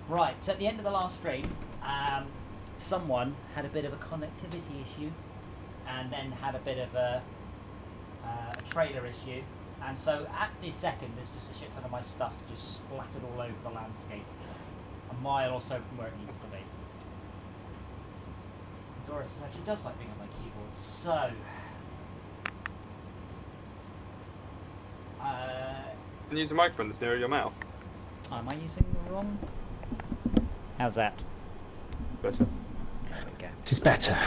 Right, so at the end of the last stream, someone had a bit of a connectivity issue, and then had a bit of a trailer issue, and so at this second, there's just a shit ton of my stuff just splattered all over the landscape, a mile or so from where it needs to be. Doris actually does like being on my keyboard, so Can you use a microphone that's near your mouth? am I using the wrong? How's that? Better. There we go. It is better.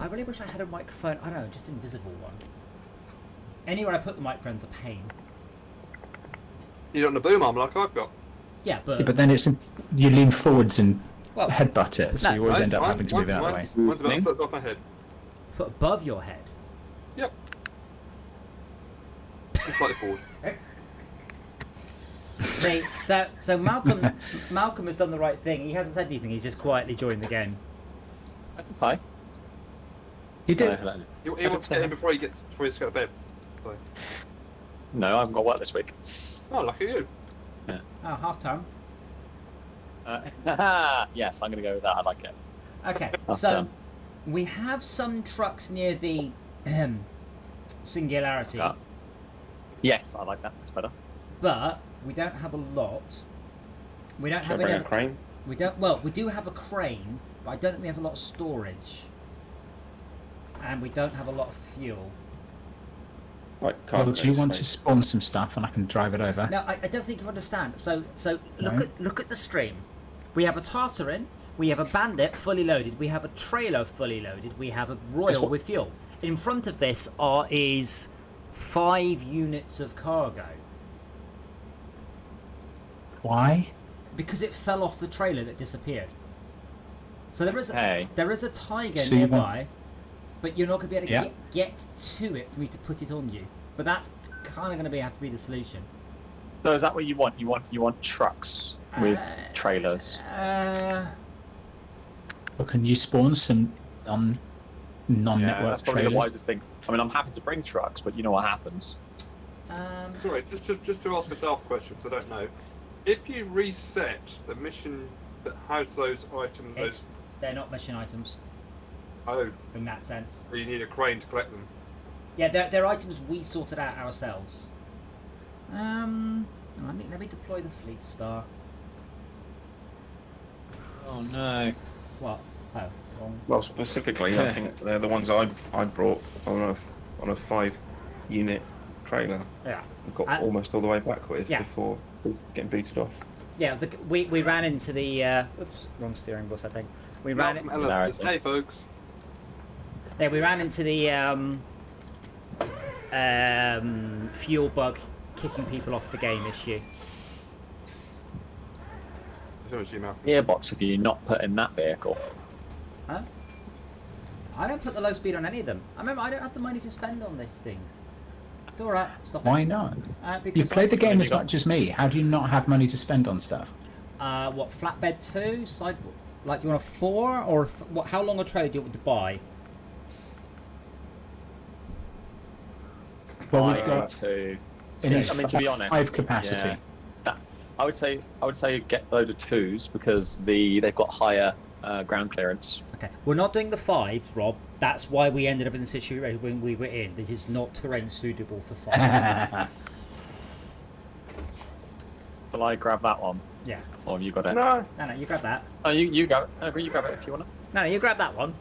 I really wish I had a microphone. I don't know, just an invisible one. Anywhere I put the microphone's a pain. You don't want a boom arm like I've got. Yeah, Yeah, but then you lean forwards and well, headbutt it, so no, you always end up Mine- having to move mine- out of mine's, the way. mine's about a foot off my head. foot above your head. Yep. Just slightly forward. See, so Malcolm has done the right thing. He hasn't said anything. He's just quietly joined the game. Hi. You did. Hello. He wants to get in before he gets to go to bed. So. No, I haven't got work this week. Oh, lucky you. Oh, half time. Yes, I'm going to go with that. I like it. Okay, Half so time. we have some trucks near the Singularity, Yes, I like that. That's better. but we don't have a lot. We don't Should I have bring any. a crane? We don't. Well, we do have a crane, but I don't think we have a lot of storage, and we don't have a lot of fuel. Like Well, cargo do you want to space. spawn some stuff and I can drive it over? No, I don't think you understand. So No? look at the stream. We have a Tartarin, we have a Bandit fully loaded, we have a trailer fully loaded, we have a Royal with fuel. In front of this is 5 units of cargo Why? because it fell off the trailer that disappeared. So there is Okay. a Tiger So you want- nearby, but you're not going to be able to Yeah. get to it for me to put it on you. But that's kind of going to have to be the solution. So is that what you want? You want trucks with trailers? Or can you spawn some on Yeah, non-network that's probably the trailers? wisest thing. I mean, I'm happy to bring trucks, but you know what happens. Sorry, just to ask a daft question, because I don't know. If you reset the mission that has those items, They're not mission items oh, in that sense. you need a crane to collect them. Yeah, they're items we sorted out ourselves. Let me deploy the fleet star. Oh no. What? Oh, wrong. Well, specifically, I think they're the ones I brought on a 5-unit trailer. Yeah. And got almost all the way back with Yeah. before getting booted off. Yeah, we ran into the oops, wrong steering wheel setting. We ran Hey folks. Yeah, we ran into the fuel bug kicking people off the game issue. So is you, Malcolm. Gearbox have you not put in that vehicle? Huh? I don't put the low speed on any of them. I remember I don't have the money to spend on these things. Dora, stop it. Why not? Because You've played the game Have as you got- much as me. How do you not have money to spend on stuff? What, flatbed 2? Side, like, do you want a 4? Or what? How long a trailer do you want to buy? Well, we've got to. in I its mean, to be honest, 5 capacity. yeah. I would say get a load of 2s because they've got higher ground clearance. Okay, we're not doing the 5s, Rob. That's why we ended up in the situation when we were in. This is not terrain suitable for 5. Will I grab that one? Yeah. Or have you got it? No, No, you grab that. Oh, you grab it. You grab it if you want it. No, you grab that one.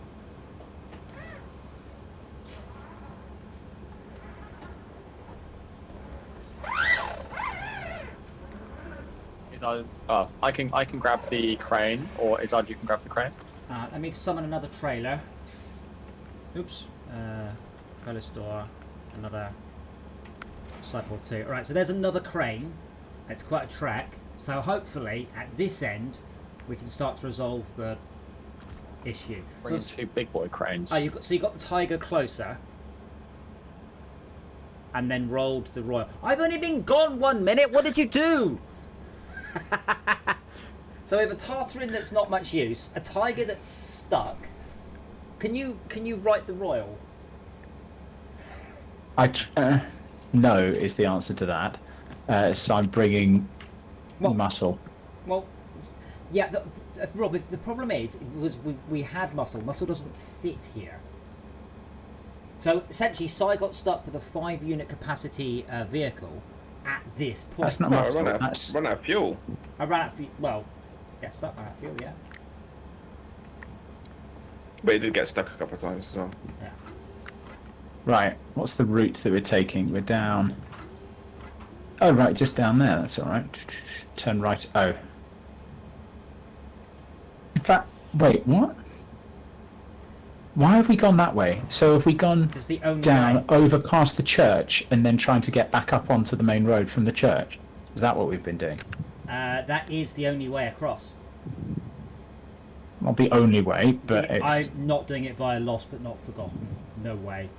I can grab the crane, or Izard, you can grab the crane. Let me summon another trailer. Oops. Trailer store. Another sideboard 2. Alright, so there's another crane. It's quite a trek. So hopefully, at this end, we can start to resolve the issue. Bring in So, 2 big boy cranes. you got the Tiger closer. And then rolled the Royal. I've only been gone 1 minute. What did you do? So we have a Tartarin that's not much use, a Tiger that's stuck. Can you write the Royal? No is the answer to that. So I'm bringing Well- muscle. Well, Yeah, Rob. The problem is, we had muscle. Muscle doesn't fit here. So essentially, Si got stuck with a 5-unit capacity vehicle at this point. That's not No, I muscle. run That's out of fuel. I ran out of fuel. Well, yes, I ran out of fuel. Yeah. But it did get stuck a couple of times as well. Yeah. right. What's the route that we're taking? We're down. Oh, right, just down there. That's all right. Turn right. Oh. In fact, wait, what? Why have we gone that way? So have we gone This is the only down, way. over past the church, and then trying to get back up onto the main road from the church? Is that what we've been doing? That is the only way across. Not the only way, but it's... I'm not doing it via Lost but Not Forgotten. No way.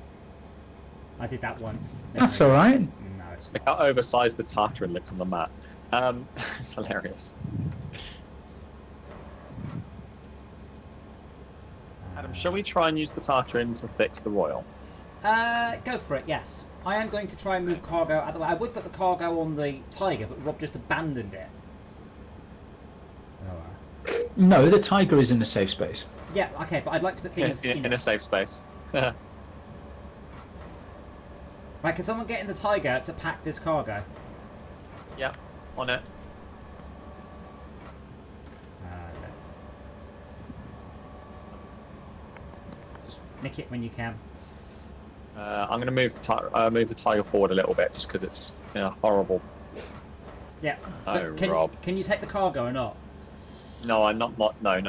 I did that once. That's all right. No, it's Look not. how oversized the Tartarin looks on the map. It's hilarious. Adam, shall we try and use the Tartarin to fix the Royal? Go for it, yes. I am going to try and move cargo out of the way. I would put the cargo on the Tiger, but Rob just abandoned it. No, the Tiger is in a safe space. Yeah, okay, but I'd like to put things In a safe space. Right, can someone get in the Tiger to pack this cargo? Yeah, on it. Okay. Just nick it when you can. I'm going to move the Tiger forward a little bit just because it's horrible. Yeah. Oh, but Rob. Can you take the cargo or not? No, I'm not. No.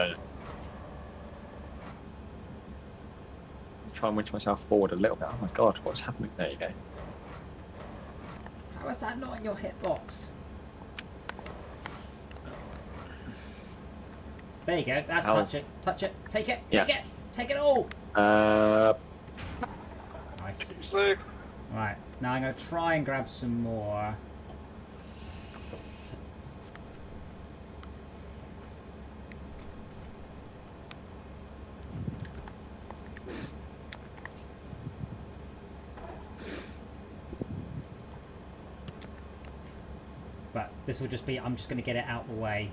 Try and winch myself forward a little bit. Oh my god, what's happening? There you go. How is that not in your hitbox? There you go. That's How touch it. Touch it. Take it. Yeah. Take it. Take it all. Nice. Slick. Right. Now I'm going to try and grab some more. But this will just be, I'm just going to get it out of the way.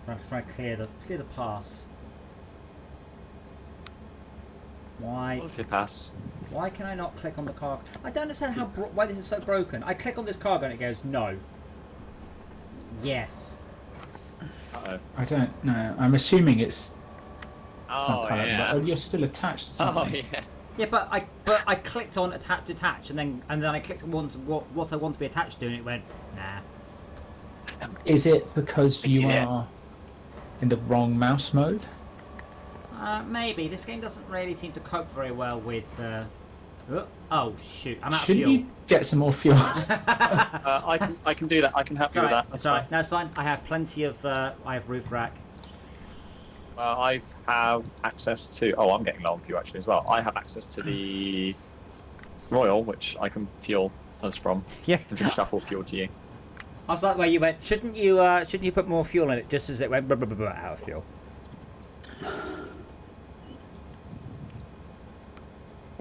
I'm going to try and clear the pass. Why? Multi-pass. Why can I not click on the cargo? I don't understand why this is so broken. I click on this cargo and it goes no. Yes. Uh-oh. I don't know. I'm assuming it's some Oh, kind yeah. of... Oh, you're still attached to Oh, something. yeah. Yeah, but I clicked on attach, and then I clicked on what I want to be attached to, and it went nah. Is it because you Yeah. are in the wrong mouse mode? Maybe this game doesn't really seem to cope very well with. Oh shoot! I'm out of Shouldn't fuel. you get some more fuel? I can do that. I can help It's you with alright. that. It's alright. No, it's fine. I have plenty of. I have roof rack. I have access to. Oh, I'm getting low on fuel actually as well. I have access to the Royal, which I can fuel us from. Yeah. And just shuffle fuel to you. I was like, where you went. Shouldn't you put more fuel in it? Just as it went out of fuel.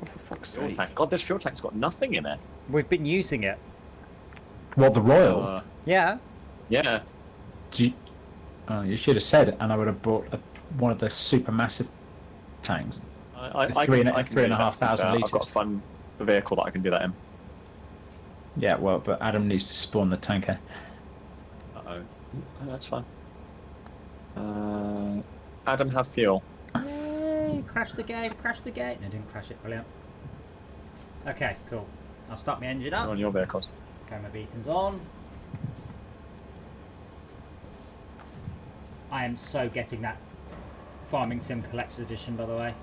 Oh, for fuck's Fuel sake. tank. God, this fuel tank's got nothing in it. We've been using it. What, the Royal? Yeah. Yeah. You should have said it, and I would have bought one of the super massive tanks. I The can 3,500 I've got litres. a fun vehicle that I can do that in. Yeah, well, but Adam needs to spawn the tanker. Uh-oh. That's fine. Adam, have fuel. Yay! Crash the game. Crash the game. No, didn't crash it. Brilliant. Okay, cool. I'll start my engine up. On your vehicles. Camera beacons on. I am so getting that Farming Sim Collector's Edition, by the way.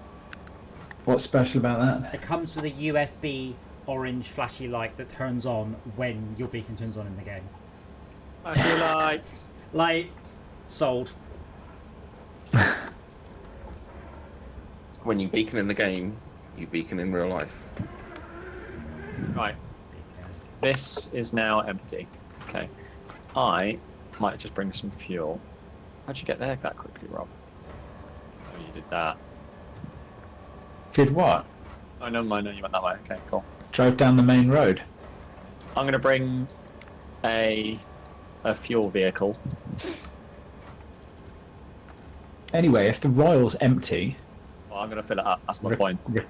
What's special about that? It comes with a USB orange flashy light that turns on when your beacon turns on in the game. Flashy lights. Light sold. When you beacon in the game, you beacon in real life. Right. This is now empty. Okay. I might just bring some fuel. How'd you get there that quickly, Rob? Oh, you did that. Did what? Oh, never mind. No, you went that way. Okay, cool. Drove down the main road. I'm going to bring a fuel vehicle. Anyway, if the Royal's empty, Well, I'm going to fill it up. That's my re- point. re-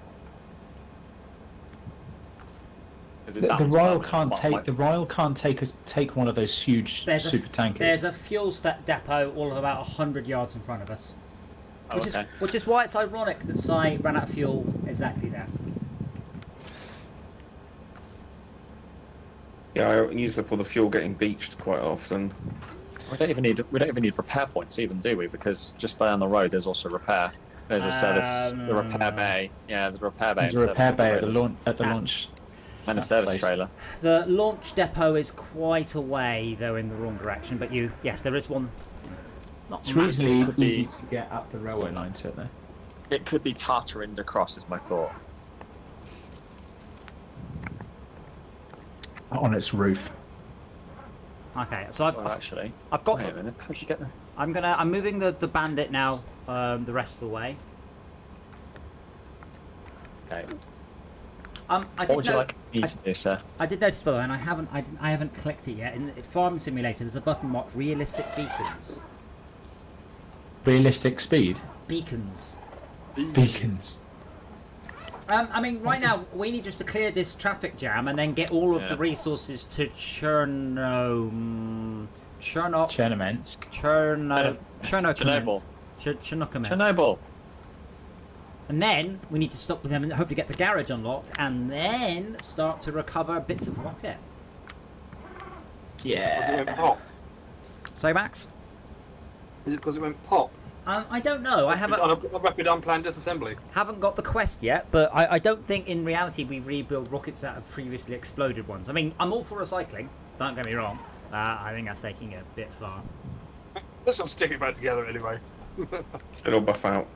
Is it the that Royal much can't permanent? take one of those huge super tankers. There's a fuel depot all of about 100 yards in front of us. Oh, okay. Which is why it's ironic that Sai ran out of fuel exactly there. Yeah, I used up all the fuel getting beached quite often. We don't even need repair points, even, do we? Because just down the road, there's also repair. There's a service, the repair bay. Yeah, there's a repair bay. There's a and repair service bay at the trailers. launch. And a that service place. trailer. The launch depot is quite a way, though, in the wrong direction. But yes, there is one. Not It's massive. reasonably easy to get up the railway line to it, though. It could be Tartarined across, is my thought. On its roof. Okay, so I've Actually, got. wait a minute. How'd you get there? I'm moving the bandit now. The rest of the way. Okay. I What did would you know- like me to do, sir? I did notice, by the way, and I haven't clicked it yet. In Farm Simulator, there's a button marked realistic beacons. Realistic speed. Beacons. Beacons. I mean, right now we need just to clear this traffic jam and then get all of Yeah. the resources to Chernobyl. Chernobyl. And then we need to stop with them and hopefully get the garage unlocked, and then start to recover bits of rocket. It went pop. So, Max? Is it because it went pop? I don't know. I haven't On a rapid unplanned disassembly. got the quest yet, but I don't think in reality we rebuild rockets that have previously exploded ones. I mean, I'm all for recycling. Don't get me wrong. I think that's taking it a bit far. Let's not stick it back together anyway. It'll buff out.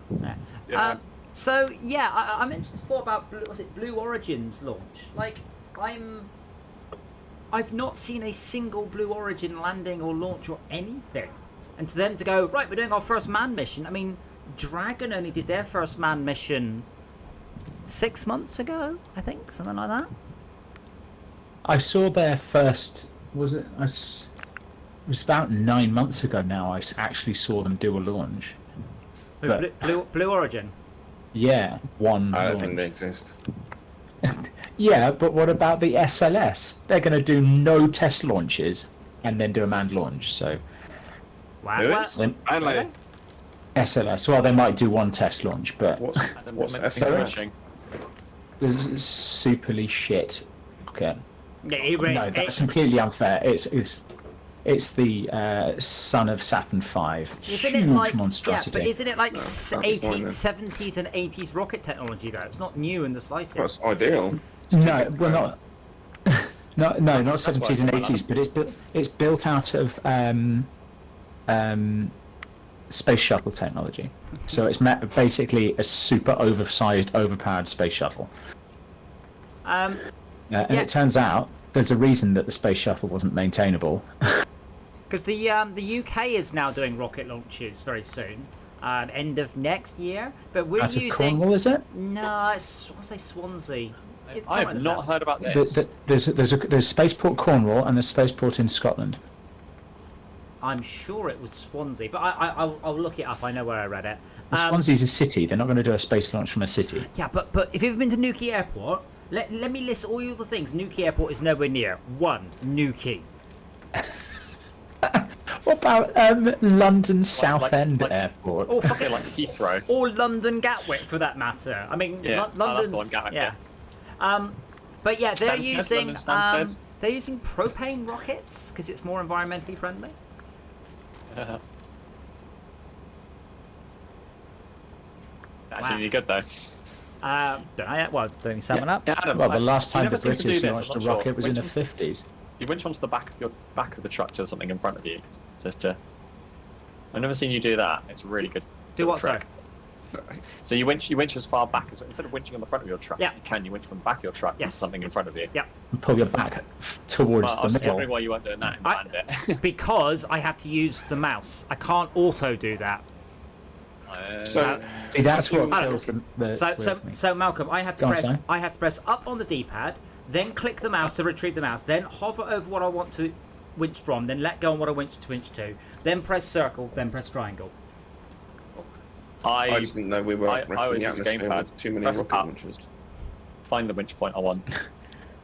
Yeah. So yeah, I'm interested about Blue Origin's launch. Like, I've not seen a single Blue Origin landing or launch or anything. And to them to go, right, we're doing our first manned mission. I mean, Dragon only did their first manned mission 6 months ago, I think, something like that. I saw their first. Was it? It was about 9 months ago now. Actually saw them do a launch. But- Blue Origin. Yeah, one. I don't launch. think they exist. Yeah, but what about the SLS? They're going to do no test launches and then do a manned launch. So Wow. Who Well, is? then Only. SLS. Well, they might do one test launch, but What's Mixing SLS? crashing. this is superly shit. Okay. yeah, No, that's completely unfair. It's the son of Saturn V. isn't Huge it like monstrosity. Yeah, but isn't it like No, that'd be fine then. 70s and 80s rocket technology though? It's not new in the slightest. That's ideal. No, well, not. No, not That's why 70s and I like 80s, but it's built out of space shuttle technology. So it's basically a super oversized, overpowered space shuttle. And Yeah. it turns out there's a reason that the space shuttle wasn't maintainable. Because the UK is now doing rocket launches very soon, end of next year. But we're Out of using Cornwall, is it? no, it's I want to say Swansea. It's I somewhere in have the not south. heard about this. There's Spaceport Cornwall and there's Spaceport in Scotland. I'm sure it was Swansea, but I'll look it up. I know where I read it. Well, Swansea's a city. They're not going to do a space launch from a city. Yeah, but if you've been to Newquay Airport, let me list all the things Newquay Airport is nowhere near. 1, Newquay. What about London Southend like- Airport? Or Okay, like Heathrow. or London Gatwick for that matter. I mean, Yeah, London's that's the one, Gatwick, yeah. But yeah, they're Stansted, using London Stansted. they're using propane rockets because it's more environmentally friendly. Actually, really good though. Don't I? Well, doing salmon up. Yeah, Adam, Well, the last you time never the seem to do British this, launched I'm a not sure. rocket was in the Winch 50s. You winch onto the back of the truck to something in front of you. Says to. I've never seen you do that. It's a really good. Do what, trick. So you winch as far back as instead of winching on the front of your truck. Yeah. You winch from the back of your truck. Yes. To something in front of you. Yeah. And pull your back towards Well, I the was wondering middle. why you weren't doing that in I- Bandit. Because I have to use the mouse. I can't also do that. So, See, that's what I don't kills the So with me. so Malcolm, I have to Go on, press Simon. I have to press up on the D-pad, then click the mouse to retrieve the mouse, then hover over what I want to winch from, then let go on what I want to winch to, then press circle, then press triangle. I just didn't know we were wrecking always the use a atmosphere gamepad. with too many Press rocket up. launchers. Find the winch point I want,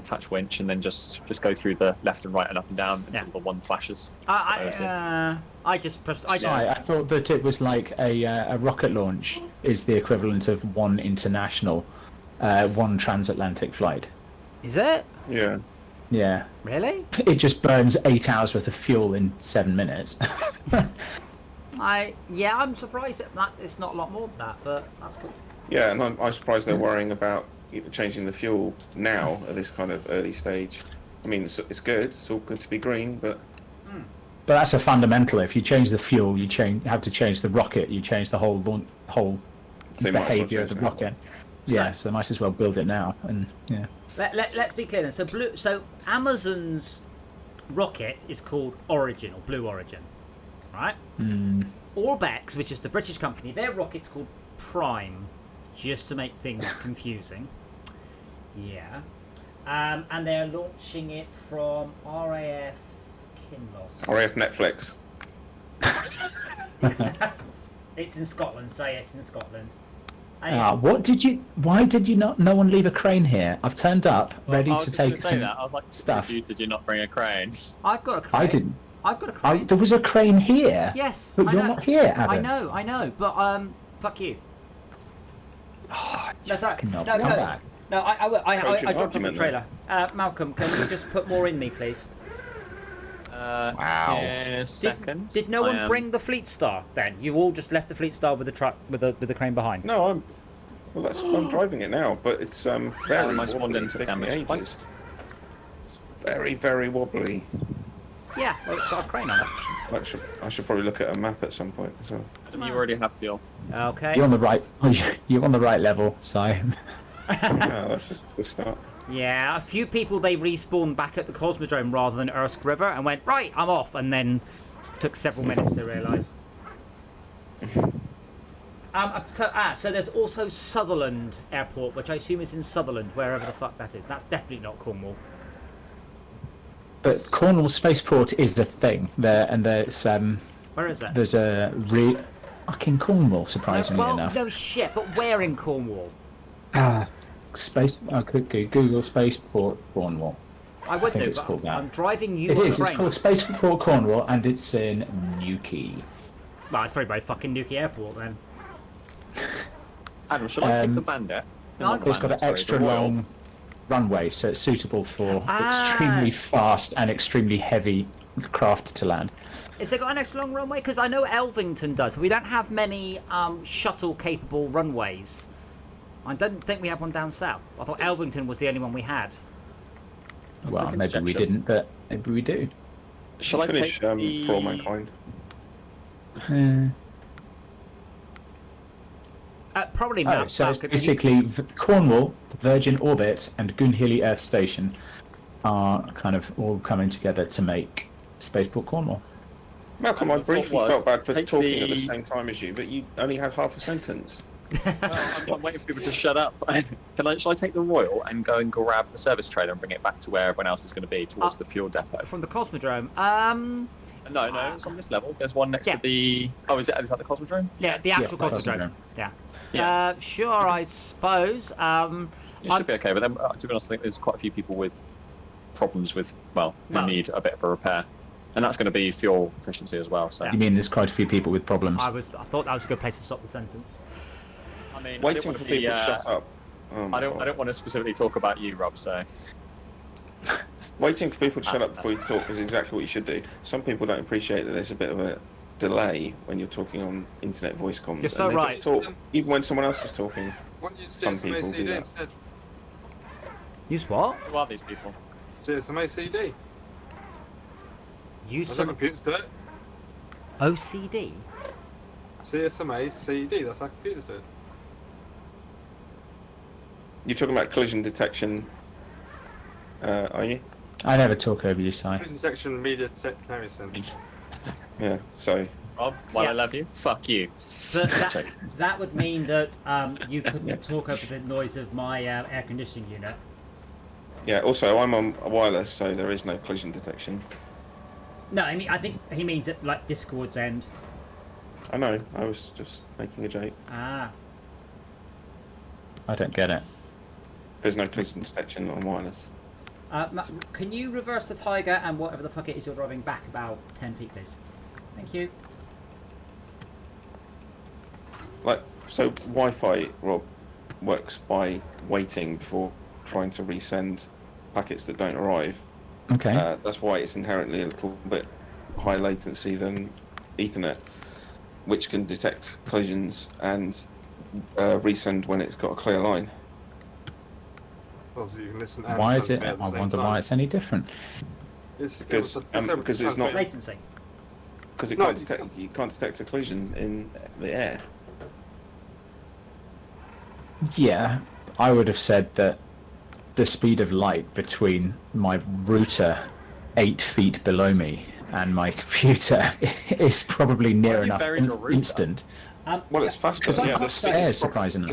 attach winch, and then just go through the left and right and up and down until the one flashes. I just pressed. Sorry, I thought that it was like a rocket launch is the equivalent of one international, one transatlantic flight. Is it? Yeah. Yeah. Really? It just burns 8 hours worth of fuel in 7 minutes. I'm surprised that it's not a lot more than that, but that's cool. Yeah, and I'm surprised they're worrying about changing the fuel now at this kind of early stage. I mean, it's good. It's all good to be green, but But that's a fundamental. If you change the fuel, you have to change the rocket. You change the whole So you might as well behavior of change the now. rocket. Yeah, so they might as well build it now. And yeah. Let's be clear then. So Amazon's rocket is called Origin or Blue Origin, right? Orbex, which is the British company, their rocket's called Prime, just to make things confusing. Yeah. And they're launching it from RAF Kinloss. RAF Netflix. It's in Scotland, so yes, in Scotland. Why did you not? No one leave a crane here. I've turned up, ready to take some I was like, stuff. Did you not bring a crane? I've got a crane. I didn't. I've got a crane. There was a crane here. Yes, But I you're know. not here, Adam. I know, but fuck you. That's all right. Fucking knob. No, Come no, back. no. I will. I Cogent dropped the argument, trailer. Malcolm, can you just put more in me, please? Wow. Yeah, second. Did no one bring the Fleet Star? Then you all just left the Fleet Star with the truck with the crane behind. No, I'm driving it now, but it's very nice one wobbly. into It's taking damage me point. ages. It's very, very wobbly. Yeah, well, it's got a crane on it. I should probably look at a map at some point as well. Adam, you already have fuel. Okay. You're on the right. You're on the right level, Si. Yeah, that's just the start. Yeah, a few people they respawned back at the Cosmodrome rather than Ersk River and went right, I'm off, and then took several minutes to realise. So there's also Sutherland Airport, which I assume is in Sutherland, wherever the fuck that is. That's definitely not Cornwall. But Cornwall Spaceport is a thing there, and Where is it? there's a fucking Cornwall, surprisingly enough. No shit, but where in Cornwall? Space. I could Google Spaceport Cornwall. I would think do, it's but called that. I'm driving you It on is. the It's train. called Spaceport Cornwall, and it's in Newquay. Well, it's probably by fucking Newquay Airport then. Adam, shall I take the Bandit? No, Not the It's got an Bandit, sorry, extra the Royal. long runway, so it's suitable for extremely fast and extremely heavy craft to land. Has it got an extra long runway? Because I know Elvington does. We don't have many shuttle-capable runways. I don't think we have one down south. I thought Elvington was the only one we had. Well, quick maybe we interjection. didn't, but maybe we do. Shall I finish take the... For All Mankind? Probably Oh, not. so it's basically Cornwall, Virgin Orbit, and Goonhilly Earth Station are kind of all coming together to make Spaceport Cornwall. Malcolm, I thought briefly was, felt bad for take talking at the the- same time as you, but you only had half a sentence. I'm waiting for people to shut up. Shall I take the Royal and go and grab the service trailer and bring it back to where everyone else is going to be, towards the fuel depot? From the Cosmodrome. No, it's on this level. There's one next Yeah. to the... Oh, is that the Cosmodrome? Yeah, the actual the Cosmodrome. Cosmodrome. Yeah. Sure, I suppose. It should be okay, but then, to be honest, I think there's quite a few people with problems with, who need a bit of a repair. And that's going to be fuel efficiency as well, so... Yeah. You mean there's quite a few people with problems? I thought that was a good place to stop the sentence. I mean, Waiting for people to shut up. Oh my I God. don't want to specifically talk about you, Rob, so... Waiting for people to shut up before you talk is exactly what you should do. Some people don't appreciate that there's a bit of a delay when you're talking on internet voice comms. You're so and they right. just talk, even when someone else is talking. Why don't you Some CSMA people do CD that. instead? Use what? Who are these people? CSMA CD. Use That's how some computers do it. OCD? CSMA CD. That's how computers do it. You're talking about collision detection, are you? I never talk over you, Si. Detection media technology center. Yeah, so Rob, while Yeah. I love you, fuck you. But Check. that would mean that you couldn't talk over the noise of my air conditioning unit. yeah. Also, I'm on a wireless, so there is no collision detection. No, I think he means at like Discord's end. I know. I was just making a joke. Ah. I don't get it. There's no collision detection on wireless. Can you reverse the Tiger and whatever the fuck it is you're driving back about 10 feet, please? Thank you. Like, so Wi-Fi, Rob, works by waiting before trying to resend packets that don't arrive. Okay. That's why it's inherently a little bit high latency than Ethernet, which can detect collisions and resend when it's got a clear line. Well, so you can listen and Why is it? transmit at the I same wonder time. why it's any different. Because it's not- Latency. Because it No, can't detect, you can't detect a collision in the air. Yeah, I would have said that the speed of light between my router 8 feet below me and my computer is probably Why near have you enough buried your router? instant. Well, it's faster. Because I Yeah, can't spare, surprisingly.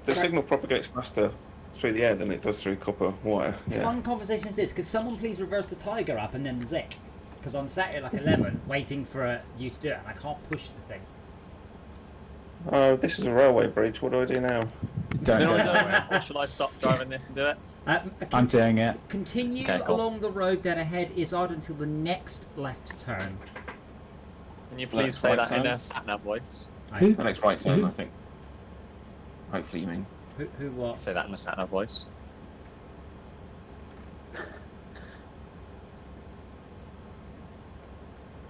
The signal propagates faster through the air than it does through copper wire. Yeah. Fun conversation is this. Could someone please reverse the Tiger up and then the Zik? Because I'm sat here like a lemon waiting for you to do it and I can't push the thing. Oh, this is a railway bridge. What do I do now? Don't No, go no, nowhere. or shall I stop driving this and do it? I'm doing it. Continue Okay, cool. along the road that ahead is odd until the next left turn. Can you please Next say right that in turn. a sat-nav voice? Who? The next right turn, Who? I think. Hopefully, you mean. Who what? Say that in a sat-nav voice.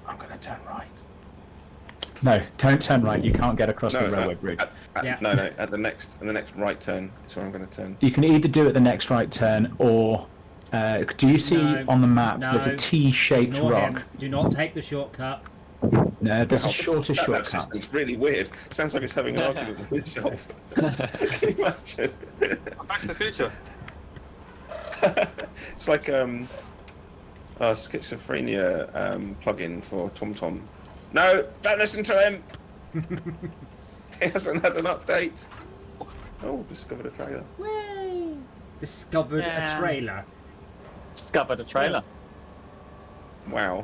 I'm going to turn right. No, don't turn right. You can't get across the railway bridge. Yeah. No, at the next right turn is where I'm going to turn. You can either do it the next right turn, or do you see No, on the map there's no. a T-shaped Ignore rock? him. Do not take the shortcut. No, there's a Wow, shorter that shortcut. system's really weird. It sounds like it's having an argument with itself. Can you imagine? Back to the Future. It's like a schizophrenia plugin for TomTom. No, don't listen to him. He hasn't had an update. Oh, discovered a trailer. Way. Discovered Yeah. a trailer. Discovered a trailer. Wow.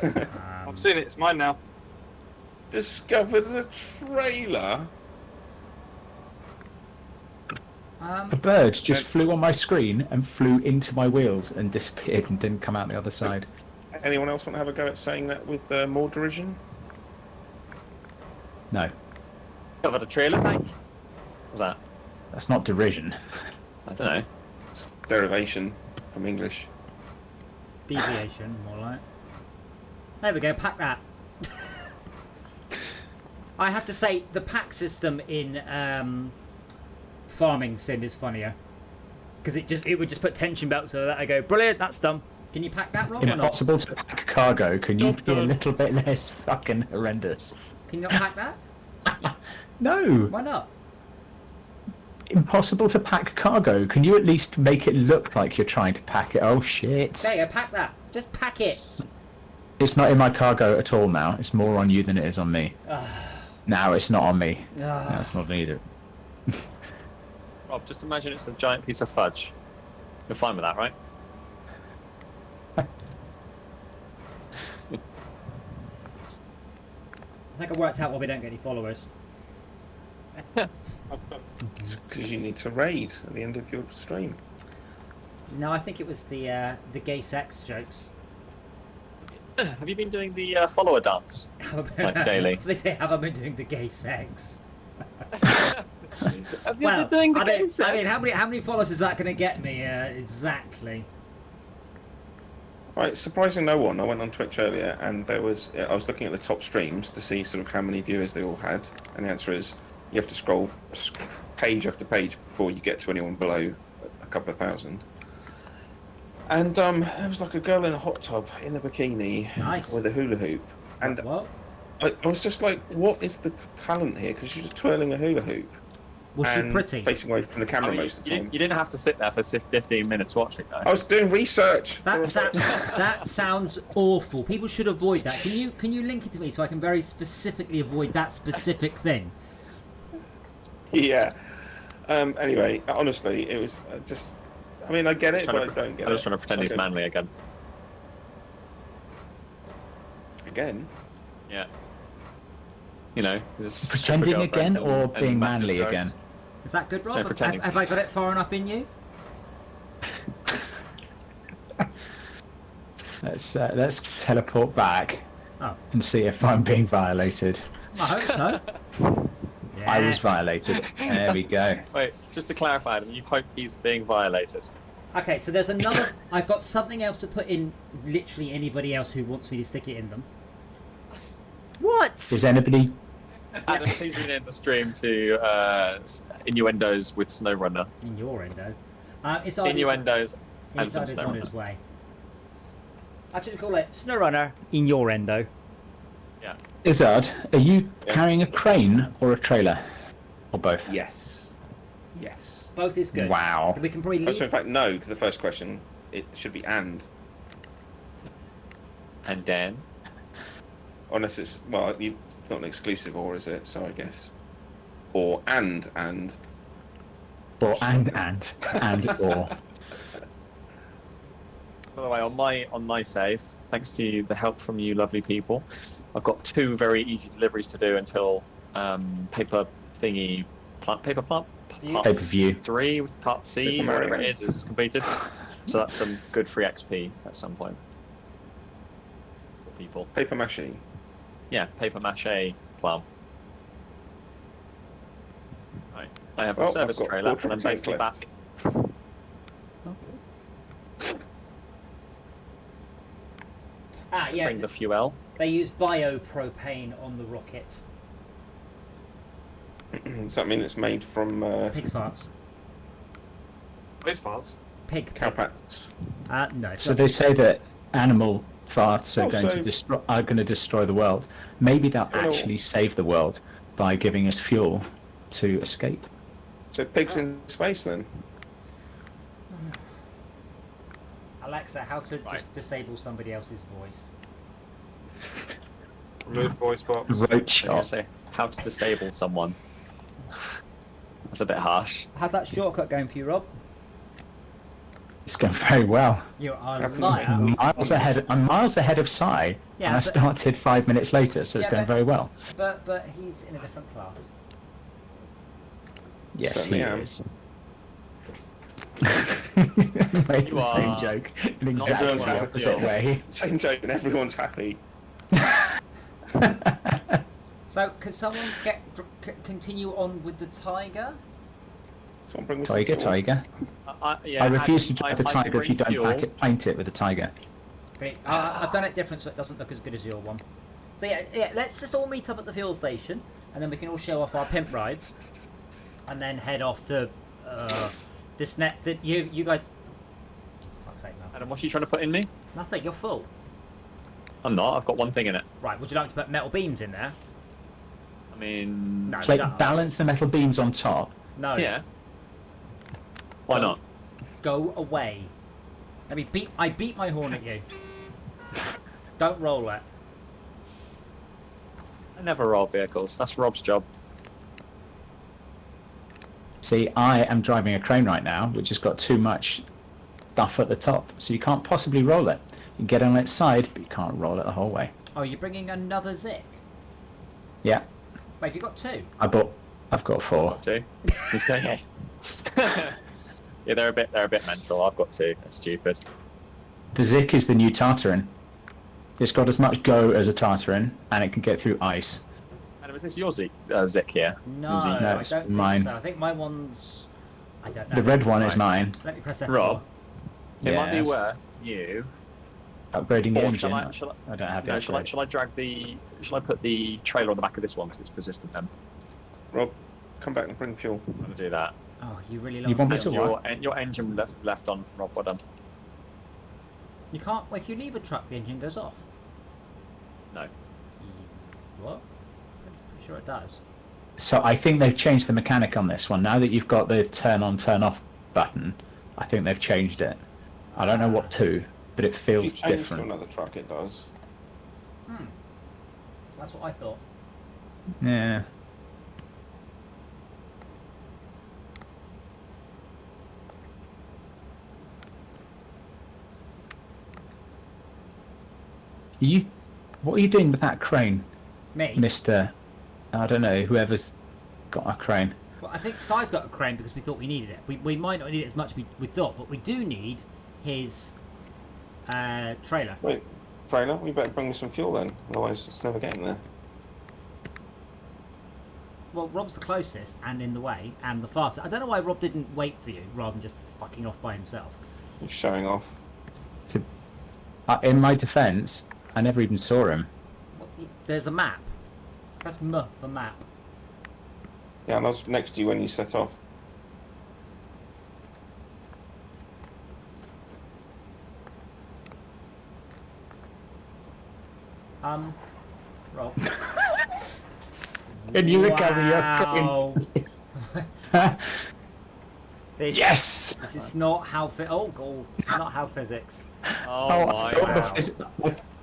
I've seen it. It's mine now. Discovered a trailer. A bird just flew on my screen and flew into my wheels and disappeared and didn't come out the other side. Anyone else want to have a go at saying that with more derision? No, Discovered a trailer, mate. What's that? that's not derision. I don't know. It's derivation from English. Deviation, more like. There we go, pack that. I have to say, the pack system in Farming Sim is funnier. Because it would just put tension belts so that I go, brilliant, that's done. Can you pack that, Rob, or not? Impossible to pack cargo. Can you be a little bit less fucking horrendous? Can you not pack that? No, Why not? impossible to pack cargo. Can you at least make it look like you're trying to pack it? Oh shit! There you go, pack that. Just pack it. It's not in my cargo at all now. It's more on you than it is on me. No, it's not on me. Ah. That's not needed. Rob, just imagine it's a giant piece of fudge. You're fine with that, right? I think it worked out why we don't get any followers. Because you need to raid at the end of your stream. No, I think it was the gay sex jokes. Have you been doing the follower dance? Like daily? They say, have I been doing the gay sex? Have you Well, been doing the I mean, gay sex? I mean, how many followers is that going to get me exactly? Right, surprising no one. I went on Twitch earlier and I was looking at the top streams to see sort of how many viewers they all had, and the answer is you have to scroll page after page before you get to anyone below a couple of thousand. And there was like a girl in a hot tub in a bikini Nice. with a hula hoop, and What? I was just like, what is the talent here? Because she's just twirling a hula hoop Was she and pretty? facing away from the camera I mean, most of the time. you didn't have to sit there for 15 minutes watching, though. I was doing research. That sounds awful. People should avoid that. Can you link it to me so I can very specifically avoid that specific thing? Yeah. Anyway, honestly, it was just. I mean, I get it, but I don't get it. I'm just trying to pretend he's Okay. manly again. Again? Yeah. You know, just Pretending super again girlfriends or and being massive manly jokes. again? Is that good, Rob? No, pretending. Have I got it far enough in you? Let's teleport back Oh, and see if I'm being violated. I hope so. I was Yes. violated. There we go. Wait, just to clarify, Adam, you hope he's being violated. Okay, so there's another. I've got something else to put in. Literally anybody else who wants me to stick it in them. What? Is anybody? Adam, please rename the stream to innuendos with Snowrunner. In your endo. It's either Innuendos and it's some either on his Snowrunner. way. I should call it Snowrunner in your endo. Yeah. Izzard, are you Yes. carrying a crane or a trailer? Or both? Yes. Yes. Both is good. Wow. We can probably Oh, so in leave. fact, no to the first question. It should be and. And Dan. Unless it's, well, it's not an exclusive or, is it? So I guess. Or and. Or and or. By the way, on my save, thanks to the help from you lovely people, I've got 2 very easy deliveries to do until paper thingy paper plant Pay-per-view. 3 part C, Paper whatever Mario. it is completed. So that's some good free XP at some point for people. Paper mache. Yeah, paper mache plum. Right. I have a Well, service I've got trailer, quarter and I'm of a tank basically left. back. Yeah. Bring the fuel. They use biopropane on the rocket. Does that mean it's made from Pig's farts. Those files. Pig. cowpats? No. So they say that animal farts are Oh, going to destroy the world. Maybe they'll Oh. actually save the world by giving us fuel to escape. So pigs in space then? Alexa, how to Right. just disable somebody else's voice? Remove voice box. Roach I was shot. gonna say how to disable someone. That's a bit harsh. How's that shortcut going for you, Rob? It's going very well. You are How a can liar. you- I'm miles ahead of Sai, Yeah, and I but- started 5 minutes later, so it's Yeah, going but- very well. But he's in a different class. Yes, Certainly he am. is. Made You the same are joke in not exactly doing the well, opposite Phil. way. Same joke and everyone's happy. So, could someone continue on with the tiger? Someone bring me some Tiger, fuel. tiger. Yeah, I refuse to Adam, drive the I can tiger if you bring don't fuel. paint it with the tiger. Great. I've done it different, so it doesn't look as good as your one. So yeah, let's just all meet up at the fuel station, and then we can all show off our pimp rides, and then head off to this net. That you guys. Fuck's sake, no. Adam, what are you trying to put in me? Nothing. You're full. I'm not. I've got one thing in it. Right. Would you like to put metal beams in there? I mean, No. Like, shut up. balance the metal beams on top. No. yeah. Why not? Go away. I beat my horn at you. Don't roll it. I never roll vehicles. That's Rob's job. See, I am driving a crane right now, which has got too much stuff at the top, so you can't possibly roll it. You can get on its side, but you can't roll it the whole way. Oh, you're bringing another Zik. Yeah, Wait, you got 2. I've got 4. Too. He's going. Yeah. Yeah, they're a bit mental. I've got 2. That's stupid. The Zik is the new Tartarin. It's got as much go as a Tartarin, and it can get through ice. Adam, is this your Zik here? No, Zik? No, I it's don't mine. think so. I think my one's. I don't know. The red one is Right. mine. Let me press F4. Rob, it might be Yes. where you. Upgrading the Or engine. shall I don't have the no, shall I upgrade. drag the? Shall I put the trailer on the back of this one because it's persistent? Then Rob, come back and bring fuel. I'm gonna do that. Oh, you really You love want me it. to And your engine left on, Rob. Well done. You can't. If you leave a truck, the engine goes off. No. What? I'm pretty sure it does. So I think they've changed the mechanic on this one. Now that you've got the turn on, turn off button, I think they've changed it. I don't know what to, but it If you feels change to different. another truck, it does. That's what I thought. Yeah. What are you doing with that crane? Me? Mr. I don't know, whoever's got a crane. Well, I think Si's got a crane because we thought we needed it. We might not need it as much as we thought, but we do need his trailer. Wait, trailer, we better bring some fuel then, otherwise it's never getting there. Well, Rob's the closest and in the way and the fastest. I don't know why Rob didn't wait for you rather than just fucking off by himself. He's showing off. In my defence, I never even saw him. Well, there's a map. Press M for map. Yeah, and I was next to you when you set off. Rob. And you recover your crane. This is not how this is not how physics. Oh my wow.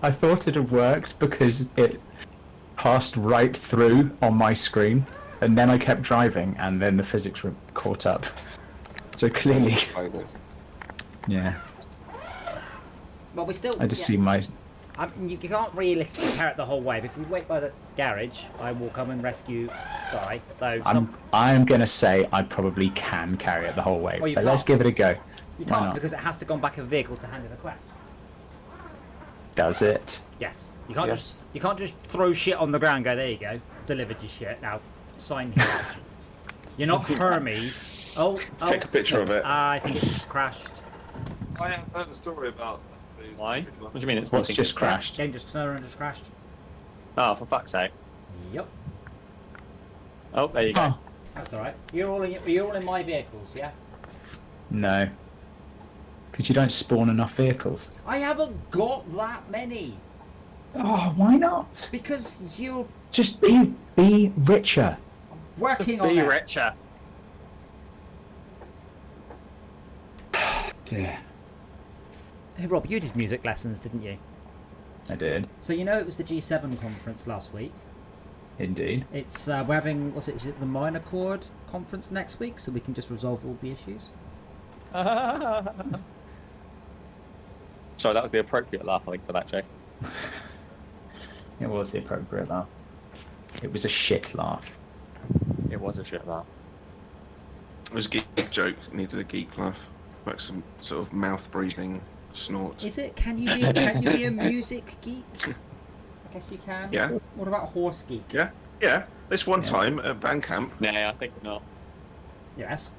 I thought it had worked because it passed right through on my screen, and then I kept driving, and then the physics were caught up. So clearly, yeah. Well, we still. I just see my. I mean, you can't realistically carry it the whole way. But if we wait by the garage, I will come and rescue Si. Though I'm gonna say I probably can carry it the whole way, well, but let's give it a go. You Why can't not? because it has to go on back of a vehicle to hand in a quest. Does it? Yes. You can't Yes. you can't just throw shit on the ground. And go there you go. Delivered your shit. Now sign here. You're not Hermes. Oh. Take a picture of it. I think it's just crashed. I have heard a story about these. Why? What do you mean it's What's looking- just crashed? Game just Snowrunner just crashed. Oh, for fuck's sake. Yep. Oh, there you go. Oh, That's all right. You're all in my vehicles, yeah. no. Because you don't spawn enough vehicles. I haven't got that many Oh, why not? because you're Just be richer. working on Be it. richer. Dear. Hey Rob, you did music lessons, didn't you? I did, So you know it was the G7 conference last week. indeed. It's we're having is it the minor chord conference next week, so we can just resolve all the issues. Sorry, that was the appropriate laugh, I think, for that, Jake. It was the appropriate laugh. It was a shit laugh. It was a shit laugh. It was a geek joke, it needed a geek laugh. Like some sort of mouth breathing snort. Is it? Can you be a music geek? I guess you can. Yeah. What about horse geek? Yeah, yeah. This one Yeah. time at band camp, Nah, I think not. Yes.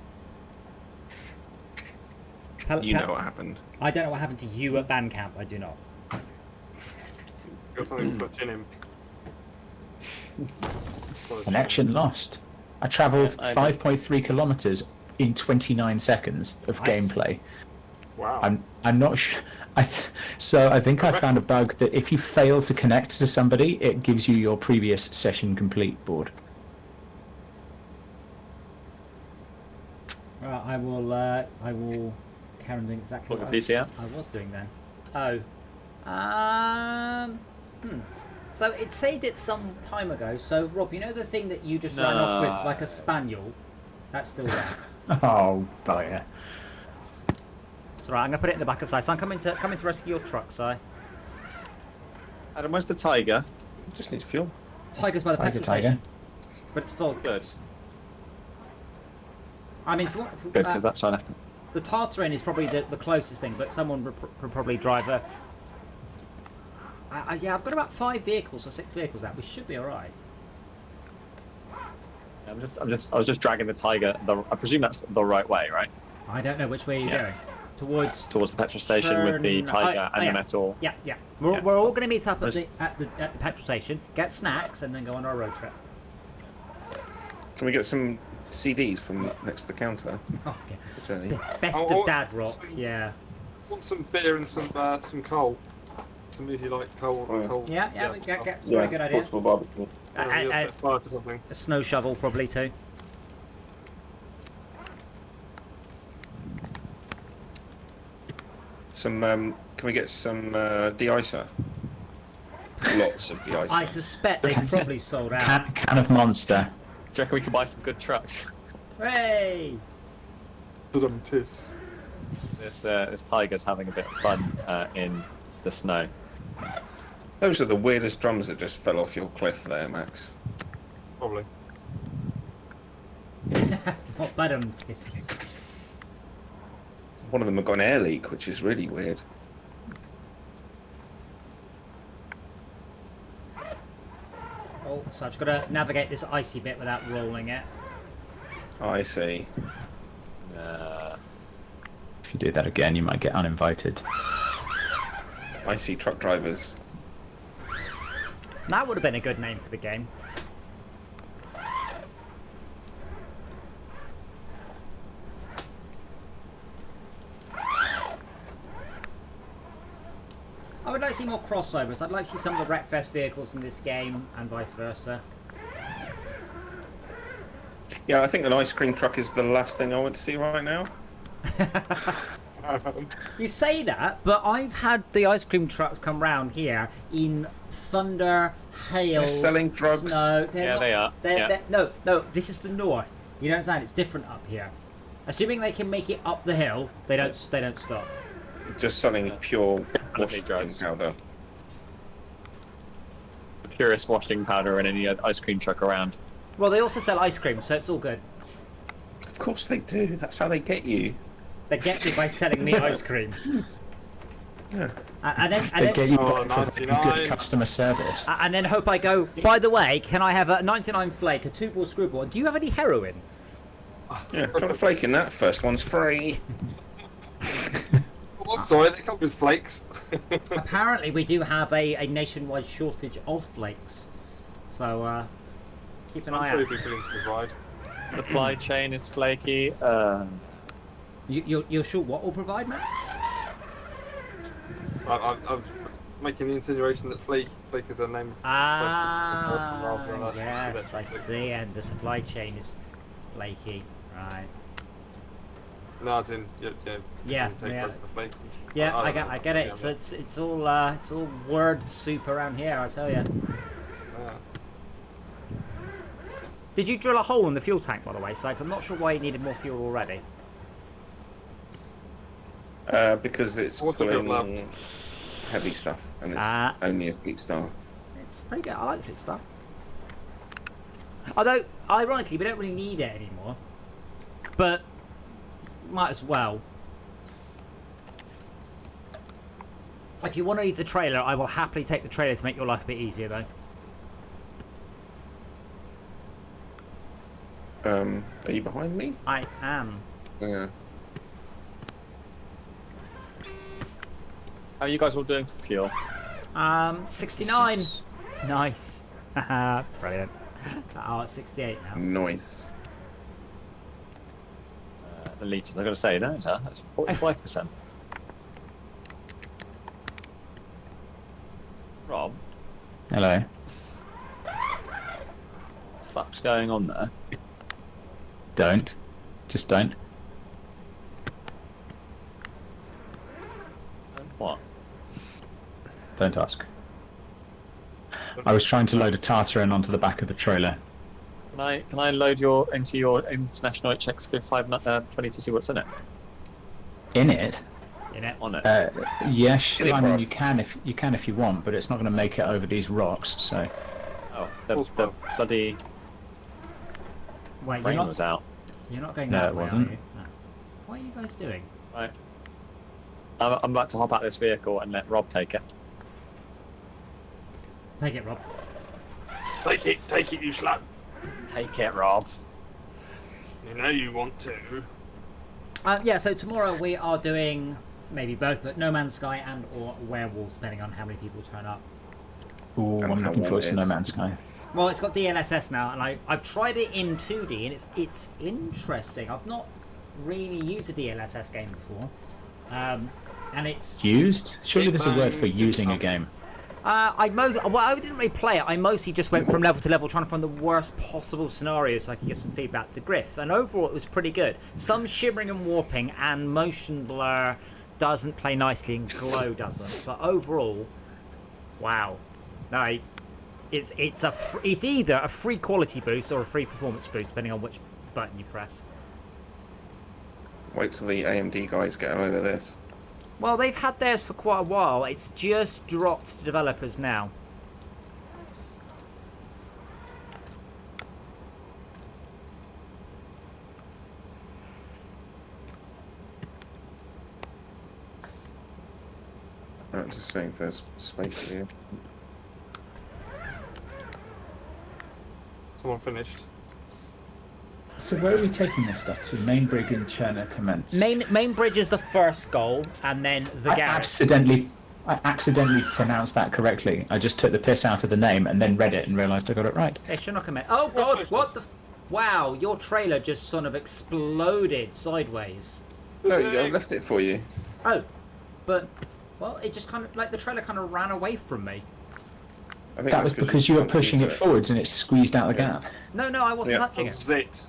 you know what happened. I don't know what happened to you at band camp. I do not. Got something put in him. Connection lost. I travelled Yeah, I know. 5.3 kilometres in 29 seconds of Nice. gameplay. Wow. I'm not sure. So I think I found a bug that if you fail to connect to somebody, it gives you your previous session complete board. Right, I will carry on doing exactly Put what the PC out. I was doing then. Oh. So it saved it some time ago. So Rob, you know the thing that you just ran off with like a spaniel? That's still there. Oh, bugger. It's alright, I'm gonna put it in the back of Si. So I'm coming to rescue your truck, Si. Adam, where's the tiger? Just needs fuel. Tiger's by the Tiger, petrol tiger. station. But it's full. Good. I mean, if you want, Good, because that's why I left. the Tartarin is probably the closest thing, but someone would probably drive a... yeah, I've got about 5 vehicles or 6 vehicles out. We should be alright. I was just dragging the tiger. I presume that's the right way, right? I don't know which way you're Yeah. going. Towards Towards the petrol station with the tiger and yeah. the metal. Yeah, yeah. We're Yeah. all going to meet up at Where's- the petrol station, get snacks, and then go on our road trip. Can we get some CDs from next to the counter? Oh, okay. Jenny? Best Oh, of Dad Rock. some- Yeah. Want some beer and some coal. Some easy like coal. Oh, yeah. coal. Yeah. We get it's a very good idea. portable barbecue. You'll set fire to something. A snow shovel probably too. Some, can we get some de-icer? Lots of de-icer. I suspect they probably sold out. Can of Monster. Do you reckon we could buy some good trucks? Hooray! Tis. This tiger's having a bit of fun in the snow. Those are the weirdest drums that just fell off your cliff there, Max. Probably. What bottom kiss? One of them got an air leak, which is really weird. Oh, so I've just got to navigate this icy bit without rolling it. I see. If you do that again, you might get uninvited. I see truck drivers. That would have been a good name for the game. I would like to see more crossovers. I'd like to see some of the Wreckfest vehicles in this game and vice versa. Yeah, I think an ice cream truck is the last thing I want to see right now. You say that, but I've had the ice cream trucks come round here in thunder, hail, They're selling drugs. snow. They are. No, this is the north. You don't understand? It's different up here. Assuming they can make it up the hill, they don't stop. Just selling pure washing drugs. powder. The purest washing powder in any ice cream truck around. Well, they also sell ice cream, so it's all good. Of course they do. That's how they get you. They get you by selling me ice cream. Yeah. They get you Oh, by providing 99. good customer service. And then hope I go, by the way, can I have a 99 flake, a 2-ball screwball, and do you have any heroin? Yeah, trying to flake in that. First one's free. Oh, I'm sorry, they come with flakes. Apparently we do have a nationwide shortage of flakes. So, keep an eye I'm sure out. you'll be willing to provide. Supply chain is flaky. You're sure what will provide, Max? I'm making the insinuation that flake is a name. Ah, yes, I see, and the supply chain is flaky, right? No, as in, yeah. Yeah, take yeah. the flake. Yeah, I don't know. get it. Yeah, So it's all word soup around here, I tell you. yeah. Did you drill a hole in the fuel tank, by the way, Sykes? I'm not sure why you needed more fuel already. Because it's What's the pulling build heavy stuff, and it's Ah. only a fleet star. It's pretty good. I like the fit stuff. Although, ironically, we don't really need it anymore. But might as well. If you want to leave the trailer, I will happily take the trailer to make your life a bit easier, though. Are you behind me? I am. Yeah. How are you guys all doing for fuel? 69. Nice. Haha, brilliant. Oh, it's 68 now. Noise. The litres, I've got to say, don't I? That's 45%. Rob, Hello. what's going on there? Don't. Just don't. What? Don't ask. I was trying to load a Tartarin onto the back of the trailer. Can I load your into your international HX 520 to see what's in it? In it? In it. On it. Yes, In it, I mean bruv. you can if you want, but it's not going to make it over these rocks. So Oh, the bloody Wait, rain was out. you're not going No, that it way, wasn't. are you? No. What are you guys doing? Right. I'm about to hop out this vehicle and let Rob take it. Take it, Rob. Take it, you slut. Take it, Rob. You know you want to. Yeah, so tomorrow we are doing maybe both, but No Man's Sky and or Werewolves, depending on how many people turn up. ooh, And I'm how looking well forward it to No is. Man's Sky. Well, it's got DLSS now, and I've tried it in 2D, and it's interesting. I've not really used a DLSS game before, and it's Used? Surely there's a word for using a game. I didn't really play it. I mostly just went from level to level trying to find the worst possible scenario so I could get some feedback to Griff. And overall, it was pretty good. Some shimmering and warping, and motion blur doesn't play nicely, and glow doesn't. But overall, wow, no, it's either a free quality boost or a free performance boost, depending on which button you press. Wait till the AMD guys get a load of this. Well, they've had theirs for quite a while. It's just dropped to developers now. Right, just seeing if there's space here. Someone finished. So where are we taking this stuff to? Main brig and Cherner commence. Main bridge is the first goal, and then the I garage. accidentally pronounced that correctly. I just took the piss out of the name and then read it and realised I got it right. It should not come in. Oh god, what the wow, your trailer just sort of exploded sideways. No, I left it for you. Oh, but, well, it just kind of, like, the trailer kind of ran away from me. I think That was that's because you were bumped pushing into it forwards and it squeezed out the gap. No, I wasn't Yeah. touching it. That's it.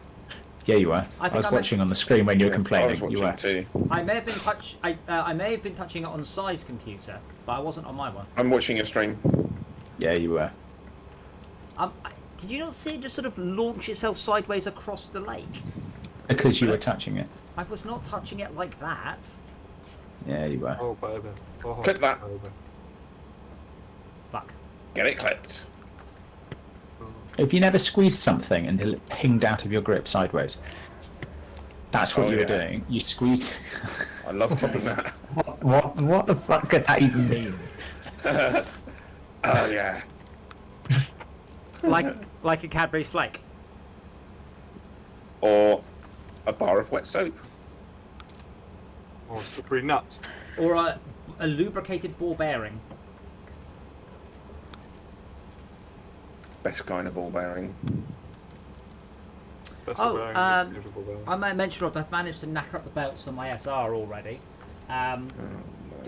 Yeah, you were. I I think was I meant- watching on the screen when you were I complaining. was watching You were. too. I may have been I may have been touching it on Sai's computer, but I wasn't on my one. I'm watching your stream. Yeah, you were. Did you not see it just sort of launch itself sideways across the lake? Because you were touching it. I was not touching it like that. Yeah, you were. Oh, baby. Oh, Clip that. baby. Fuck. Get it clipped. If you never squeezed something until it pinged out of your grip sideways, that's what Oh, you were yeah. doing. You squeezed. I love doing that. What the fuck could that even mean? Oh yeah. Like a Cadbury's flake. Or a bar of wet soap. Oh, slippery nut. Or a lubricated ball bearing. Best kind of ball bearing. Best Oh, bearing, beautiful bearing. I might mention, Rob, I've managed to knacker up the belts on my SR already.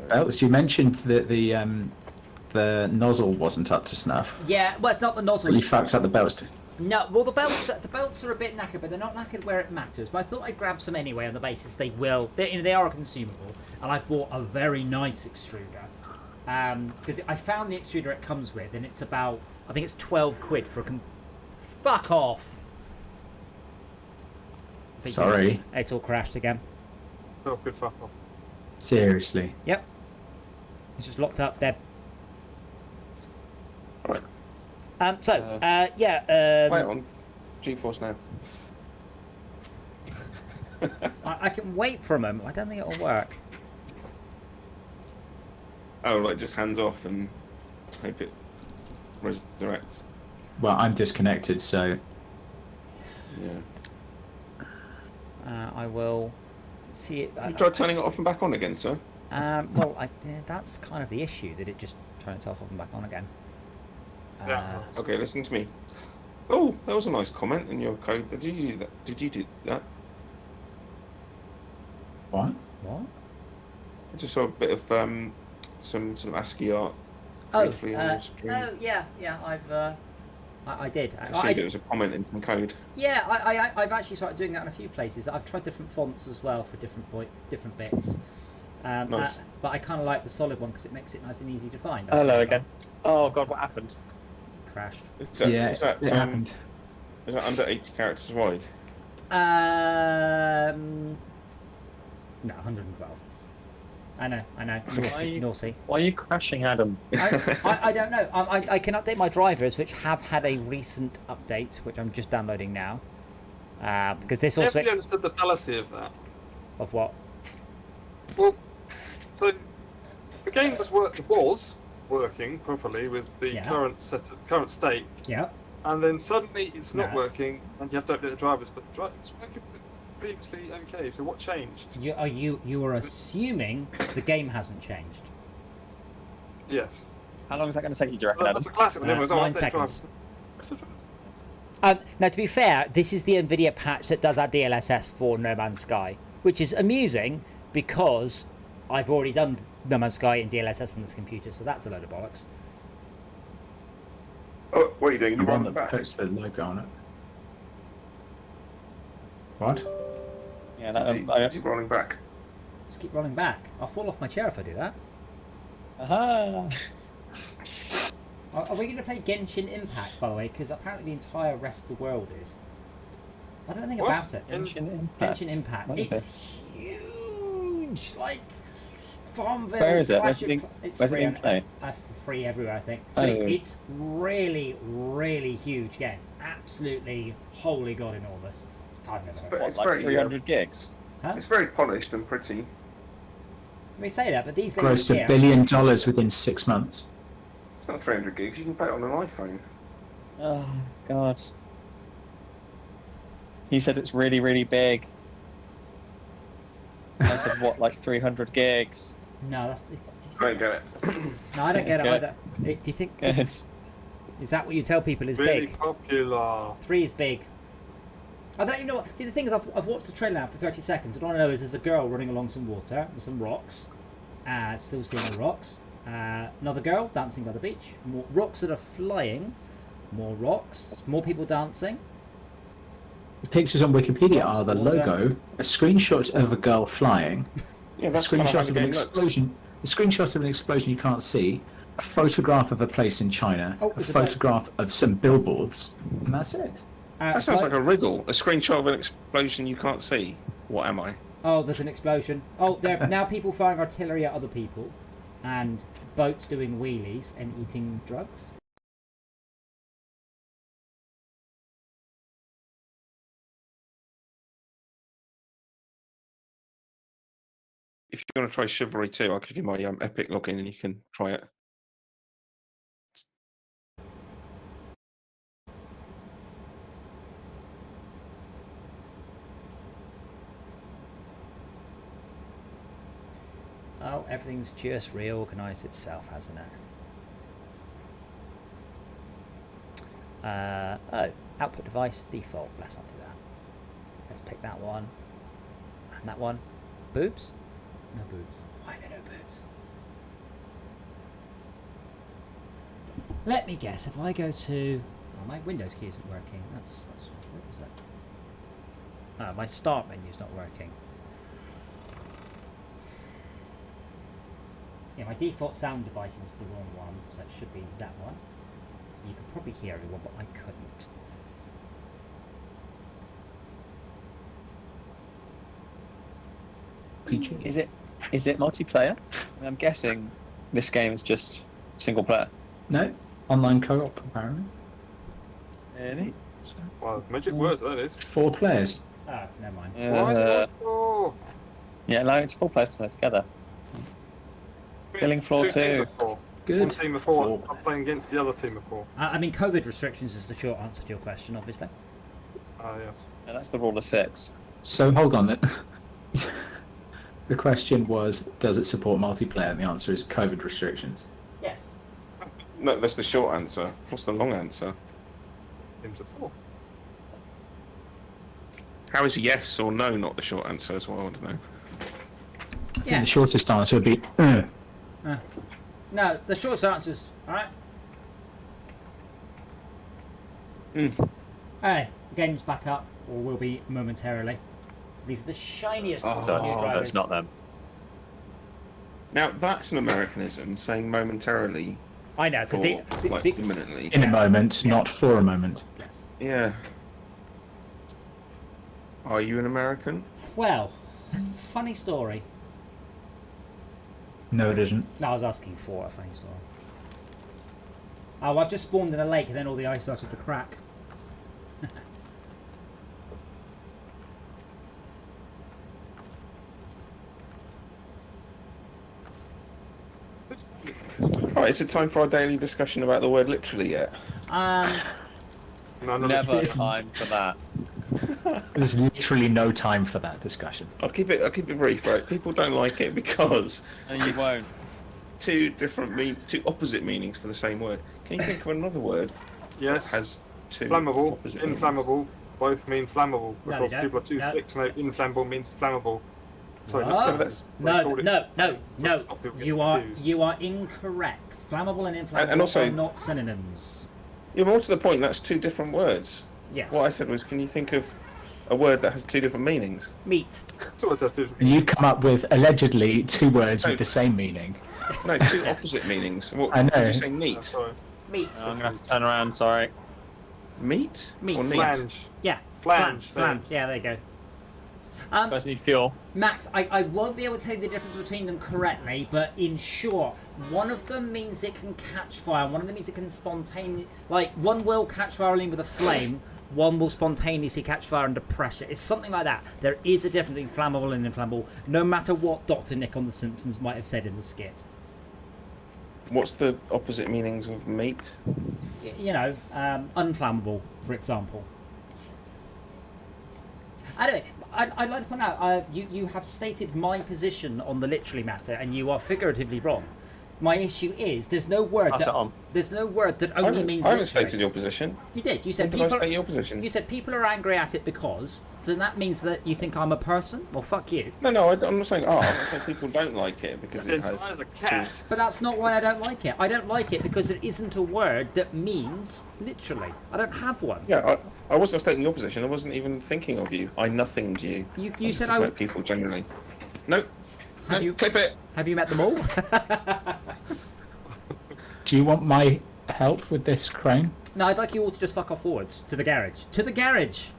Belts. You mentioned that the nozzle wasn't up to snuff. Yeah, well, it's not the nozzle. But you fucked up the belts too. No, well, the belts are a bit knackered, but they're not knackered where it matters. But I thought I'd grab some anyway on the basis they will. They are consumable, and I've bought a very nice extruder. Because I found the extruder it comes with, and it's about, I think it's 12 quid for a fuck off. Sorry. It's all crashed again. Oh, good fuck off. Seriously. Yep. It's just locked up there. Right. Yeah. Wait on. GeForce now. I can wait for a moment. I don't think it'll work. Oh, like just hands off and hope it resurrects. Well, I'm disconnected, so Yeah. I will see it. You tried turning it off and back on again, sir? Well, that's kind of the issue, that it just turns itself off and back on again. Yeah. Okay, listen to me. Oh, that was a nice comment in your code. Did you do that? Did you do that? what? What? I just saw a bit of some sort of ASCII art Oh, briefly on your stream. yeah, I did. I see there was a comment in some code. Yeah, I've actually started doing that in a few places. I've tried different fonts as well for different bits. Nice. But I kind of like the solid one because it makes it nice and easy to find. Hello again. Oh god, what happened? Crashed. Is that, Yeah, is that, it happened. is that under 80 characters wide? No, 112. I know. Why- Naughty. Why are you crashing, Adam? I don't know. I can update my drivers, which have had a recent update, which I'm just downloading now. Because this I also never really understood the fallacy of that. of what? Well, so the game was working properly with the Yeah. current state, Yeah. and then suddenly it's not No. working, and you have to update the drivers. But the drivers was working previously okay. So what changed? You are assuming the game hasn't changed. Yes, How long is that going to take you, do you reckon, well, Adam? that's a classic. One. It was, 9 update seconds. drivers. Now, to be fair, this is the NVIDIA patch that does our DLSS for No Man's Sky, which is amusing because I've already done No Man's Sky in DLSS on this computer, so that's a load of bollocks. Oh, what are you doing? The You one run that back? puts the logo on it. What? Yeah, Is he rolling back? Just keep rolling back. I'll fall off my chair if I do that. Aha! Are we going to play Genshin Impact, by the way? Because apparently the entire rest of the world is. I don't know anything What? about it. Genshin Impact. Genshin Impact. What is It's huge. Like Farmville. Where is it? Clash Where's it of being- it's where's it free being played? free everywhere, I think. But Oh. it's really, really huge game. Absolutely, holy god, enormous. I've never heard. But Of it's Like very 300 gigs. Huh? It's very polished and pretty. We say that, but these things Grossed here. $1 billion within 6 months. It's not 300 gigs. You can play it on an iPhone. Oh, God. He said it's really, really big. I said, what, like 300 gigs? No, that's. I don't get it. No, I don't get it Good. either. Do you think? Good. Is that what you tell people is Really big? popular. 3 is big. I don't. You know what? See, the thing is, I've watched the trailer now for 30 seconds, and all I know is there's a girl running along some water with some rocks. Still seeing the rocks. Another girl dancing by the beach. More rocks that are flying. More rocks. More people dancing. The pictures on Wikipedia are the Water. logo, a screenshot of a girl flying, Yeah, a that's kind of how screenshot the of an game looks. explosion, a screenshot of an explosion you can't see, a photograph of a place in China, Oh, a it's a boat. photograph of some billboards, and that's it. That sounds like a riddle. A screenshot of an explosion you can't see. What am I? Oh, there's an explosion. Oh, there are now people firing artillery at other people, and boats doing wheelies and eating drugs. If you want to try Chivalry 2, I'll give you my Epic login and you can try it. Oh, everything's just reorganized itself, hasn't it? Oh, output device default. Let's not do that. Let's pick that one. And that one. Boobs? No boobs. Why are there no boobs? Let me guess. If I go to... Oh, my Windows key isn't working. That's what was that? Oh, my start menu's not working. Yeah, my default sound device is the wrong one, so it should be that one. So you could probably hear everyone, but I couldn't. Is it multiplayer? I'm guessing this game is just single player. No, online co-op apparently. Really? Well, magic words, that is. 4 players. Oh, never mind. Why is it oh. Yeah, allowing 4 players to play together. Killing floor 2. teams of 4. Good. One team of 4 Four. are playing against the other team of 4. I mean, COVID restrictions is the short answer to your question, obviously. Yes. And that's the rule of 6. So hold on. The question was, does it support multiplayer? And the answer is COVID restrictions. Yes. No, that's the short answer. What's the long answer? Teams of 4. How How is yes or no not the short answer as well? I want to know. I think the shortest answer would be, No, the short answer is, alright? Alright, game's back up, or will be momentarily. These are the shiniest Oh, So it's drivers. not them. Now that's an Americanism, saying momentarily I know, for because like imminently. in a moment, not for a moment. yes. Yeah. Are you an American? Well, funny story. No, it isn't. No, I was asking for a funny story. Oh, I've just spawned in a lake and then all the ice started to crack. Right, is it time for our daily discussion about the word literally yet? No, no, Never it's- time for that. There's literally no time for that discussion. I'll keep it brief, right? People don't like it because No, you won't. two opposite meanings for the same word. Can you think of another word that Yes. has two Flammable, opposite meanings? inflammable, both mean flammable No, because they don't. people are too No. thick to know inflammable means flammable. Sorry, What? not No, that's- No, no. Stop people getting You are confused. incorrect. Flammable and inflammable And also- are not synonyms. Yeah, more to the point, that's two different words. Yes. What I said was, can you think of a word that has two different meanings? Meat. So what's that do? And you come up with allegedly 2 words No. with the same meaning. No, two opposite meanings. What I did know. you say? I'm Meat? sorry. Meat. I'm gonna have to turn around. Sorry. Meat? Meat. Or neat? Flange. Yeah. Flange, Flange. Yeah, there you go. guys need fuel. Max, I won't be able to tell you the difference between them correctly, but in short, one of them means it can catch fire, one of them means it can spontaneously... Like, one will catch fire only with a flame, one will spontaneously catch fire under pressure. It's something like that. There is a difference between flammable and inflammable, no matter what Dr. Nick on The Simpsons might have said in the skit. What's the opposite meanings of meat? You know, unflammable, for example. Anyway, I'd like to point out, you have stated my position on the literally matter, and you are figuratively wrong. My issue is there's no word that only means. I haven't literally. stated your position. You did. You said When did I people. state your position? You said people are angry at it because. So that means that you think I'm a person. Well, fuck you. No, I'm not saying. I'm not saying people don't like it because it has. As a cat. But that's not why I don't like it. I don't like it because it isn't a word that means literally. I don't have one. Yeah, I wasn't stating your position. I wasn't even thinking of you. I nothinged you. You said I I would. would. People generally. No. Have you Clip it. Have you met them all? Do you want my help with this crane? No, I'd like you all to just fuck off forwards to the garage. To the garage.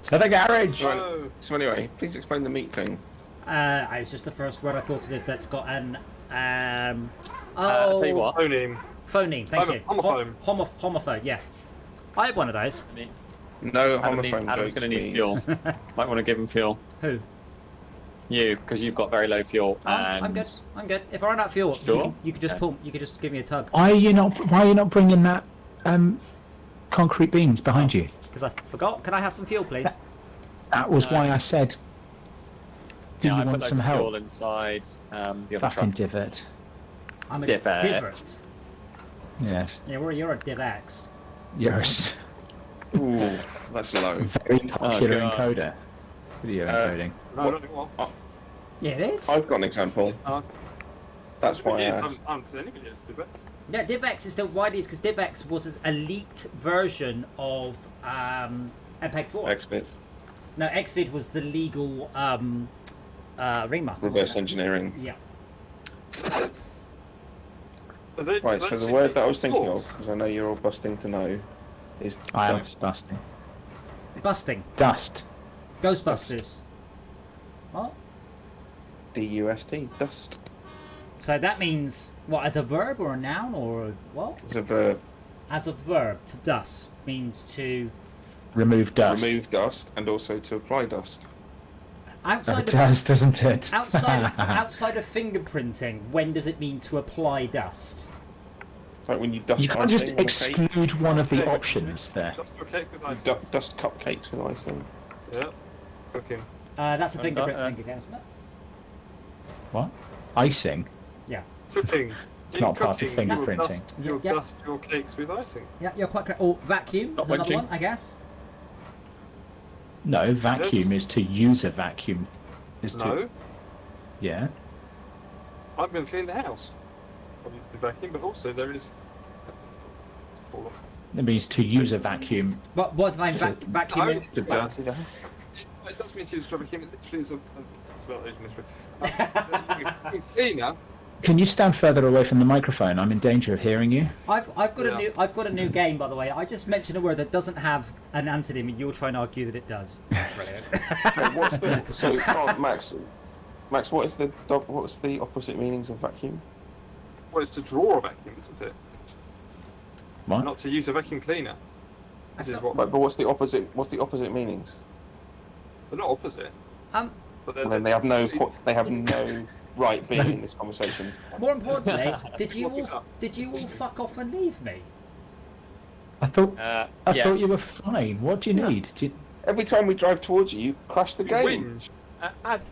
To the garage! Oh. So anyway, please explain the meat thing. It's just the first word I thought of it that's got an. Tell you what. Phoneme. Phoneme. Thank you. Homophone. Homophone. Yes. I had one of those. No Adam's homophone jokes, going to need please. fuel. Might want to give him fuel. Who? You, because you've got very low fuel. And I'm good. I'm good. If I run out of fuel, Sure. you could just Okay. pull. You could just give me a tug. Why are you not bringing that concrete beams behind you? Because I forgot. Can I have some fuel, please? That was why I said. Do yeah, you I put want loads some of fuel help? inside the other Fucking truck. divot. I'm a Divot. divot. Yes. Yeah, you're a divax. Yes. Ooh, that's low. Very popular God. encoder. Video encoding. No, not anymore. Yeah, it is. I've got an example. Uh, That's why I asked. Anybody else do that? Yeah, DivX is still widely used because DivX was a leaked version of MPEG 4. XBit. No, XVID was the legal ringmaster. Reverse engineering. Yeah. Right, so the word that I was thinking of, because I know you're all busting to know, is I am dust. busting. Busting. Dust. Ghostbusters. What? D-U-S-T, dust. So that means, what, as a verb or a noun or what? It's a verb. As a verb, to dust means to... Remove dust. Remove dust and also to apply dust. Outside It of, does, doesn't it? outside of fingerprinting, when does it mean to apply dust? It's like when you dust You can't just icing on a cake. exclude one of the options there. Just for a cake with You icing. dust cupcakes with icing. Yeah. Cooking. That's a And, fingerprint thing again, isn't it? What? Icing? Yeah. Cooking. It's not part of cooking, you will fingerprinting. dust- You'll Yeah. dust your cakes with icing. Yeah, you're quite correct. Or vacuum Not is another winking. one, I guess. No, vacuum is to use a vacuum. Is No, to yeah. I'm going to clean the house. I've used the vacuum, but also there is. Fall off. It means to use a vacuum. What was my So- vacuum? No, in- The dirty house. It does mean to use a vacuum. It literally is a. It's not even mystery. Cleaner. Can you stand further away from the microphone? I'm in danger of hearing you. I've got Yeah. I've got a new game, by the way. I just mentioned a word that doesn't have an antonym, and you'll try and argue that it does. Brilliant. Okay, what's the so Max? Max, what's the opposite meanings of vacuum? Well, it's to draw a vacuum, isn't it? What? Not to use a vacuum cleaner. That's This is not- what. Right, but what's the opposite? What's the opposite meanings? They're not opposite. Um, But Well, then they have no they have no right being in this conversation. more importantly, did you What's it all up? fuck off and leave me? I thought Yeah. thought you were fine. What do you need? Do you, Every time we drive towards you, you crash the You game. whinge. Adam,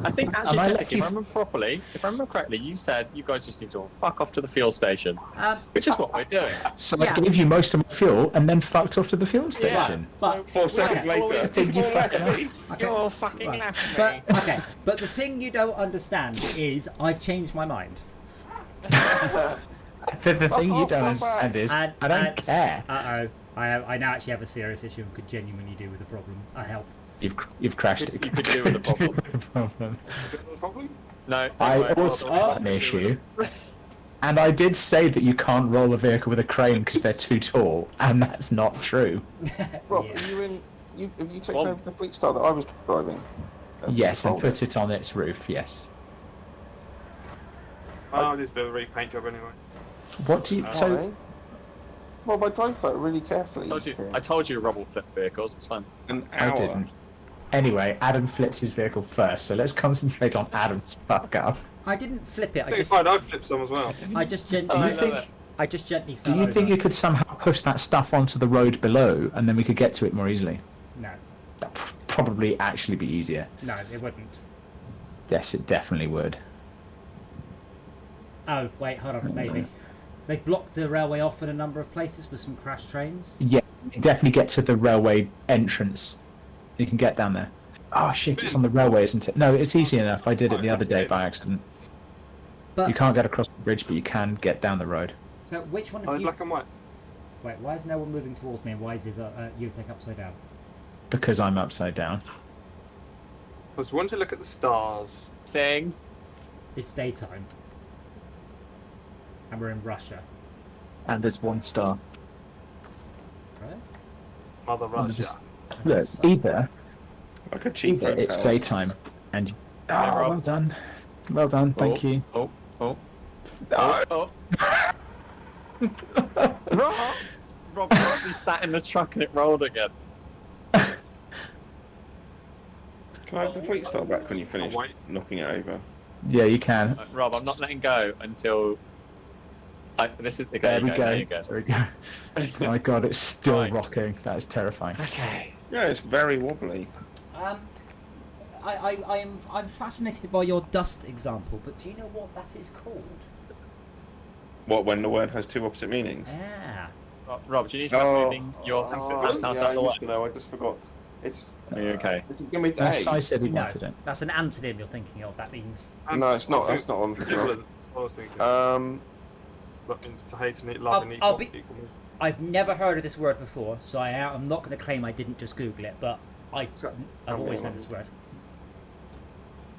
I think actually, I left technically, you- if I remember properly, if I remember correctly, you said you guys just need to fuck off to the fuel station, Um, which is what we're doing. so Yeah. I gave you most of my fuel and then fucked off to the fuel station. but 4 seconds okay, later, Think you you left fucking- me. okay, You're fucking right. left me. But okay, but the thing you don't understand is I've changed my mind. The thing you don't understand is And- I don't and- care. I now actually have a serious issue and could genuinely do with the problem. I help. You've crashed it. You could do with the problem. problem. Probably. No, don't I worry, also I'll- have an issue. And I did say that you can't roll a vehicle with a crane because they're too tall, and that's not true. Rob, Yeah. are you in? have you taken Well- over the Fleet Star that I was driving? Yes, and Controlled put it on its roof. Yes. Oh, there's a bit of a repaint job anyway. What do you? So Why? Well, I drove that really carefully. I told you Rob will flip vehicles. It's fine. An I hour. didn't. Anyway, Adam flips his vehicle first, so let's concentrate on Adam's fuck up. I didn't flip it. I think I flipped some as well. I just Do gently. you think? I just gently. Do you think you could somehow push that stuff onto the road below, and then we could get to it more easily? No, That'd probably actually be easier. no, it wouldn't. Yes, it definitely would. Oh wait, hold on, maybe. They blocked the railway off in a number of places with some crash trains. Yeah, you definitely get to the railway entrance. You can get down there. Oh shit, it's on the railway, isn't it? No, it's easy enough. I did it the other day by accident. But You can't get across the bridge, but you can get down the road. so which one Oh, of you? black and white. Wait, why is no one moving towards me, and why is this Utech upside down? Because I'm upside down. I was wanting to look at the stars. Sing. It's daytime, and we're in Russia, And there's one star. right? Mother Russia. Look, either Like a cheap it's hotel. daytime, and you... Yeah, Oh, Rob. well done. Well done, thank you. Oh. Oh, Rob actually sat in the truck and it rolled again. Can I have the Fleet Star back when you finish wait. knocking it over? yeah, you can. Rob, I'm not letting go until. This is okay, There we go. There you go. There we go. Oh my god, it's still Right. rocking. That is terrifying. Okay. Yeah, it's very wobbly. I'm fascinated by your dust example, but do you know what that is called? What, when the word has two opposite meanings? Yeah. Rob, do you need to start moving your house out I the way? used to know, I just forgot. It's... Are you okay? Is it going to be Yes, I A? said he No, wanted it. that's an antonym you're thinking of. That means No, it's not. That's not what I'm thinking of. Equivalent, that's what I was thinking. That means to hate and love and I'll equal. be- I've never heard of this word before, so I'm not going to claim I didn't just Google it, but I've always known this word.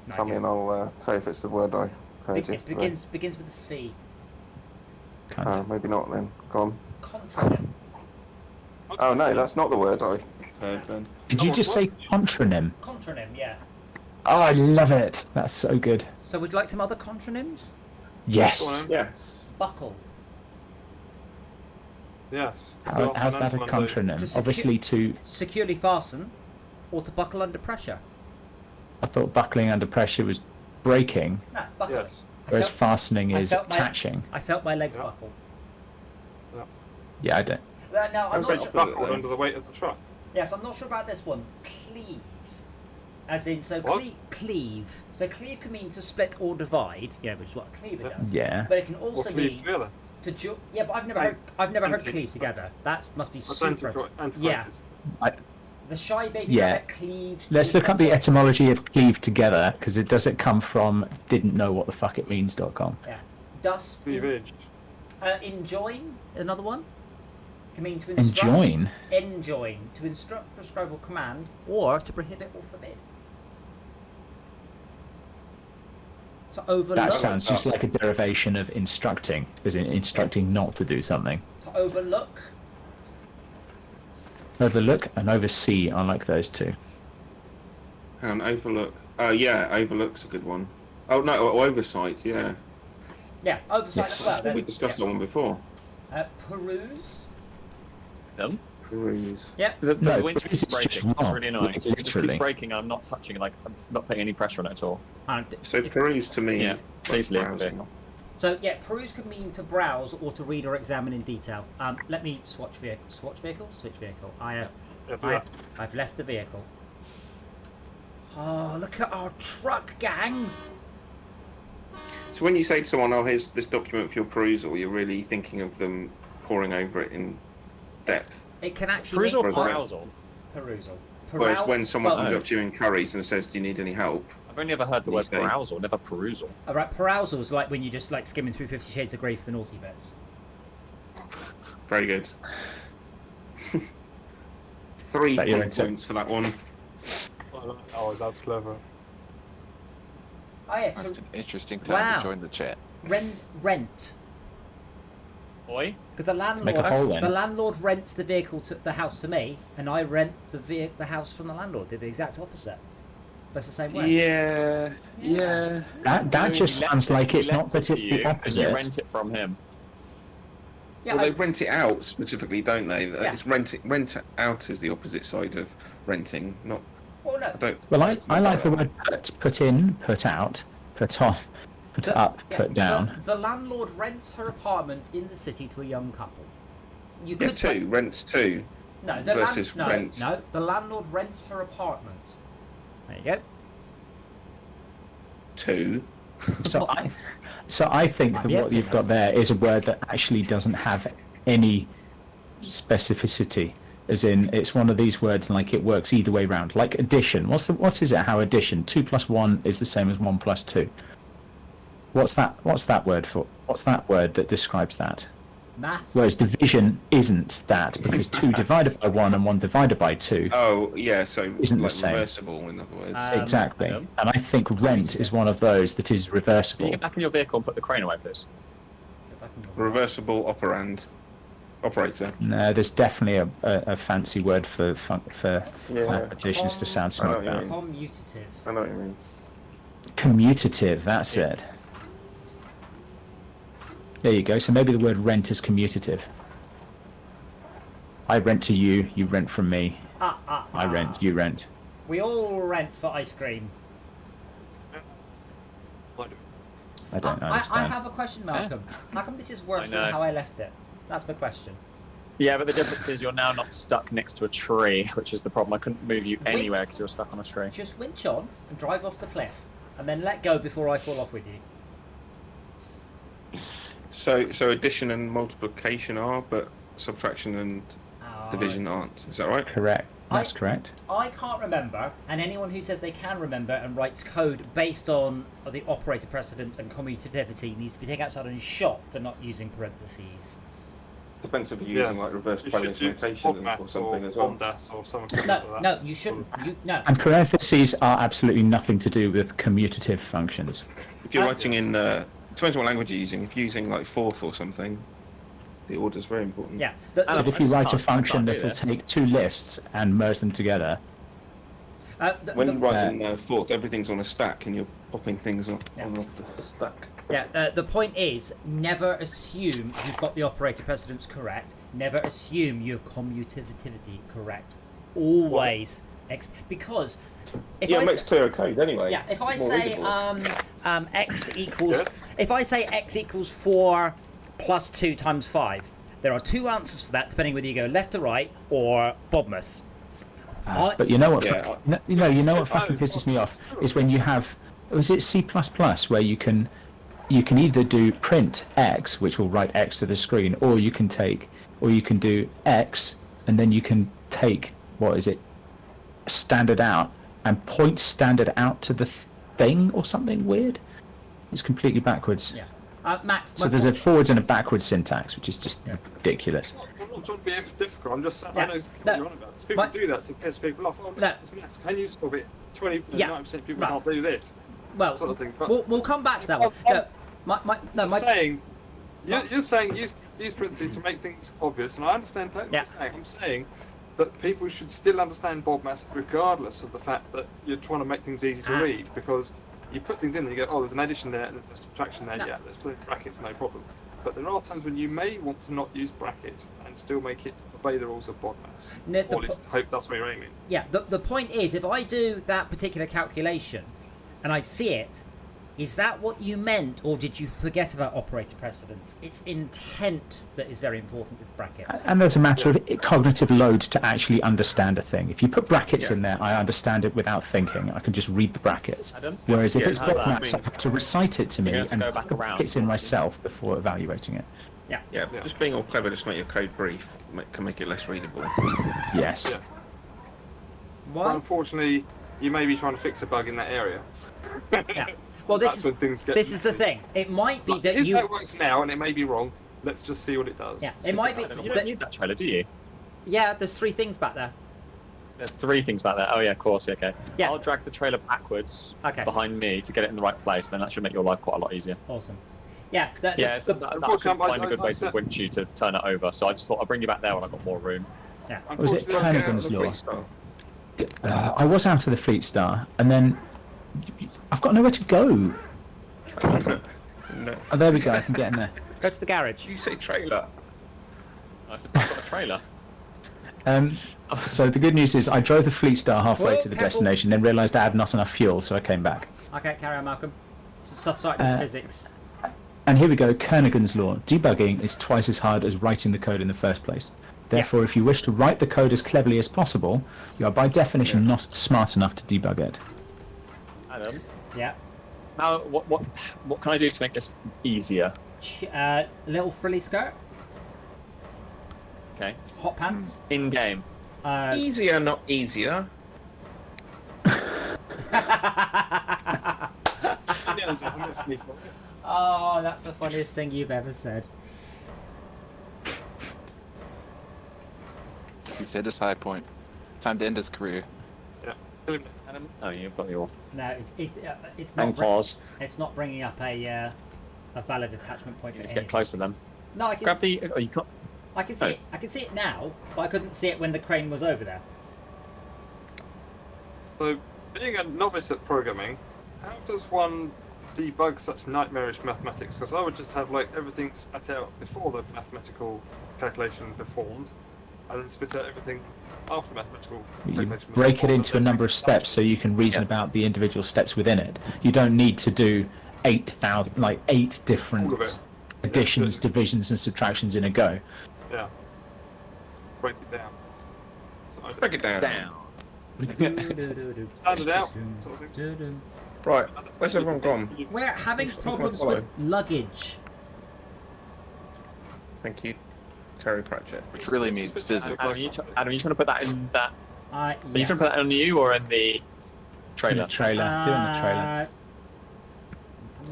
No, I Tell me didn't. and I'll tell you if it's the word I heard It yesterday. begins with a C. Cunt. Maybe not then. Go on. Contronym. Oh no, that's not the word I heard then. Did you just say contronym? Contronym, yeah. Oh, I love it. That's so good. So would you like some other contronyms? Yes. Yes. Buckle. Yes. How's that a To contronym? secu- Obviously, to Securely fasten, or to buckle under pressure. I thought buckling under pressure was breaking, No, buckle. Yes. whereas fastening I is felt my- attaching. I felt my legs Yeah. buckle. Yeah, I don't. Now, I'm How's not that sure. buckled under the weight of the truck? Yes, I'm not sure about this one. Cleave. As in, so What? cleave. So cleave can mean to split or divide, yeah, which is what a cleaver does. Yeah. But it can Or also cleave mean together? to yeah, but I've never heard cleave together. That must be That's super. Yeah, the shy baby Yeah. rabbit cleaved. Let's look up the etymology of cleave together, because it doesn't come from didn't know what the fuck it means.com. Yeah, dust. Cleavage. Enjoin, another one. Can mean to instruct. Enjoin? Enjoin, to instruct, prescribe, or command, or to prohibit or forbid. To overlook. That sounds just like a derivation of instructing, as in instructing not to do something. To overlook. Overlook and oversee are like those two. And overlook. Yeah, overlook's a good one. Oh no, oversight. Yeah. Yeah, oversight Yes. as well. Then. We discussed yeah. that one before. Peruse. Them? Peruse. Yeah. The No, winch because keeps it's just breaking. It's wrong. really annoying. Like, It just keeps literally. breaking and I'm not touching it, like, I'm not putting any pressure on it at all. So peruse to me. Yeah, please leave the browsing. vehicle. So yeah, peruse can mean to browse or to read or examine in detail. Let me switch vehicle. Switch vehicle. I've left the vehicle. Oh, look at our truck, gang! So when you say to someone, "Oh, here's this document for your perusal," you're really thinking of them poring over it in depth. It can actually Perusal mean or perusal? perusal. Whereas when someone well, comes up to you in Curry's and says, "Do you need any help?" I've only ever heard the You word say- perusal, never perusal. Alright, perusals like when you're just like skimming through 50 Shades of Grey for the naughty bits. Very good. 3 that your point points for that one. Oh, that's clever. Oh yeah, That's to an interesting time Wow. to join the chat. rent. Boy. Because the Make a hole in. landlord rents the vehicle to the house to me, and I rent the house from the landlord. They're the exact opposite. But it's the same way. Yeah. That just sounds like it's not that it's the You opposite. rent it from him. Yeah, Well, they rent it out specifically, don't they? Yeah. It's rent out is the opposite side of renting, not. well, no. I don't. Well, I like the word put in, put out, put on, put up, Yeah, put down. The landlord rents her apartment in the city to a young couple. You Yeah, could two rents two. No, versus rent. No, the landlord rents her apartment. There you go. Two. So I think that Yeah, what you've got there is a word that actually doesn't have any specificity. As in, it's one of these words like it works either way round. Like addition. What is it? How addition? 2 + 1 is the same as 1 + 2. What's that word for? What's that word that describes that? Maths. Whereas division isn't that, because 2 divided by 1 and 1 divided by 2. Oh, yeah. So Isn't the like same. reversible, in other words. Exactly. yeah. And I think rent is one of those that is Can you reversible. get back in your vehicle and put the crane away, please? Reversible operator. No, there's definitely a fancy word for Yeah. additions to sound I know smart what you about. mean. Commutative. I know what you mean. Commutative, that's it. There you go. So maybe the word rent is commutative. I rent to you, you rent from me. I rent, you rent. We all rent for ice cream. I don't I understand. have a question, Malcolm. How come this is worse I know. than how I left it? That's my question. Yeah, but the difference is you're now not stuck next to a tree, which is the problem. I couldn't move you anywhere because you're stuck on a tree. Just winch on and drive off the cliff, and then let go before I fall off with you. So addition and multiplication are, but subtraction and division aren't. Is that right? Correct. That's correct. I can't remember, and anyone who says they can remember and writes code based on the operator precedence and commutativity needs to be taken outside and shot for not using parentheses. Depends if you're using like reverse parallel notation or something as well. Or something No, like that. no, you shouldn't. No. And parentheses are absolutely nothing to do with commutative functions. If you're writing in, depends what language you're using. If you're using like fourth or something, the order's very important. Yeah. But if you write a function can't do that will this. take two lists and merge them together, When you write in fourth, everything's on a stack and you're popping things on Yeah. and off the stack. Yeah, the point is, never assume you've got the operator precedence correct. Never assume you have commutativity correct. Always, because if Yeah, I it makes say, clearer code anyway. yeah, if I More say readable. x equals, Yes. if I say x equals 4 plus 2 times 5, there are two answers for that, depending whether you go left to right or Bodmas. but you know what? Yeah. You know what fucking pisses me off is when you have. Was it C++ where you can either do print x, which will write x to the screen, or you can do x and then you can take standard out and point standard out to the thing or something weird. It's completely backwards. Yeah, Max. So there's a forwards and a backwards syntax, which is just ridiculous. I'm not trying to be difficult. I'm just saying, Yeah. I know what No. you're on about. People My- do that to piss people off. Oh, No. it's mess. Can you solve it? 90% of people Right. can't do this. Well, sort of thing, but- we'll come back to that one. No, I'm saying, you're saying use parentheses to make things obvious, and I understand totally what you're saying. I'm saying that people should still understand Bob Mass regardless of the fact that you're trying to make things easy to read, because you put things in and you go, oh, there's an addition there and there's a subtraction there, yeah, let's put in brackets, no problem. But there are times when you may want to not use brackets and still make it obey the rules of Bob Mass. Or at least hope that's where you're aiming. Yeah, the point is, if I do that particular calculation and I see it, is that what you meant, or did you forget about operator precedence? It's intent that is very important with brackets. And there's a matter of cognitive load to actually understand a thing. If you put brackets in there, I understand it without thinking. I can just read the brackets. Adam? Whereas if Yeah, it's how's block that? maps, I have to recite it to me You're gonna have and to go back put around. brackets in myself before evaluating it. Yeah. Yeah, just being all clever, just make your code brief, can make it less readable. Yes. Yeah. But Why? unfortunately, you may be trying to fix a bug in that area. Yeah. Well, That's when things get this is the thing. It might be that Here's you. how it works now, and it may be wrong. Let's just see what it does. Yeah, it might be. You don't need that trailer, do you? Yeah, there's three things back there. There's three things back there. Oh yeah, of course. Okay. Yeah. I'll drag the trailer backwards Okay. behind me to get it in the right place. Then that should make your life quite a lot easier. Awesome. Yeah. Yeah, so that I couldn't Unfortunately, find a good way to I- winch you to turn it over, so I just thought I'd bring you back there when I've got more room. Was it Get out of Hannigan's the Law? Fleet Star. I was out of the Fleet Star, and then I've got nowhere to go. No. Oh, there we go. I can get in there. Go to the garage. Did you say trailer? I suppose I've got a trailer. So the good news is I drove the Fleet Star halfway Whoa, to the careful. destination, then realised I had not enough fuel, so I came back. Okay, carry on, Malcolm. Stuff starting with physics. And here we go, Kernighan's Law. Debugging is twice as hard as writing the code in the first place. Therefore, if you wish to write the code as cleverly as possible, you are by definition not smart enough to debug it. Adam, Yeah. now what can I do to make this easier? Little frilly skirt, Okay. hot pants. In game. Easier, not easier. Oh, that's the funniest thing you've ever said. He's hit his high point. Time to end his career. Adam? Oh, you've got your No, it's hang not. claws. It's not bringing up a valid attachment point. You for need to any get closer then. No, I can. Grab the. Oh, you got. I can see it. I can see it now, but I couldn't see it when the crane was over there. So, being a novice at programming, how does one debug such nightmarish mathematics? Because I would just have like everything spat out before the mathematical calculation performed, and then spit out everything after the mathematical You calculation. was break it performed, into a and then number make of steps so you can reason about the individual steps within it. You don't need to do 8,000, like 8 different All of it. additions, Yeah. divisions, and subtractions in a go. Yeah. Break it down. So I Break it down. stand it out. Sort of thing. Right, where's everyone gone? We're having Just problems follow. with luggage. Thank you, Terry Pratchett. Which really means physics. Adam, you trying to put that in that? Are you Yes. trying to put that on you or in the In trailer? the trailer. Doing the trailer.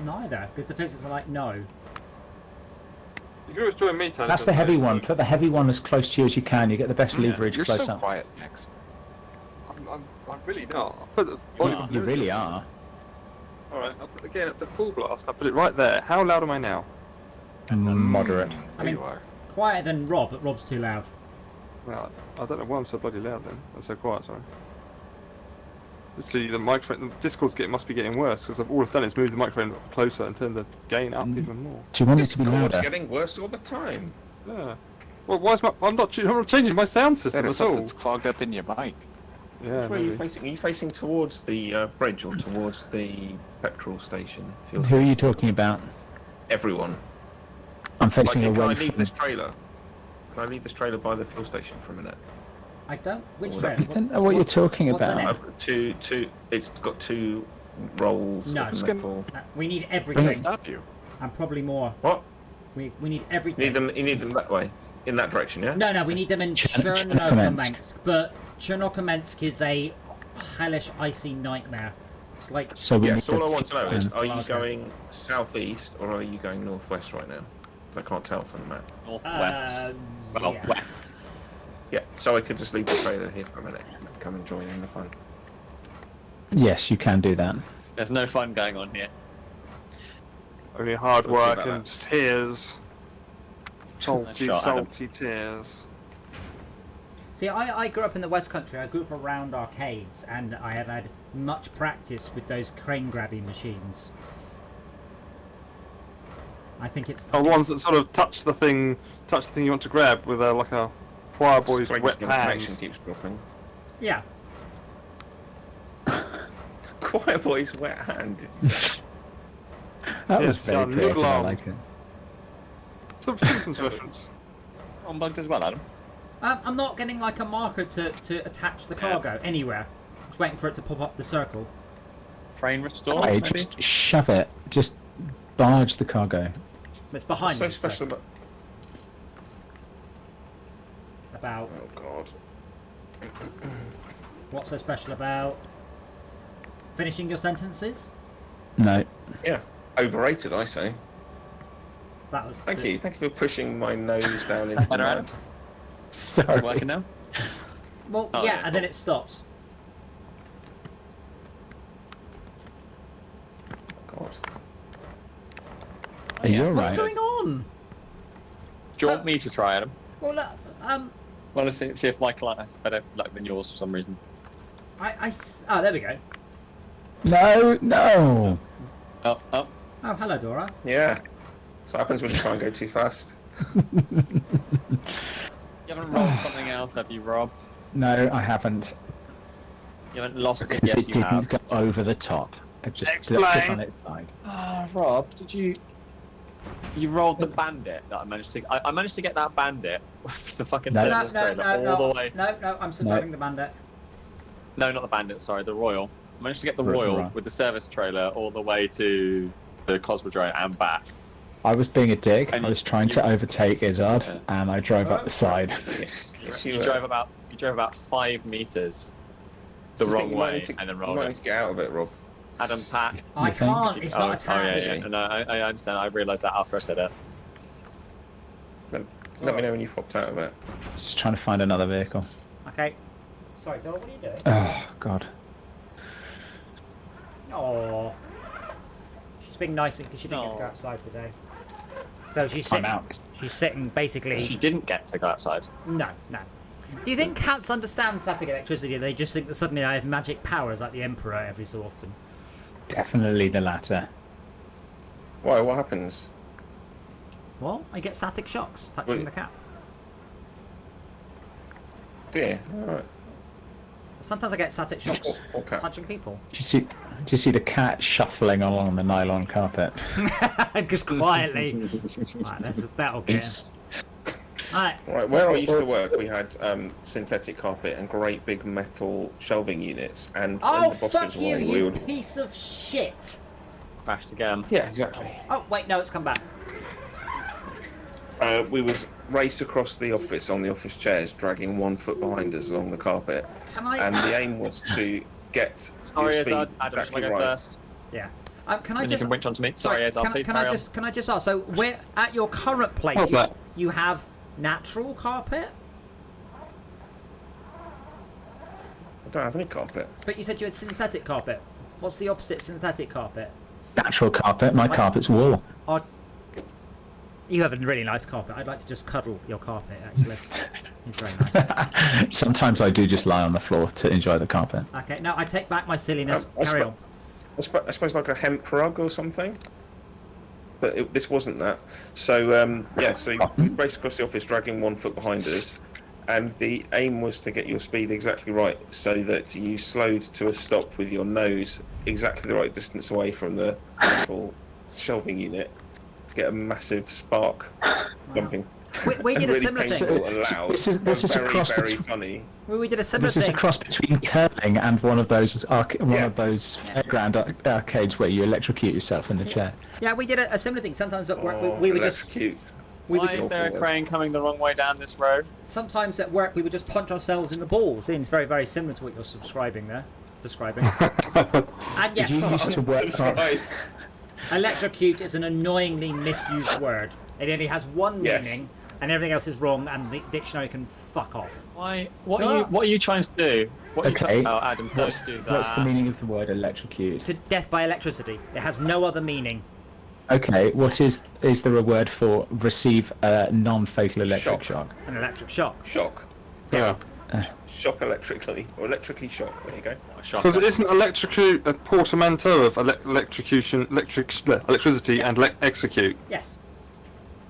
Neither, because the physics are like no. You can always join me, Tony. That's the heavy one. Put the heavy one as close to you as you can. You get the best leverage You're close so up. quiet, Max. I'm really not. I'll put the volume You really are. Alright, I'll put it again at the full blast. I'll put it right there. How loud am I now? Moderate. I mean- you are. Quieter than Rob, but Rob's too loud. Well, I don't know why I'm so bloody loud then. I'm so quiet, sorry. Literally, the microphone, the Discord's must be getting worse because all I've done is move the microphone closer and turn the gain up even more. Do you want it This to be chord's louder? getting worse all the time. Yeah. Well, why is I'm not changing my sound system There's at all. something's clogged up in your mic. Yeah, Which way are you maybe. facing? Are you facing towards the bridge or towards the petrol station? Fuel Who are you station? talking about? Everyone. I'm Like, facing can I away leave from... this trailer? Can I leave this trailer by the fuel station for a minute? I don't. Which I trailer? I don't know what you're talking what's the about. name? I've got two. It's got 2 rolls No. of Just metal. We need Bring everything, stop you. and probably more. What? We need You everything. need them. You need them that way, in that direction, yeah. No, we need them in Chernobyl. Chernobyl, but Chernobyl is a hellish, icy nightmare. It's like So we Yeah. need So all to- I want to know is, are you Glasgow. going southeast or are you going northwest right now? 'Cause I can't tell from the map. Northwest. Well, yeah. west. Yeah. So I could just leave the trailer here for a minute and come and join in the fun. Yes, you can do that. There's no fun going on here. Only hard We'll see work about and that. tears. Salty, Shot, Adam. salty tears. See, I grew up in the West Country. I grew up around arcades, and I have had much practice with those crane grabbing machines. I think it's. Oh, the ones that sort of touch the thing you want to grab with like a choir boy's Strange wet when the connection hand. keeps dropping. Yeah. Quiet boy's wet hand. Did you say? That was Yes, very noodle creative. I arm. like it. Some Simpsons reference. Unbugged as well, Adam. I'm not getting like a marker to attach the cargo anywhere. Just waiting for it to pop up the circle. Crane restore, Hey, maybe? just shove it. Just barge the cargo. It's behind so me. special About Oh god. what's so special about finishing your sentences? No. Yeah. Overrated, I say. That was. Thank you. Thank you for pushing my nose down into the Better, mud. Is it Sorry. working now? Well, Oh, yeah, yeah, and then cool. it stops. God. Are you yes. What's alright? going on? Do you want me to try, Adam? Well, look, Want to see if my client has better luck than yours for some reason? oh, there we go. No, no. Oh. Oh, hello, Dora. Yeah. That's what happens when you try and go too fast. You haven't rolled something else, have you, Rob? No, I haven't. You haven't lost it? Because Yes, it you didn't have. go over the top. It just Explain. flipped it on its side. Oh, Rob, did you... You rolled the bandit that I managed to... I managed to get that bandit with the fucking No. service trailer all the way... No, I'm still driving the bandit. No, not the bandit, sorry, the Royal. I managed to get the Right. Royal with the service trailer all the way to the Cosmodrome and back. I was being a dick. And I was trying to overtake Izzard, Yeah. and I drove up the side. Yes, You were. drove about 5 meters the I think wrong you might way need to- and then You rolled might need it. to get out of it, Rob. Adam, Pat. I You think? can't. It's not attached. yeah. No, I understand. I realised that after I said it. Let me know when you've hopped out of it. Just trying to find another vehicle. Okay. Sorry, Dora, what are you doing? Oh, God. Oh. She's being nice because she didn't get to go Aw. outside today. So she's I'm sitting. out. She's sitting basically. She didn't get to go outside. No. Do you think cats understand static electricity? They just think that suddenly I have magic powers like the Emperor every so often. Definitely the latter. Why? What happens? Well, I get static shocks touching Wait. the cat. Dear. Alright. Sometimes I get static shocks Or cat. touching people. Do you see the cat shuffling along the nylon carpet? Just quietly. Right, that'll get him. Alright. Right, where I used to work, we had synthetic carpet and great big metal shelving units. And when Oh, the boss fuck was you, away, we you would. piece of shit! Crashed again. Yeah, exactly. Oh, wait, no, it's come back. We would race across the office on the office chairs, dragging 1 foot behind us along the carpet. Can I... And the aim was to get Sorry, your speed Izzard. Adam, exactly shall I go right. first? Yeah. Can I Then you just... can winch onto me. Sorry, Izzard, please can carry I on. just ask, so where, at your current place, What's that? you have natural carpet? I don't have any carpet. But you said you had synthetic carpet. What's the opposite synthetic carpet? Natural carpet. My carpet's wool. Oh, you have a really nice carpet. I'd like to just cuddle your carpet, actually. It's very nice. Sometimes I do just lie on the floor to enjoy the carpet. Okay, now I take back my silliness. I Carry spo- on. I suppose like a hemp rug or something. But this wasn't that. So, so we raced across the office, dragging 1 foot behind us. And the aim was to get your speed exactly right so that you slowed to a stop with your nose exactly the right distance away from the metal shelving unit to get a massive spark jumping. We did a really similar thing. painful and loud. This is but a very, cross very between- funny. We did a similar This is a thing. cross between curling and one of those Yeah. fairground arcades where you electrocute yourself in the chair. Yeah, we did a similar thing. Sometimes at work, Oh, we would just... electrocute. Why is there a crane coming the wrong way down this road? Sometimes at work, we would just punch ourselves in the balls. It's very, very similar to what you're describing. And yes, You used to work Subscribe. electrocute is an annoyingly misused word. It only has one Yes. meaning, and everything else is wrong, and the dictionary can fuck off. Why? What are you trying to do? What are you Okay. Oh, Adam, What's, don't do that. what's the meaning of the word electrocute? To death by electricity. It has no other meaning. Okay, what is there a word for receive a non-fatal electric shock? An electric shock. Shock. Yeah. Shock electrically. Or electrically shock. There you go. Because it isn't electrocute a portmanteau of electricity and execute. Yes.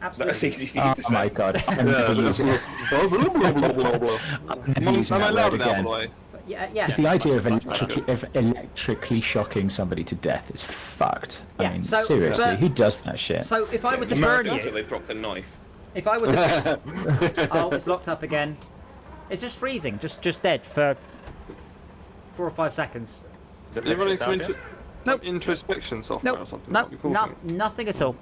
That's Absolutely. easy for you Oh to say. my god, I'm never using it. Am Never using I that loud word enough, by again. the way? But yeah. The idea of electrically shocking somebody to death is fucked. Yeah, I mean, so- seriously, but- who does that shit? So if I were to You burn might you, they dropped a knife. if I were to... Oh, it's locked up again. It's just freezing, just dead for 4 or 5 seconds. Is it Are you running Nexus some, out here? Nope. introspection software or Nope, something? no, What are you calling it? nothing at all.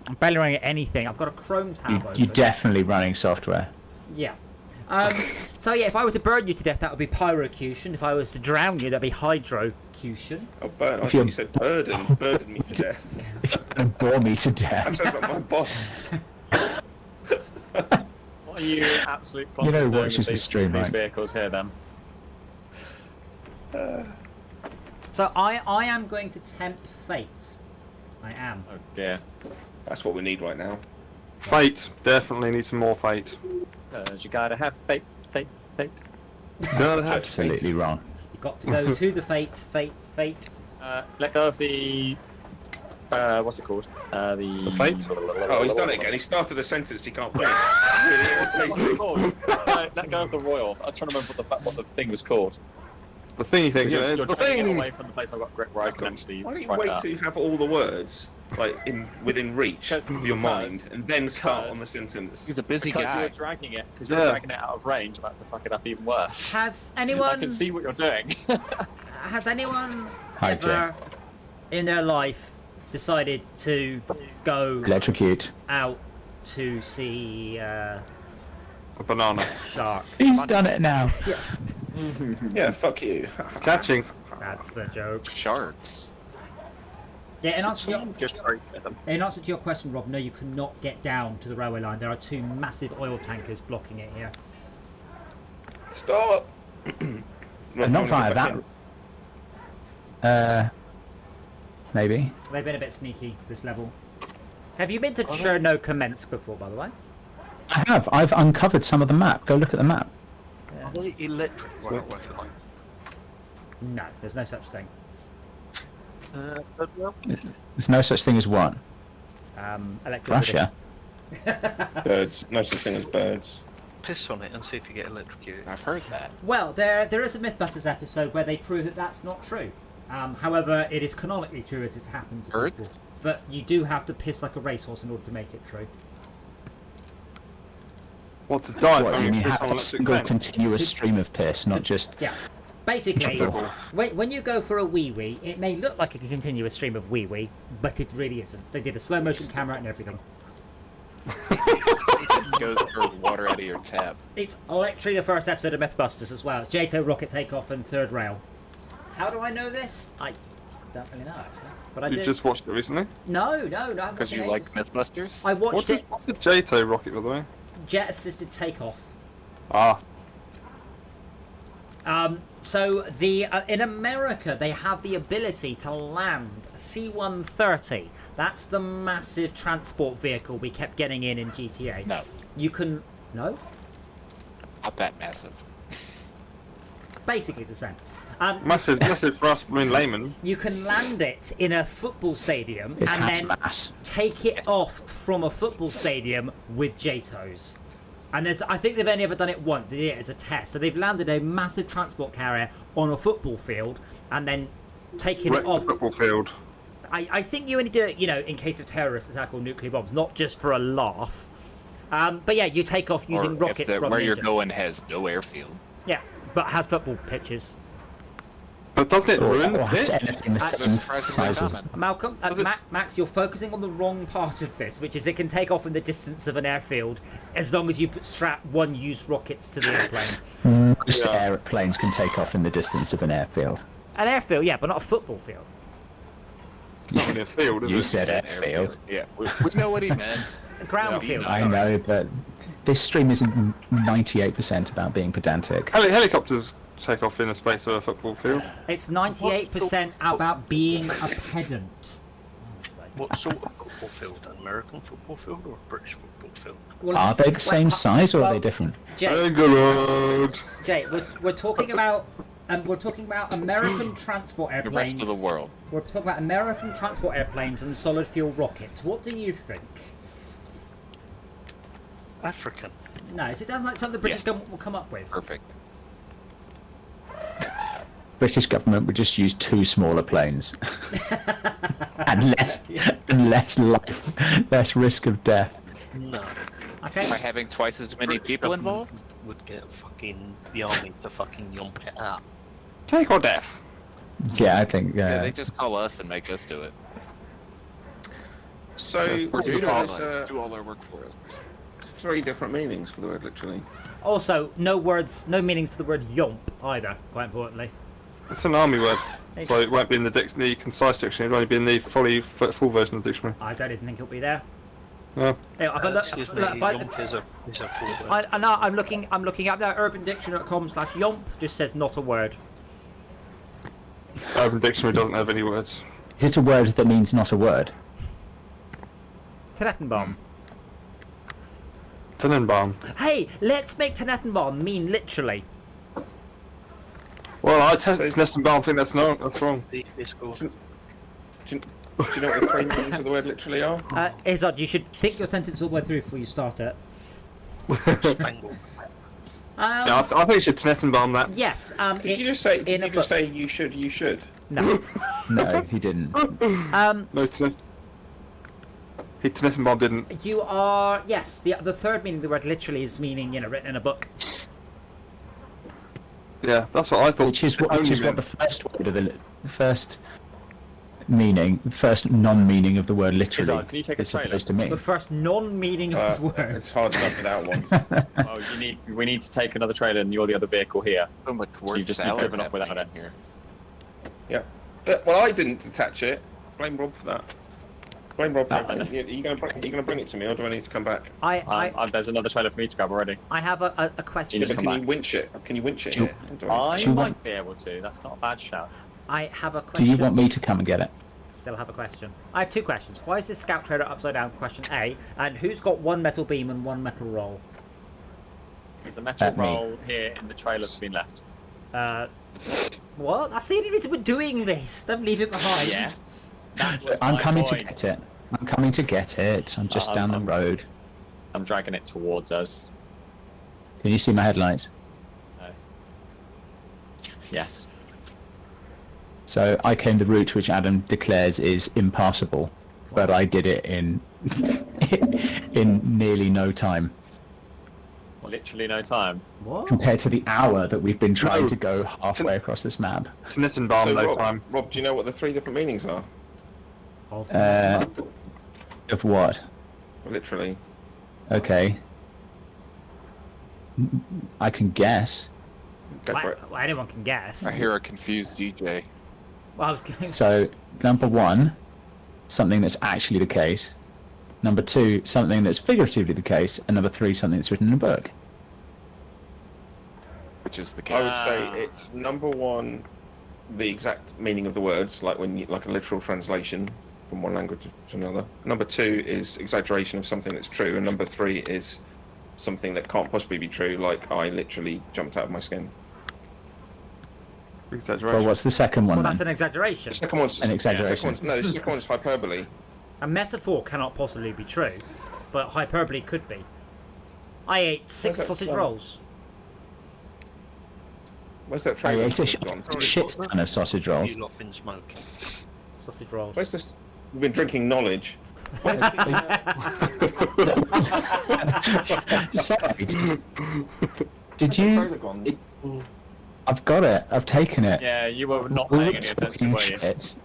I'm barely running anything. I've got a Chrome tab You're open. definitely running software. Yeah. So yeah, if I were to burn you to death, that would be pyrocution. If I was to drown you, that'd be hydrocution. Oh, burn. I If thought you're- you said burden. Burden me to death. If you're gonna bore me to That death. sounds like my boss. What are you absolute You know, plumbers doing watches with the these, stream, these right? vehicles here then? So I am going to tempt fate. I am. Oh dear. That's what we need right now. Fate. Definitely need some more fate. Because you gotta have fate. That's absolutely wrong. You've got to go to the fate. Let go of the. What's it called? The fate? Oh, he's done it again. He started a sentence he can't finish. Really irritating. Let go of the royal. I was trying to remember what the thing was called. The thingy thing. You're The trying to get thing. away from the place I've got where I can actually. Why don't you write wait out. till you have all the words like within reach Because- of your mind, and then start because- on the sentence? He's a busy Because guy. you're dragging it. Because you're Yeah. dragging it out of range. About to fuck it up even worse. Has I anyone can see what you're doing. has anyone Hi, ever in their life decided to go Electrocute. out to see A banana. shark? He's done it now. Yeah, fuck you. It's catching. That's the joke. Sharks. Yeah, Just break them. in answer to your question, Rob, no, you cannot get down to the railway line. There are 2 massive oil tankers blocking it here. Stop. Not via that. Maybe. They've been a bit sneaky this level. Have you been to Cherno-Kamensk before, by the way? I have. I've uncovered some of the map. Go look at the map. Are they electric railway line? No, there's no such thing. But, well, There's no such thing as what? Electricity. Russia. Birds. No such thing as birds. piss on it and see if you get electrocuted. I've heard that. Well, there is a Mythbusters episode where they prove that that's not true. However, it is canonically true as it's happened to Birds? people. But you do have to piss like a racehorse in order to make it true. What, to die What, from you mean piss have on a electric single fan? continuous stream of piss, not just... Yeah. Basically, Triple. when you go for a wee-wee, it may look like a continuous stream of wee-wee, but it really isn't. They did a slow-motion camera and everything. It goes for water out of your tap. It's literally the first episode of Mythbusters as well. JTO rocket takeoff and third rail. How do I know this? I don't really know, actually. But I You did. just watched it recently? No. Because you like Mythbusters? I watched it. What's the JTO rocket, by the way? Jet-assisted takeoff. Ah, So the in America they have the ability to land a C-130. That's the massive transport vehicle we kept getting in GTA. No, You can no, not that massive. basically the same. massive for us, I mean, laymen. You can land it in a football stadium It and has then mass. take it off from a football stadium with JTOs. And I think they've only ever done it once. They did it as a test. So they've landed a massive transport carrier on a football field and then taken Wrecked it the off. football field. I think you only do it, in case of terrorist attack or nuclear bombs, not just for a laugh. But yeah, you take off using Or rockets if from where the you're engine. going has no airfield. Yeah, but has football pitches. But doesn't it ruin the Or has pitch? anything the That's same surprisingly size as... common. Malcolm, Does it- Max, you're focusing on the wrong part of this, which is it can take off in the distance of an airfield as long as you strap one used rockets to the airplane. Most Yeah. airplanes can take off in the distance of an airfield. An airfield, yeah, but not a football field. It's not really a field, is You it? said airfield. Yeah, we know what he meant. A ground Yeah, field. I sorry. know, but this stream isn't 98% about being pedantic. Helicopters take off in the space of a football field. It's 98% about being a pedant. Honestly. What sort of football field? An American football field or a British football field? Well, Are they the same size or are well, they different? Jay, Good. Jay, we're talking about American transport The airplanes. rest of the world. We're talking about American transport airplanes and solid fuel rockets. What do you think? African. No, it sounds like something the British Yes. government will come up with. Perfect. British government would just use 2 smaller planes. and less risk of death. No. Okay. By having twice as many British people government involved? Would get fucking the army to fucking yomp it up. Take or death. Yeah, I think... Yeah, they just call us and make us do it. So, Or do you do know all there's us, do all our work for us. 3 different meanings for the word literally? Also, no meanings for the word yomp either. Quite importantly. It's an army word, so It's- it won't be in the concise dictionary. It'll only be in the full version of the dictionary. I don't even think it'll be there. Yeah. Yeah, if I look, Excuse me, look, if I, yomp is a full word. I know I'm looking at that urbandictionary.com/yomp. Just says not a word. Urban Dictionary doesn't have any words. Is it a word that means not a word? Tenettenbaum. Tenenbaum. Hey, let's make Tenettenbaum mean literally. Well, I So it's- Tenenbaum think that's wrong. The fiscal. Do you know what the three meanings of the word literally are? Izod, you should think your sentence all the way through before you start it. Spangle. Yeah, I think you should Tenenbaum that. Yes. Did you just say? in Did a you just book. say you should? You should. No. No, he didn't. No, Tenenbaum didn't. You are yes. The third meaning of the word literally is meaning written in a book. Yeah, that's what I thought. Which is what Only the meant. first word of the first non-meaning of the word literally Izard, can you take a is trailer? supposed to mean. The first non-meaning of the word. It's hard enough without one. Oh, we need to take another trailer, and you're the other vehicle here. So much So you've just driven off without it. here. Yeah. Well, I didn't attach it. Blame Rob for that. Blame Rob for it. Are you going to bring it to me, or do I need to come back? There's another trailer for me to grab already. I have a question. Yeah, just but come can you back. winch it? Can you winch it Do you- here? Or do I need I Do you might want- be able to. That's not a bad shout. I have a Do question. you want me to come and get it? Still have a question. I have two questions. Why is this scout trailer upside down? Question A. And who's got one metal beam and one metal roll? The metal Me. roll here in the trailer's been left. What? That's the only reason we're doing this. Don't leave it behind. Yes. That was I'm my coming point. to get it. I'm coming to get it. I'm just down the road. I'm dragging it towards us. Can you see my headlights? No. Yes. So I came the route which Adam declares is impassable, but I did it in in nearly no time Literally no time. What? compared to the hour that we've been trying No. to go halfway across this map. Tenenbaum, So, no time. Rob, do you know what the three different meanings are? Of what? Literally. Okay. I can guess. Go for it. Well, anyone can guess. I hear a confused DJ. Well, I was going. So, number one, something that's actually the case. Number two, something that's figuratively the case. And number three, something that's written in a book. Which is the I would case. say it's number one, the exact meaning of the words, like like a literal translation from one language to another. Number two is exaggeration of something that's true, and number three is something that can't possibly be true, like I literally jumped out of my skin. Exaggeration. Well, what's the second one Well, then? that's an exaggeration. The second one's An exaggeration. the second one's hyperbole. A metaphor cannot possibly be true, but hyperbole could be. I ate 6 Where's that sausage from? rolls. Where's that I trailer ate gone? a shit ton of sausage rolls. You lot been smoking. Sausage rolls. Where's this? We've been drinking knowledge. Sorry, did Where's the you? trailer gone? I've got it. I've taken it. Yeah, you were not All paying the any attention, talking were you? shit.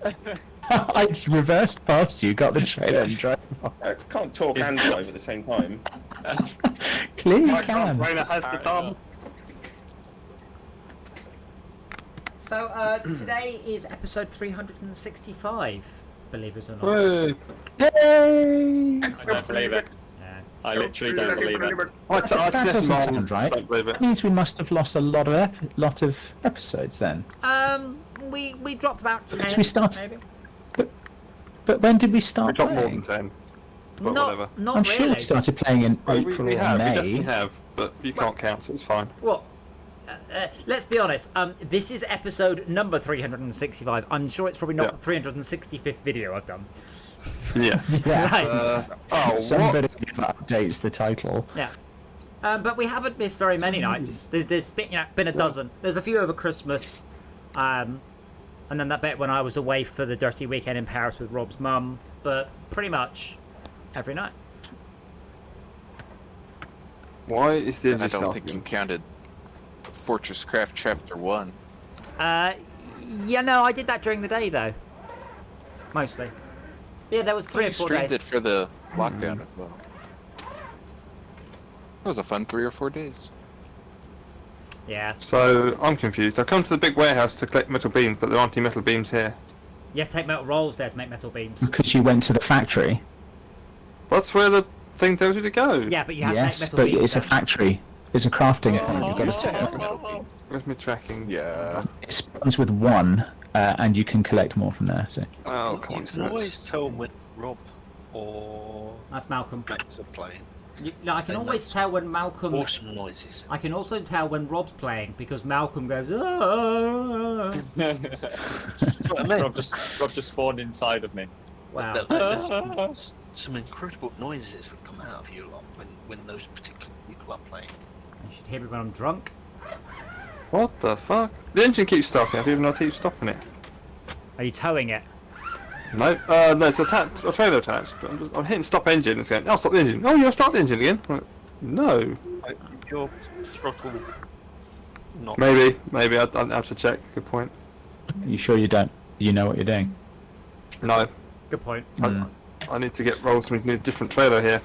I reversed past you, got the trailer, and drove off. I can't talk and drive at the same time. Clearly you My can. brainer has the thumb. So, today is episode 365, believe it or not. Hey. Yay! I don't believe it. Yeah. I literally don't believe it. That doesn't sound right. Don't believe it. That means we must have lost a lot of episodes then. We dropped about 10, Since we started- maybe. But when did we We start got more playing? than 10. But whatever. Not I'm really. sure we started playing in April We or have, we May. definitely have, but you can't count, so it's fine. Well, let's be honest. This is episode number 365. I'm sure it's probably not Yeah. the 365th video I've done. Yeah. Yeah. Right. Oh, Somebody what? updates the title. Yeah. But we haven't missed very many nights. There's been a dozen. There's a few over Christmas. And then that bit when I was away for the dirty weekend in Paris with Rob's mum. But pretty much every night. Why is the And I engine don't think you counted Fortress Craft Chapter 1. Yeah, no, I did that during the day though. Mostly. Yeah, there was 3 or You 4 streamed days. it for the lockdown as well. It was a fun 3 or 4 days. Yeah. So, I'm confused. I've come to the big warehouse to collect metal beams, but there aren't any metal beams here. You have to take metal rolls there to make metal beams. Because you went to the factory. That's where the thing tells you to go. Yeah, but you have Yes, to take metal but beams. it's a then. factory. It's a crafting equipment. You've got to Yeah, take metal beams. Where's my tracking? Yeah. It spawns with one, and you can collect more from there. So Oh, come on. You always tell me, Rob, or That's Malcolm. Max are playing. No, I can always tell when Malcolm. Awesome noises. I can also tell when Rob's playing because Malcolm goes. "Ah." That's what I mean. Rob just spawned inside of me. Wow. There's some incredible noises that come out of you lot when those particular people are playing. You should hear me when I'm drunk. What the fuck? The engine keeps starting up even though I keep stopping it. Are you towing it? No, no, it's a trailer attached. I'm hitting stop engine. It's going, oh, stop the engine. Oh, you'll start the engine again. I'm like, no. Your throttle. Not. Maybe. I'd have to check. Good point. Are you sure you don't? You know what you're doing? No. Good point. I need to get rolls. We need a different trailer here.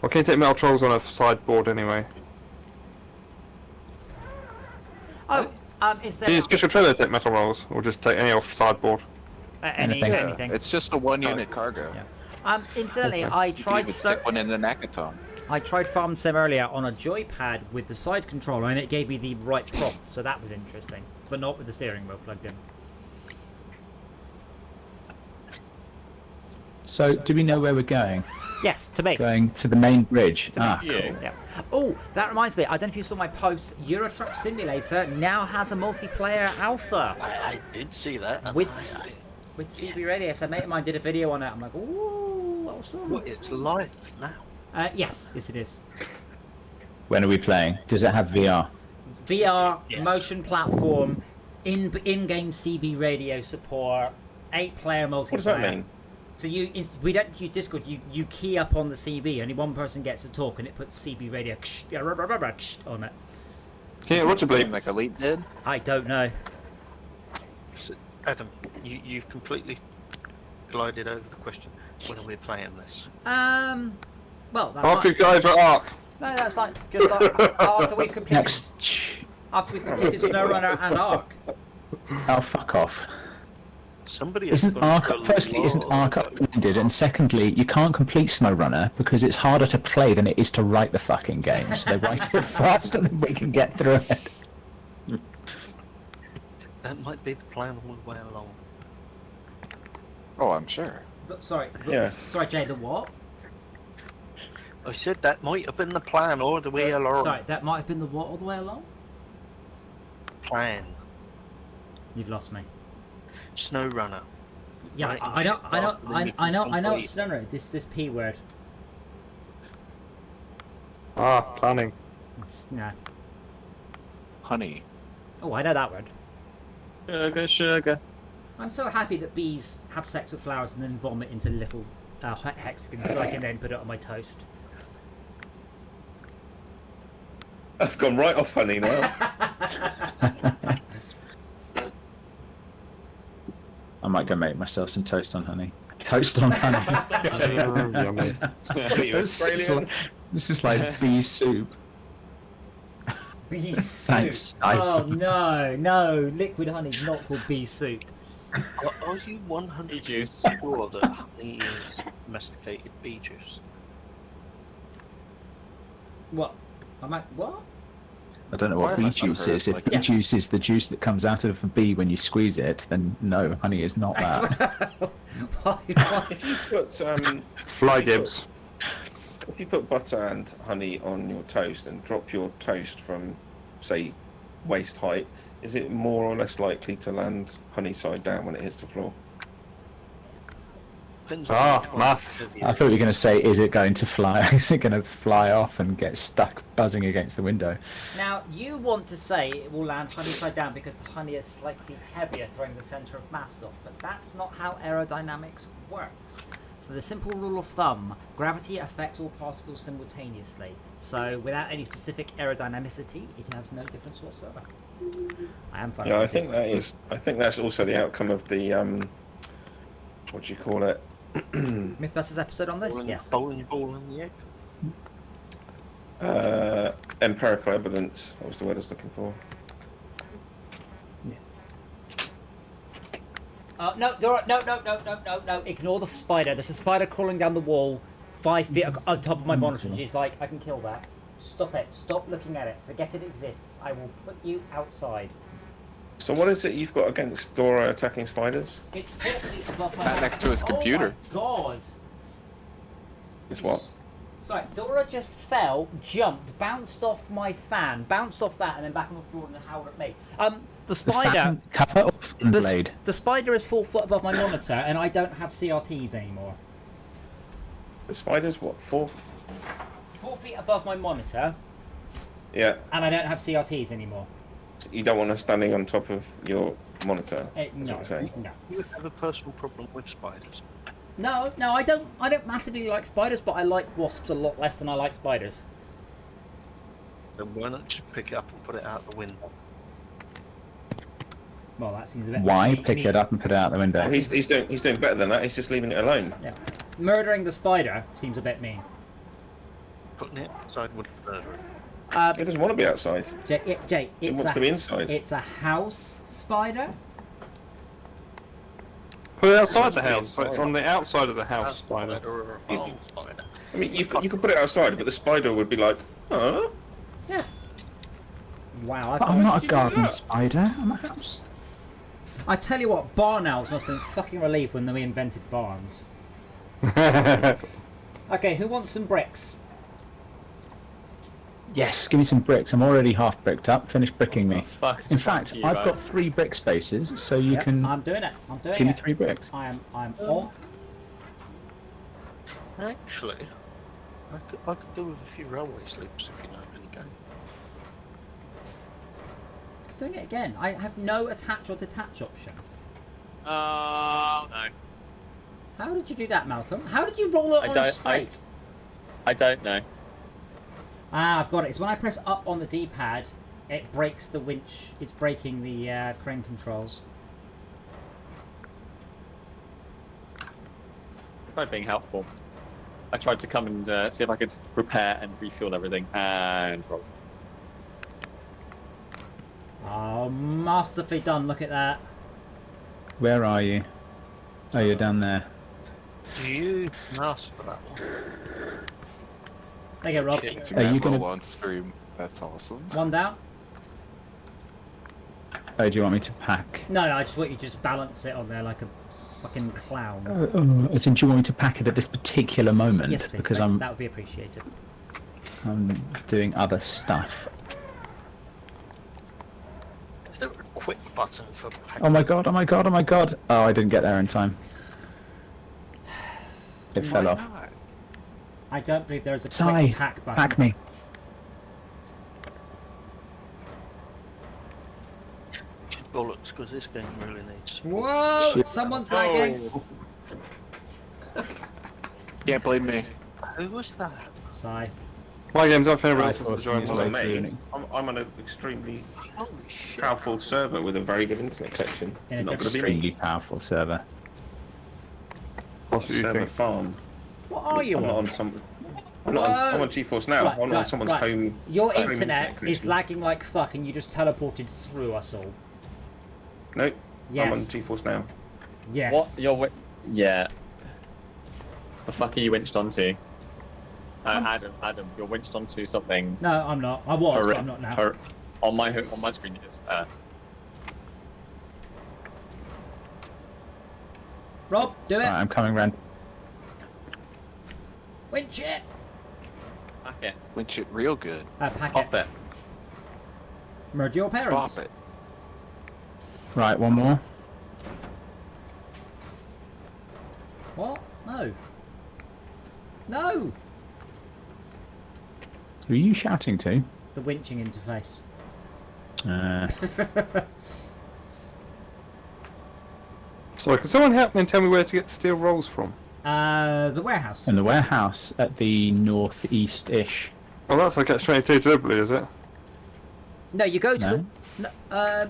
Well, can you take metal trolls on a sideboard anyway? Oh, is Can you there special trailer take metal rolls, or just take any off sideboard? Anything. anything? It's just a one-unit cargo. Incidentally, I You can tried even stick one in an Akaton. I tried Farm Sim earlier on a joypad with the side controller, and it gave me the right prompt, so that was interesting, but not with the steering wheel plugged in. So, do we know where we're going? Yes, to me. Going to the main bridge. Ah, Yeah. cool. Yeah. Oh, that reminds me. I don't know if you saw my post. Euro Truck Simulator now has a multiplayer alpha I did see that. and with I- CB Radio. So a mate of mine did a video on it. I'm like, ooh, awesome. What, it's live now. Yes, it is. When are we playing? Does it have VR? VR Yes. motion platform, in-game CB radio support, 8-player multiplayer. What does that mean? So we don't use Discord. You key up on the CB. Only one person gets to talk, and it puts CB radio on it. Can you Roger bleep? Like Elite did? I don't know. So, Adam, you've completely glided over the question. When are we playing this? Well, that's After fine. you go over Arc. No, that's fine. Just after we've completed Next. Snowrunner and Ark. Oh, fuck off. Somebody Isn't has got Ark, a firstly, isn't lot Ark of- uploaded, and secondly, you can't complete SnowRunner because it's harder to play than it is to write the fucking game, so they write it faster than we can get through it. That might be the plan all the way along. Oh, I'm sure. Sorry. Yeah. Sorry, Jay. The what? I said that might have been the plan all the way along. Sorry, that might have been the what all the way along. Plan. You've lost me. Snowrunner. Yeah, Right, I know. I know. complete. It's Snowrunner. This P word. Ah, planning. It's, no. Honey. Oh, I know that word. Sugar. I'm so happy that bees have sex with flowers and then vomit into little hexagons, so I can then put it on my toast. I've gone right off honey now. I might go make myself some toast on honey. Toast on honey. Yummy. What are you, Australian? This is like bee soup. Bee soup. Thanks. Oh no, liquid honey's not called bee soup. Are you 100% Bee juice. sure that honey is domesticated bee juice? What? What? I don't know Why what bee have I juice heard is. If like- bee Yeah. juice is the juice that comes out of a bee when you squeeze it, then no, honey is not that. Why? If you put Fly Gibbs. if you put butter and honey on your toast and drop your toast from, say, waist height, is it more or less likely to land honey side down when it hits the floor? Depends on Ah, which one maths. of the- I thought you were going to say, is it going to fly? Is it going to fly off and get stuck buzzing against the window? Now, you want to say it will land honey side down because the honey is slightly heavier, throwing the centre of mass off, but that's not how aerodynamics works. So the simple rule of thumb, gravity affects all particles simultaneously. So without any specific aerodynamicity, it has no difference whatsoever. I am fine. Yeah, I with think this. that is. I think that's also the outcome of the what do you call it? Mythbusters episode on this? Yes. Bowling ball in the egg. Empirical evidence. That was the word I was looking for. No, Dora, no. Ignore the spider. There's a spider crawling down the wall 5 feet on top of my monitor. And she's like, I can kill that. Stop it. Stop looking at it. Forget it exists. I will put you outside. So what is it you've got against Dora attacking spiders? It's 4 feet above my Sat next to his Oh computer. my God. It's what? Sorry, Dora just fell, jumped, bounced off my fan, bounced off that, and then back on the floor and howled at me. The The spider. fan cover or fan The, blade? the spider is 4 foot above my monitor, and I don't have CRTs anymore. The spider's what? 4? 4 feet above my monitor, Yeah. and I don't have CRTs anymore. You don't want us standing on top of your monitor. That's No, what you're saying. no. You have a personal problem with spiders. No, I don't. I don't massively like spiders, but I like wasps a lot less than I like spiders. Then why not just pick it up and put it out the window? Well, that seems a bit. Why me- pick me- it up and put it out the window? Well, he's doing better than that. He's just leaving it alone. Yeah. Murdering the spider seems a bit mean. Putting it outside would murder it. He doesn't want to be outside. Jay, He it's wants to be inside. It's a house spider. Put it outside the It's house, so it's inside. on the outside of the house, House spider. or a home spider. I mean, you could put it outside, but the spider would be like, huh? Yeah. Wow. But I'm not a did you do garden that? spider. I'm a house. I tell you what, barn owls must have been fucking relieved when they invented barns. Okay, who wants some bricks? Yes, give me some bricks. I'm already half bricked up. Finish bricking me. Fuck, In fuck fact, you I've guys. got 3 brick spaces, so you Yep, can I'm doing it. I'm doing give me it. 3 bricks. I'm on. Actually, I could do with a few railway sleeps if you know where to go. It's doing it again. I have no attach or detach option. Oh no. How did you do that, Malcolm? How did you roll it on straight? I don't know. Ah, I've got it. It's when I press up on the D-pad, it breaks the winch. It's breaking the crane controls. Tried being helpful. I tried to come and see if I could repair and refuel everything, and rolled. Oh, masterfully done. Look at that. Where are you? Oh, you're down there. Do you ask for that one? There you go, Rob. Changing Are that you gonna- low on stream. That's awesome. One down. Oh, do you want me to pack? No, I just want you to just balance it on there like a fucking clown. As in, do you want me to pack it at this particular moment? Yes, please. Because That would be appreciated. I'm doing other stuff. Is there a quick button for packing? Oh my god! Oh my god! Oh my god! Oh, I didn't get there in time. It fell Why off. not? I don't believe there is a Sai, quick pack button. pack me. Bollocks, because this game really needs. Whoa! Shit. Someone's lagging. Can't blame me. Who was that? Sai. My game's up for everyone Right, else to join. it's It's like not me. ruining. I'm on an extremely Holy shit. powerful server with a very good internet connection. In a Not going to be Extremely me. powerful server. What do you Server think? farm. What are you I'm not on? on some. I'm not on, I'm on GeForce now. Right, I'm right, on someone's right. home. Your home internet is connection. lagging like fuck, and you just teleported through us all. Nope. I'm on Yes. GeForce now. Yes. What? Yeah. The fuck are you winched onto? Adam, you're winched onto something. No, I'm not. I was, horri- but I'm not now. on my screen it is. Rob, do it. Right, I'm coming round. Winch it. Pack it. Winch it real good. Pack Pop it. it. Murder your Bop parents. it. Right, one more. What? No. No. Who are you shouting to? The winching interface. Sorry, can someone help me and tell me where to get steel rolls from? The warehouse. In the warehouse at the northeast-ish. Oh, that's like Catch-22 deliberately, is it? No, you go to No? the. No, You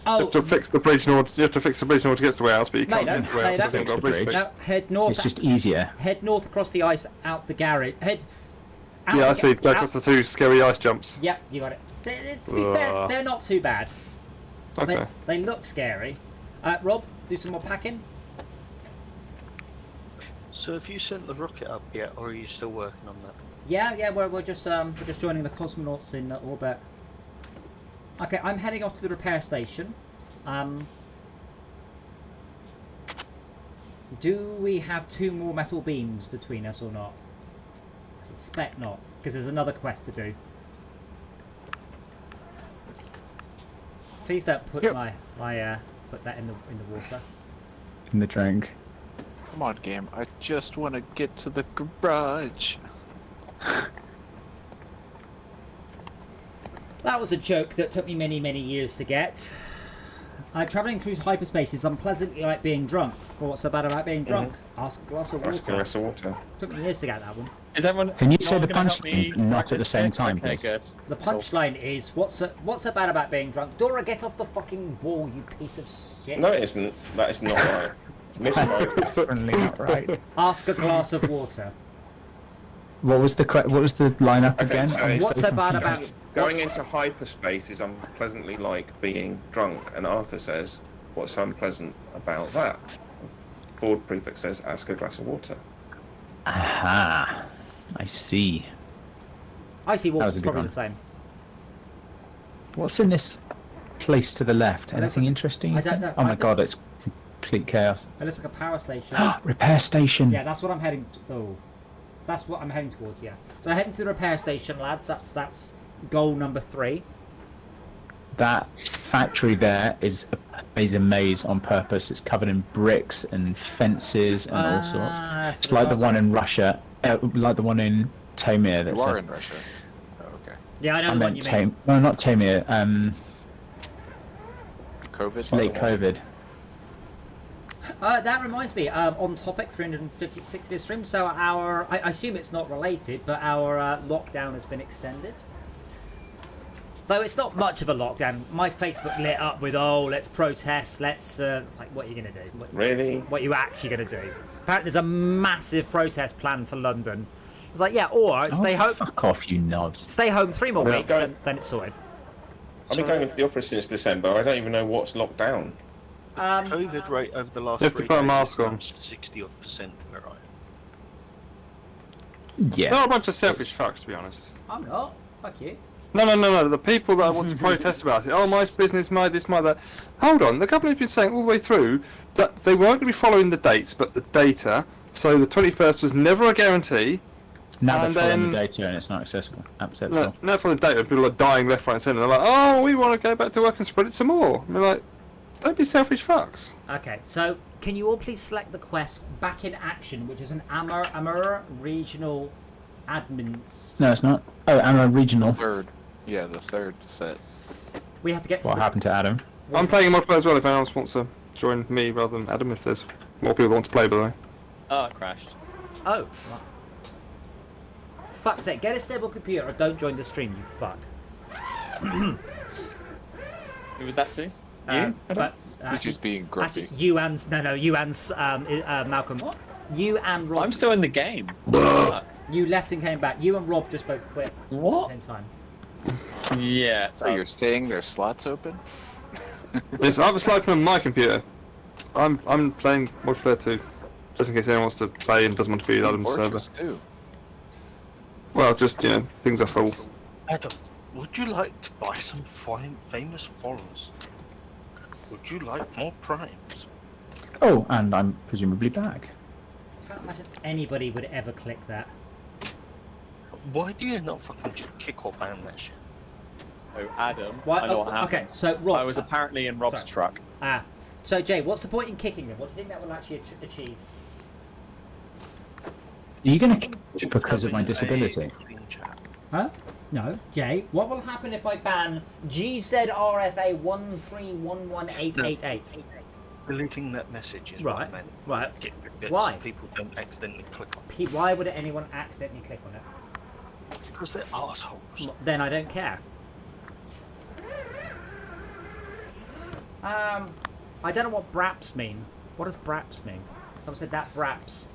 oh, have to fix the bridge in order. You have to fix the bridge in order to get to the warehouse, but you can't No, get you to the don't. warehouse No, because you you've got a don't. bridge Fix the fixed. no, head north. It's just easier. Head north across the ice, out the garage. Head. Out Yeah, I the see. ga- That's the two scary ice jumps. Yep, you got it. To be fair, Ugh. they're not too bad. Okay. They look scary. Rob, do some more packing. So have you sent the rocket up yet, or are you still working on that? Yeah, we're just joining the cosmonauts in orbit. Okay, I'm heading off to the repair station. Do we have 2 more metal beams between us or not? suspect not, because there's another quest to do. Please don't put Yep. put that in the water. In the drink. Come on, game. I just want to get to the garage. That was a joke that took me many, many years to get. Travelling through hyperspace is unpleasantly like being drunk. Well, what's so bad about being drunk? Ask a glass of water. Ask a glass of water. Took me years to get that one. Is everyone? Can you no say one the gonna help me punchline, not at the practice same it? time, Okay, please? good. The punchline is, what's so bad about being drunk? Dora, get off the fucking wall, you piece of shit. No, it isn't. That is not right. That's Misquote. definitely not right. Ask a glass of water. What was the lineup Okay, again? so I'm it's- What's so bad about confused. Going into hyperspace is unpleasantly like being drunk, and Arthur says, "What's so unpleasant about that?" Forward prefix says, "Ask a glass of water." Aha, I see. Icy was water's a good probably one. the same. What's in this place to the left? It looks Anything like- interesting? you I don't think? know. Oh I my don't- god, it's complete chaos. It looks like a power station. Repair station. Yeah, that's what I'm heading to. Oh. That's what I'm heading towards, yeah. So heading to the repair station, lads. That's goal number 3. That factory there is a maze on purpose. It's covered in bricks and fences and all sorts. It's like the one in Russia, like the one in Tamir. You That's are in Russia. Oh, okay. Yeah, I know I the one meant you mean. No, not Tamir. COVID. Late COVID. That reminds me, on topic, 356th stream, so I assume it's not related, but our lockdown has been extended. Though it's not much of a lockdown. My Facebook lit up with, let's protest, let's, like, what are you going to do? Really? What are you actually going to do? Apparently there's a massive protest planned for London. It's like, yeah, or stay home. Fuck off, you knobs. Stay home 3 more Well, weeks, go- and then it's sorted. I've been going into the office since December. I don't even know what's locked down. COVID rate over the last You have to 3 put a days mask is on. 60-odd%, am I right? Yeah. They're a bunch of selfish fucks, to be honest. I'm not. Fuck you. No. The people that want to protest about it. Oh, my business, my this, my that. Hold on. The government's been saying all the way through that they weren't going to be following the dates, but the data. So the 21st was never a guarantee. Now they're And following then- the data and it's not accessible. No, not for the data. People are dying left, right, and centre. They're like, oh, we want to go back to work and spread it some more. And they're like, don't be selfish fucks. Okay, so can you all please select the quest Back in Action, which is an Amur regional admins. No, it's not. Oh, I'm a regional. Third. Yeah, the third set. We have to get to What the... happened to Adam? I'm playing multiplayer as well. If anyone else wants to join me rather than Adam, if there's more people that want to play, by the way. Oh, it crashed. Oh. Right. Fuck's sake, get a stable computer or don't join the stream, you fuck. Who was that to? But, He's just being grumpy. actually, you and... No, you and Malcolm. What? You and Rob... I'm still in the game. Fuck. You left and came back. You and Rob just both quit at the What? same time. Yeah. So you're saying there's slots open? Yes, I have a slide on my computer. I'm playing multiplayer too, just in case anyone wants to play and doesn't want to be Adam's server. Fortress too. Well, just things are full. Adam, would you like to buy some famous followers? Would you like more primes? Oh, and I'm presumably back. I can't imagine anybody would ever click that. Why do you not fucking just kick or ban that shit? Oh, Adam. Why? I know what happened. Okay, so Rob... I was apparently in Rob's Sorry. truck. So Jay, what's the point in kicking them? What do you think that will actually achieve? Are you going to it because of my Having a disability? clean chat. Huh? No, Jay. What will happen if I ban GZRFA 1311888? Deleting that message is Right, what I meant. right. Get rid of it Why? so people don't accidentally click on it. Why would anyone accidentally click on it? Because they're assholes. Then I don't care. I don't know what braps mean. What does braps mean? Someone said that braps.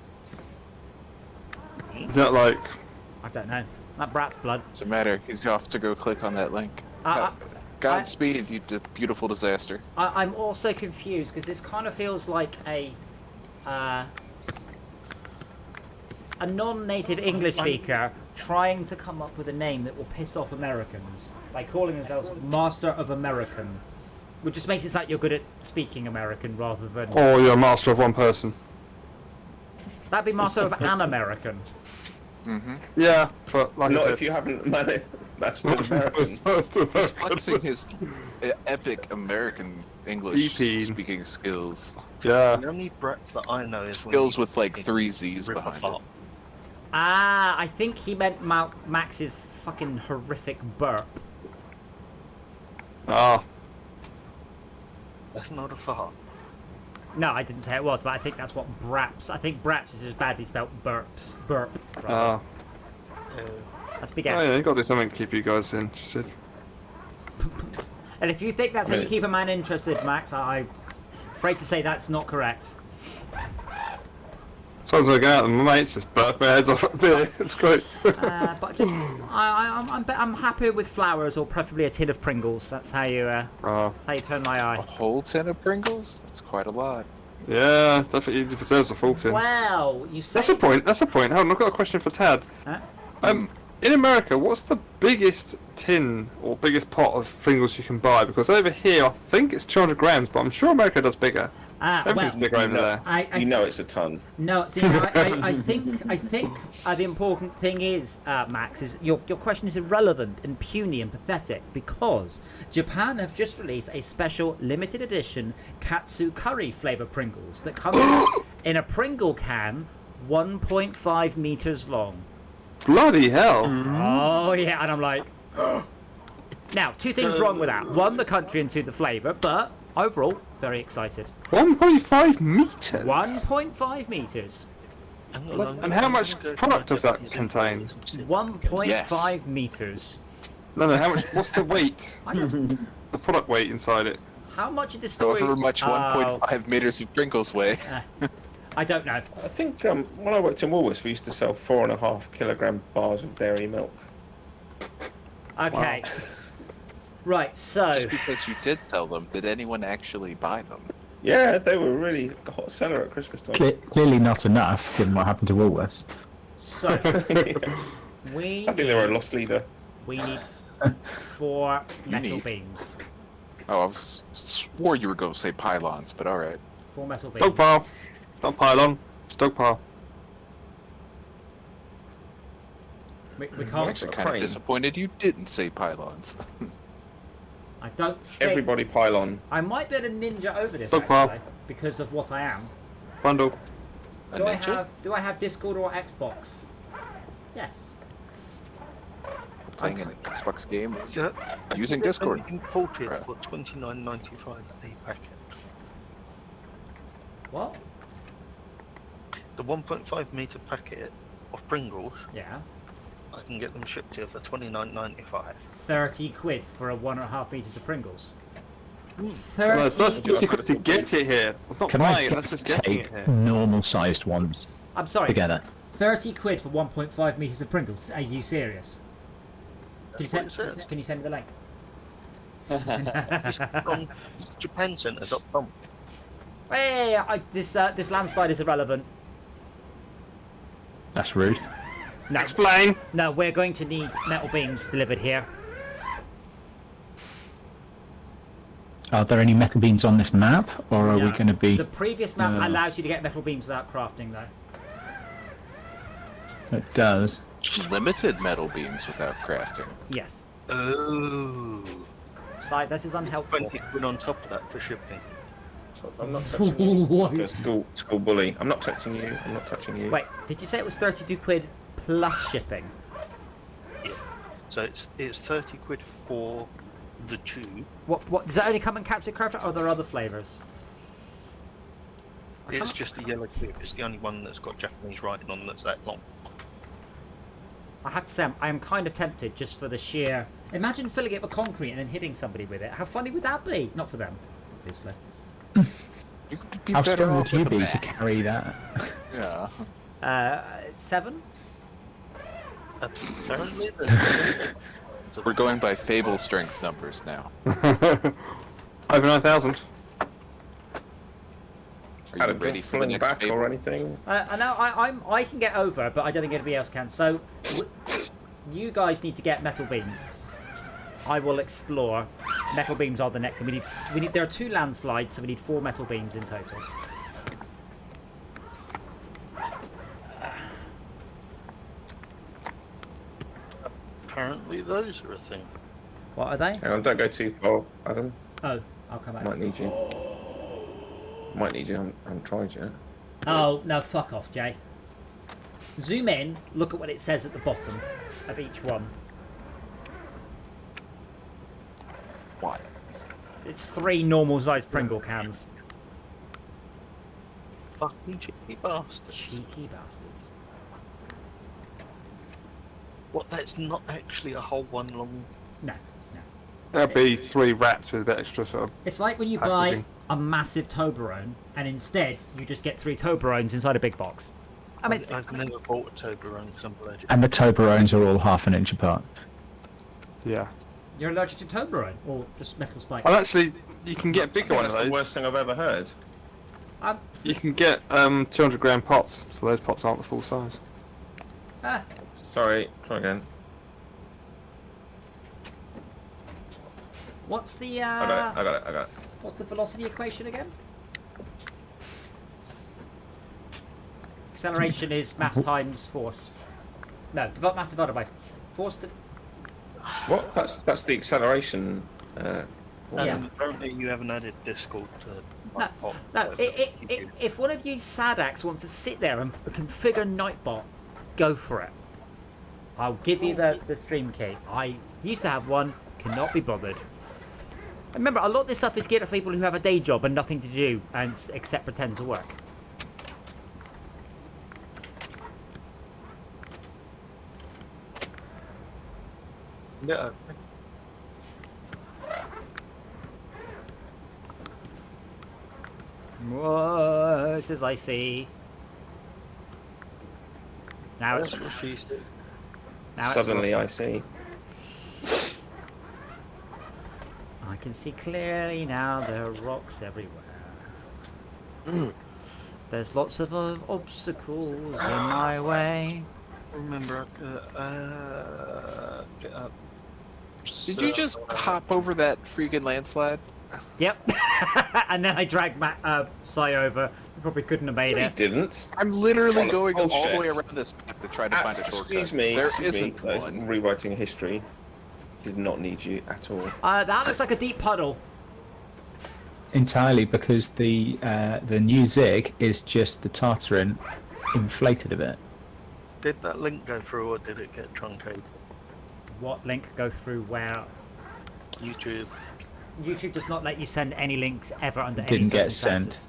Is that like? I don't know. That braps blood. Doesn't matter. He's off to go click on that link. I- Godspeed, you beautiful disaster. I'm also confused because this kind of feels like a non-native English speaker trying to come up with a name that will piss off Americans by calling themselves Master of American, which just makes it sound like you're good at speaking American rather than Or you're a master of one person. that'd be Master of an American. Mm-hmm. Yeah, but like Not I if said, you haven't mastered American. He's flexing his epic American English Beeping. speaking skills. Yeah. The only brat that I know is when Skills you with like fucking 3 Z's rip a behind it. fart. Ah, I think he meant Max's fucking horrific burp. Ah. That's not a fart. No, I didn't say it was, but I think that's what braps. I think braps is just badly spelled burps. Burp. rather. Ah. That's a big Oh, S. yeah, you got to do something to keep you guys interested. And if you think that's I how mean, you keep a man interested, Max, I'm afraid to say that's not correct. Sometimes I go out and my mates just burp their heads off a beer. It's great. But just, I'm happy with flowers or preferably a tin of Pringles. That's how you, Ah. that's how you turn my A eye. whole tin of Pringles? That's quite a lot. Yeah, definitely deserves a full tin. Wow, you say. That's a point. That's a point. Hold on, I've got a question for Tad. Huh? In America, what's the biggest tin or biggest pot of Pringles you can buy? Because over here, I think it's 200 grams, but I'm sure America does bigger. Everything's Well, bigger over No. there. You know it's a ton. No, see, I think the important thing is, Max, is your question is irrelevant and puny and pathetic because Japan have just released a special limited edition katsu curry flavor Pringles that comes in a Pringle can 1.5 meters long. Bloody hell! Oh yeah, and I'm like, now 2 things wrong with that. 1, the country, and 2, the flavor. But overall, very excited. 1.5 meters. 1.5 meters. And how much product does that contain? 1.5 meters. No, how much? What's the weight? I don't, The product weight inside it? how much of the story? However much Oh, 1.5 meters of Pringles weigh. I don't know. I think when I worked in Woolworths, we used to sell 4.5 kilogram bars of dairy milk. Okay. Right. So Just because you did tell them, did anyone actually buy them? Yeah, they were really a hot seller at Christmas time. Clearly not enough, given what happened to Woolworths. so we I think they were a lost leader. need 4 metal need- beams. Oh, I swore you were going to say pylons, but alright. 4 metal beams. Dogpile. Not pylon. Dogpile. We I'm can't. actually kind of crane. disappointed you didn't say pylons. I don't think. Everybody pile on. I might be able to ninja over this Dogpile. actually, because of what I am. Bundle. A Do I ninja? have Discord or Xbox? Yes. Playing an Xbox game? So, Using I think Discord. it's Imported Right. for $29.95 a packet. What? The 1.5 meter packet of Pringles, Yeah. I can get them shipped here for $29.95. 30 quid for a 1.5 meters of Pringles. No, 30. that's 50 quid to get it here. That's not Can I buying it, that's just getting it take here. normal-sized ones I'm sorry. together? 30 quid for 1.5 meters of Pringles. Are you serious? Can you That's send, what it says. can you send me the link? It's from japancenter.com. Hey, this landslide is irrelevant. That's rude. No, Explain. no, we're going to need metal beams delivered here. Are there any metal beams on this map, or are we No. going to be? The previous map No. allows you to get metal beams without crafting, though. It does. Limited metal beams without crafting. Yes. Oh. So this is unhelpful. 20 quid on top of that for shipping. I'm not touching you. What? Like a school bully. I'm not touching you. I'm not touching you. Wait, did you say it was 32 quid plus shipping? So it's 30 quid for the tube. What does that only come in captured craft, or are there other flavours? I It's can't- just a yellow tube. It's the only one that's got Japanese writing on that's that long. I have to say, I am kind of tempted just for the sheer. Imagine filling it with concrete and then hitting somebody with it. How funny would that be? Not for them, obviously. You could be How better strong off would you with a be to bat. carry that? Yeah. 7? Apparently, We're going by Fable strength numbers now. Over 9,000. Are you ready for the pulling next back Fable? or anything? I know I can get over, but I don't think anybody else can. So, you guys need to get metal beams. I will explore. Metal beams are the next thing. We need. There are 2 landslides, so we need 4 metal beams in total. apparently those are a thing. What are they? Hang on, don't go too far, Adam. Oh, I'll come back. Might need you. Might need you. I haven't tried yet. Oh, no, fuck off, Jay. Zoom in, look at what it says at the bottom of each one. What? It's 3 normal-sized Pringle cans. Fucking cheeky bastards. Cheeky bastards. What? That's not actually a whole one long. No, no. There'll be 3 wraps with a bit extra sort of. It's like when you buy Packaging. a massive Toblerone and instead you just get 3 Toblerones inside a big box. I mean, I've never bought a Toblerone because I'm allergic. And the Toblerones are all half an inch apart. Yeah. you're allergic to Toblerone or just metal spikes. Well, actually, you can get a I bigger think one that's of the those. worst thing I've ever heard. You can get 200-gram pots, so those pots aren't the full size. Ah, Sorry, try again. what's the I got it. what's the velocity equation again? Acceleration is mass times force. No, mass divided by force. What? That's the acceleration. Yeah. Apparently you haven't added Discord to my No, pod, no. so If one of you Sadacs wants to sit there and configure Nightbot, go for it. I'll give you the stream key. I used to have one, cannot be bothered. Remember, a lot of this stuff is geared for people who have a day job and nothing to do and except pretend to work. Yeah. What as I see? Now it's That's what she said. now it's Suddenly, I see. I can see clearly now there are rocks everywhere. There's lots of obstacles in my way. Remember, get up. Did you just hop over that freaking landslide? Yep. And then I dragged Sai over. You probably couldn't have made No, you it. didn't. I'm literally going all bullshit. the way around this map to try to find a shortcut. Excuse me. There excuse me. isn't That is one. rewriting history. Did not need you at all. That looks like a deep puddle. Entirely because the new Zig is just the Tartarin inflated a bit. Did that link go through or did it get truncated? What link go through where? YouTube. YouTube does not let you send any links ever under any Didn't get circumstances.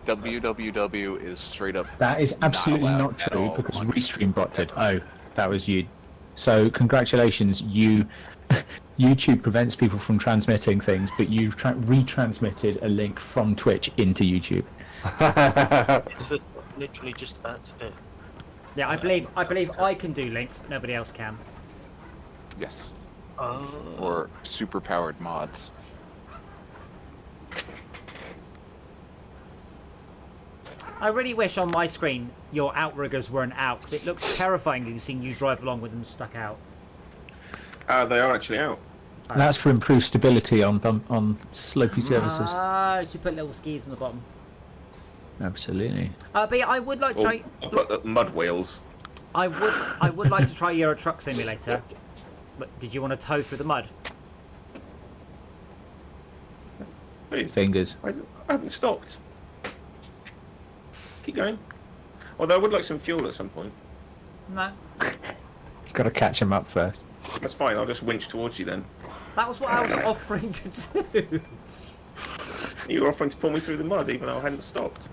www is straight up. That is absolutely allowed not at true all because on Restreambot did. Oh, that was you. So congratulations, you. YouTube prevents people from transmitting things, but you retransmitted a link from Twitch into YouTube. It's literally just about to do. Yeah, I believe I can do links, but nobody else can. Yes. Oh. Or super powered mods. I really wish on my screen your outriggers weren't out, 'cause it looks terrifying seeing you drive along with them stuck out. They are actually out. And that's for improved stability on slopey surfaces. Ah, you should put little skis on the bottom. Absolutely. But yeah, I would like to Or, try. I've got the mud wheels. I would like to try Euro Truck Simulator. But did you want to tow through the mud? Hey, Fingers. I haven't stopped. Keep going. Although I would like some fuel at some point. No. Got to catch him up first. That's fine. I'll just winch towards you then. That was what I was offering to do. You were offering to pull me through the mud even though I hadn't stopped.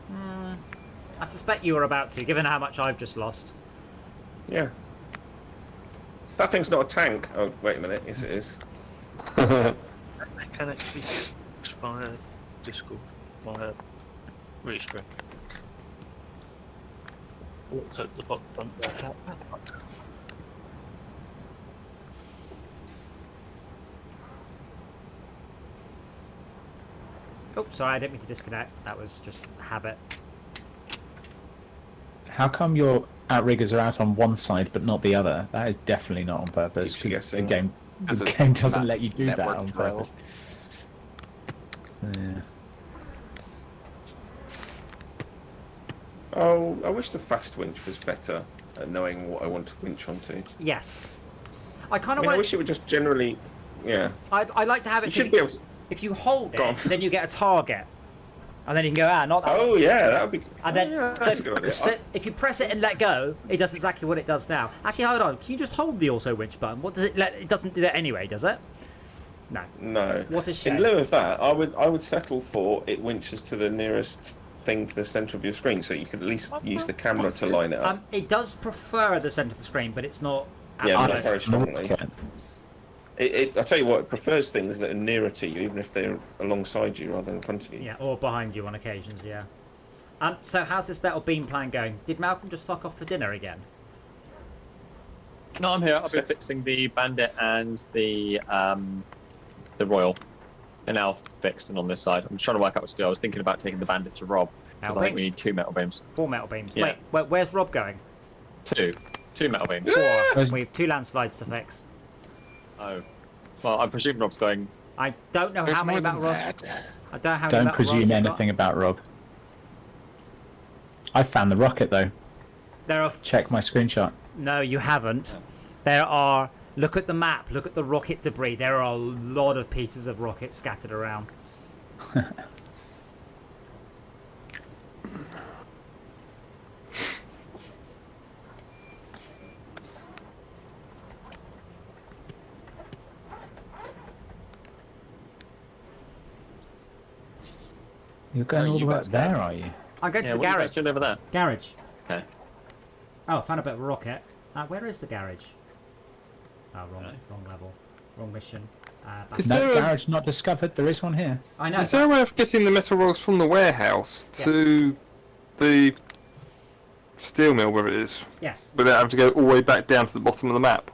I suspect you were about to, given how much I've just lost. Yeah. That thing's not a tank. Oh, wait a minute. Yes, it is. I can actually switch via Discord, via Restream. Looks at the bottom. Oh, sorry, I didn't mean to disconnect. That was just habit. How come your outriggers are out on one side but not the other? That is definitely not on purpose. Keeps you 'Cause the guessing. game, Because the it's game doesn't not let you do that network on control. purpose. Yeah. Oh, I wish the fast winch was better at knowing what I want to winch onto. Yes. I kind I of mean, I want. wish it would just generally. Yeah. I'd like to have it. You so should be able to. If you hold Go on. it, then you get a target, and then you can go not that. Oh yeah, that would be. And then, yeah, that's a good idea. so if you press it and let go, it does exactly what it does now. Actually, hold on. Can you just hold the also winch button? What does it let? It doesn't do that anyway, does it? No. No. What a shame. In lieu of that, I would settle for it winches to the nearest thing to the centre of your screen, so you could at least use the camera to line it up. It does prefer the centre of the screen, but it's not. Yeah, absolute. not very strongly. Okay. I tell you what, it prefers things that are nearer to you, even if they're alongside you rather than in front of you. Yeah, or behind you on occasions. Yeah. So how's this metal beam plan going? Did Malcolm just fuck off for dinner again? No, I'm here. I'll be fixing the bandit and the royal. They're now fixed and on this side. I'm trying to work out what to do. I was thinking about taking the bandit to Rob because I think we need 2 metal beams. 4 metal beams. Yeah. Wait, where's Rob going? 2 metal beams. 4. We have 2 landslides to fix. Oh, well, I presume Rob's going. I don't know There's how many more than metal rods. that. I don't know how many Don't metal presume rods we've anything got. about Rob. I found the rocket though. There are. Check my screenshot. No, you haven't. There are. Look at the map. Look at the rocket debris. There are a lot of pieces of rocket scattered around. You're going all the you way guys up there, can. are you? I'm going to the What are you garage. guys doing over there? Garage. Okay. Oh, found a bit of a rocket. Where is the garage? Oh, wrong, Okay. wrong level, wrong mission. Back. Is No, there a- garage not discovered. There is one here. I know. Is there a way of getting the metal rolls from the warehouse Yes. to the steel mill, where it is, Yes. without having to go all the way back down to the bottom of the map?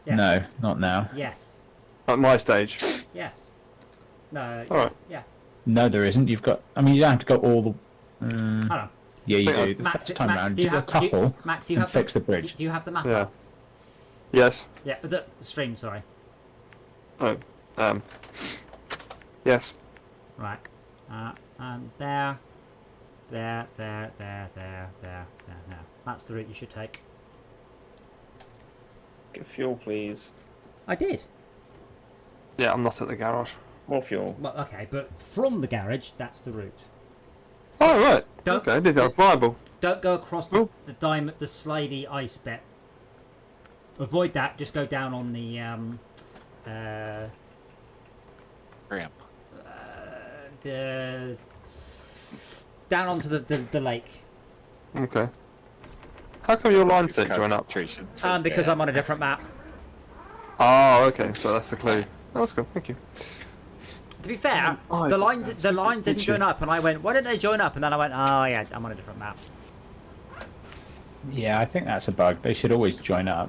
Yes. No, not now. Yes. At my stage. Yes. No. All right. Yeah. No, there isn't. You've got. I mean, you don't have to go all the. Hold on. Yeah, you Hang on. do. The Max, first time Max, round, do you do a have couple Max, do you and have fix the bridge. Do you have the map? Yeah. up? Yes. Yeah. The stream. Sorry. Oh. Yes. Right. And there. There. That's the route you should take. Get fuel, please. I did. Yeah, I'm not at the garage. More fuel. Well, okay, but from the garage, that's the route. Oh right. Don't- Okay, I did that was viable. Don't go across Oh. the slidey ice bit. Avoid that. Just go down on the Ramp. the down onto the lake. Okay. How come your lines don't join up? Concentration. Because I'm on a different map. Oh, okay. So that's the clue. Oh, that's good. Thank you. To be fair, Oh, the it's line didn't itchy. join up, and I went, "Why didn't they join up?" And then I went, "Oh yeah, I'm on a different map." Yeah, I think that's a bug. They should always join up.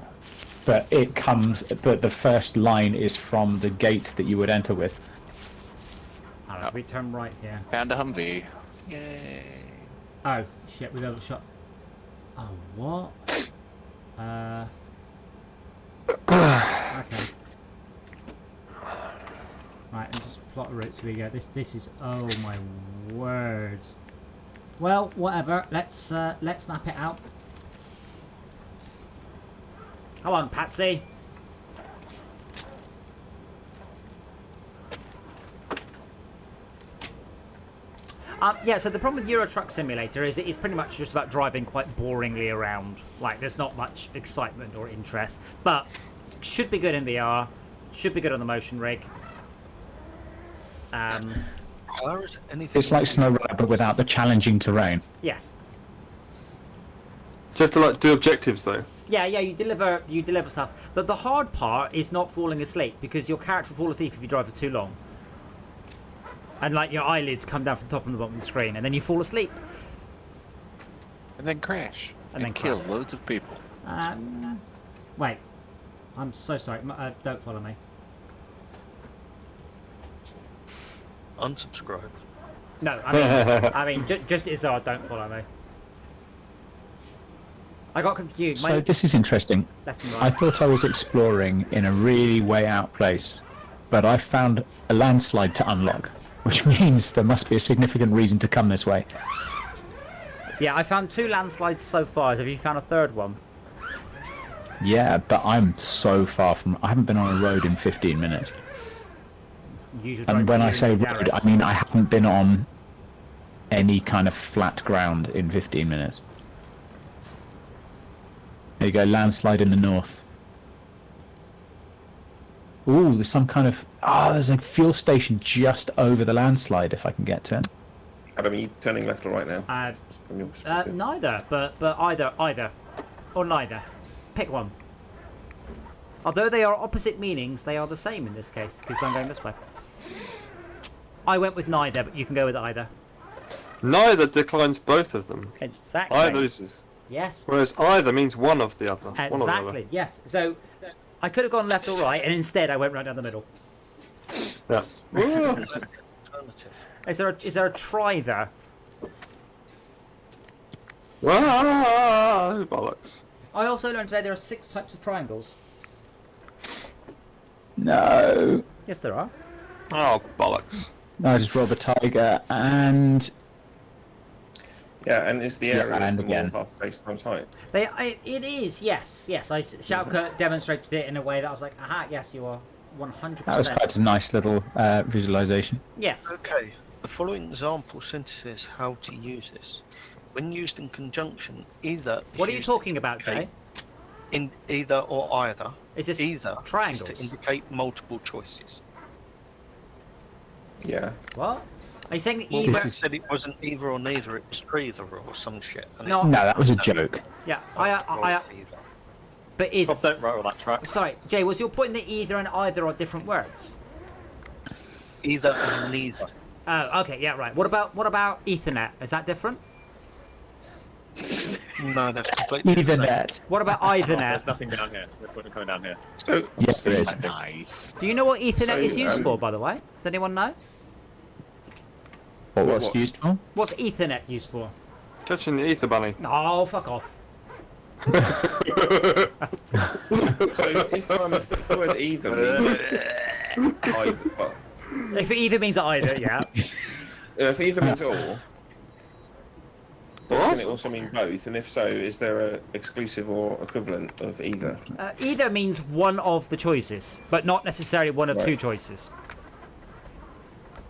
But it comes. But the first line is from the gate that you would enter with. All right, we turn right here. Found a Humvee. Yay. Oh shit, we overshot. Oh what? Okay. Right, and just plot a route so we go. This is oh my word. Well, whatever. Let's map it out. Come on, Patsy. Yeah, so the problem with Euro Truck Simulator is it's pretty much just about driving quite boringly around. Like, there's not much excitement or interest. But should be good in VR. Should be good on the motion rig. Or is anything It's like Snowrunner, but without the challenging terrain. Yes. Do you have to like do objectives though? Yeah, you deliver stuff. But the hard part is not falling asleep, because your character will fall asleep if you drive for too long. And like your eyelids come down from the top and the bottom of the screen, and then you fall asleep. And then crash. And then kill crash. loads of people. Wait. I'm so sorry. Don't follow me. unsubscribe? No, I mean, just Izzard, don't follow me. I got confused. So this is interesting. Left and I right. thought I was exploring in a really way out place, but I found a landslide to unlock, which means there must be a significant reason to come this way. Yeah, I found 2 landslides so far. Have you found a third one? Yeah, but I'm so far from. I haven't been on a road in 15 minutes. Usual And when I drive say in road, Gareth. I mean I haven't been on any kind of flat ground in 15 minutes. There you go, landslide in the north. Ooh, there's some kind of... there's a fuel station just over the landslide, if I can get to it. Adam, are you turning left or right now? From your perspective? Neither, but either, or neither. Pick one. Although they are opposite meanings, they are the same in this case, because I'm going this way. I went with neither, but you can go with either. Neither declines both of them. Exactly. Either is... Yes. Whereas either means one of the other. One or the other. Exactly. Yes. So I could have gone left or right, and instead I went right down the middle. Yeah. Alternative. Is there a try there? Ah, bollocks. I also learned today there are 6 types of triangles. No. Yes, there are. Oh, bollocks. No, I just rolled a tiger and... Yeah, and is the Yeah, area and of the more again. half base times height? It is, yes. Schalke demonstrated it in a way that I was like, aha, yes, you are 100%. That was quite a nice little visualization. Yes. Okay. The following example says how to use this. When used in conjunction, either. Is What are you used talking to about, Jay? indicate In either or either. Is this Either triangles? is to indicate multiple choices. Yeah. What? Are you saying Well, either? Matt said it wasn't either or neither, it was either or some shit. and No. No, that was a joke. Yeah. Either. But is Rob, don't roll that track. sorry, Jay. Was your point that either and either are different words? Either and neither. Oh, okay. Yeah, right. What about Ethernet? Is that different? No, that's completely the same. Ethernet. What about There's Ethernet? nothing down here. We're coming down here. So, Yes, there is. Nice. Do you know what Ethernet So, is used um, for, by the way? Does anyone know? What's What? used for? What's Ethernet used for? Catching the ether bunny. Oh, fuck off. so if the word either means either, well, If it either means either, yeah. if either means all, then What? can it also mean both? And if so, is there a exclusive or equivalent of either? Either means one of the choices, but not necessarily one of Right. 2 choices.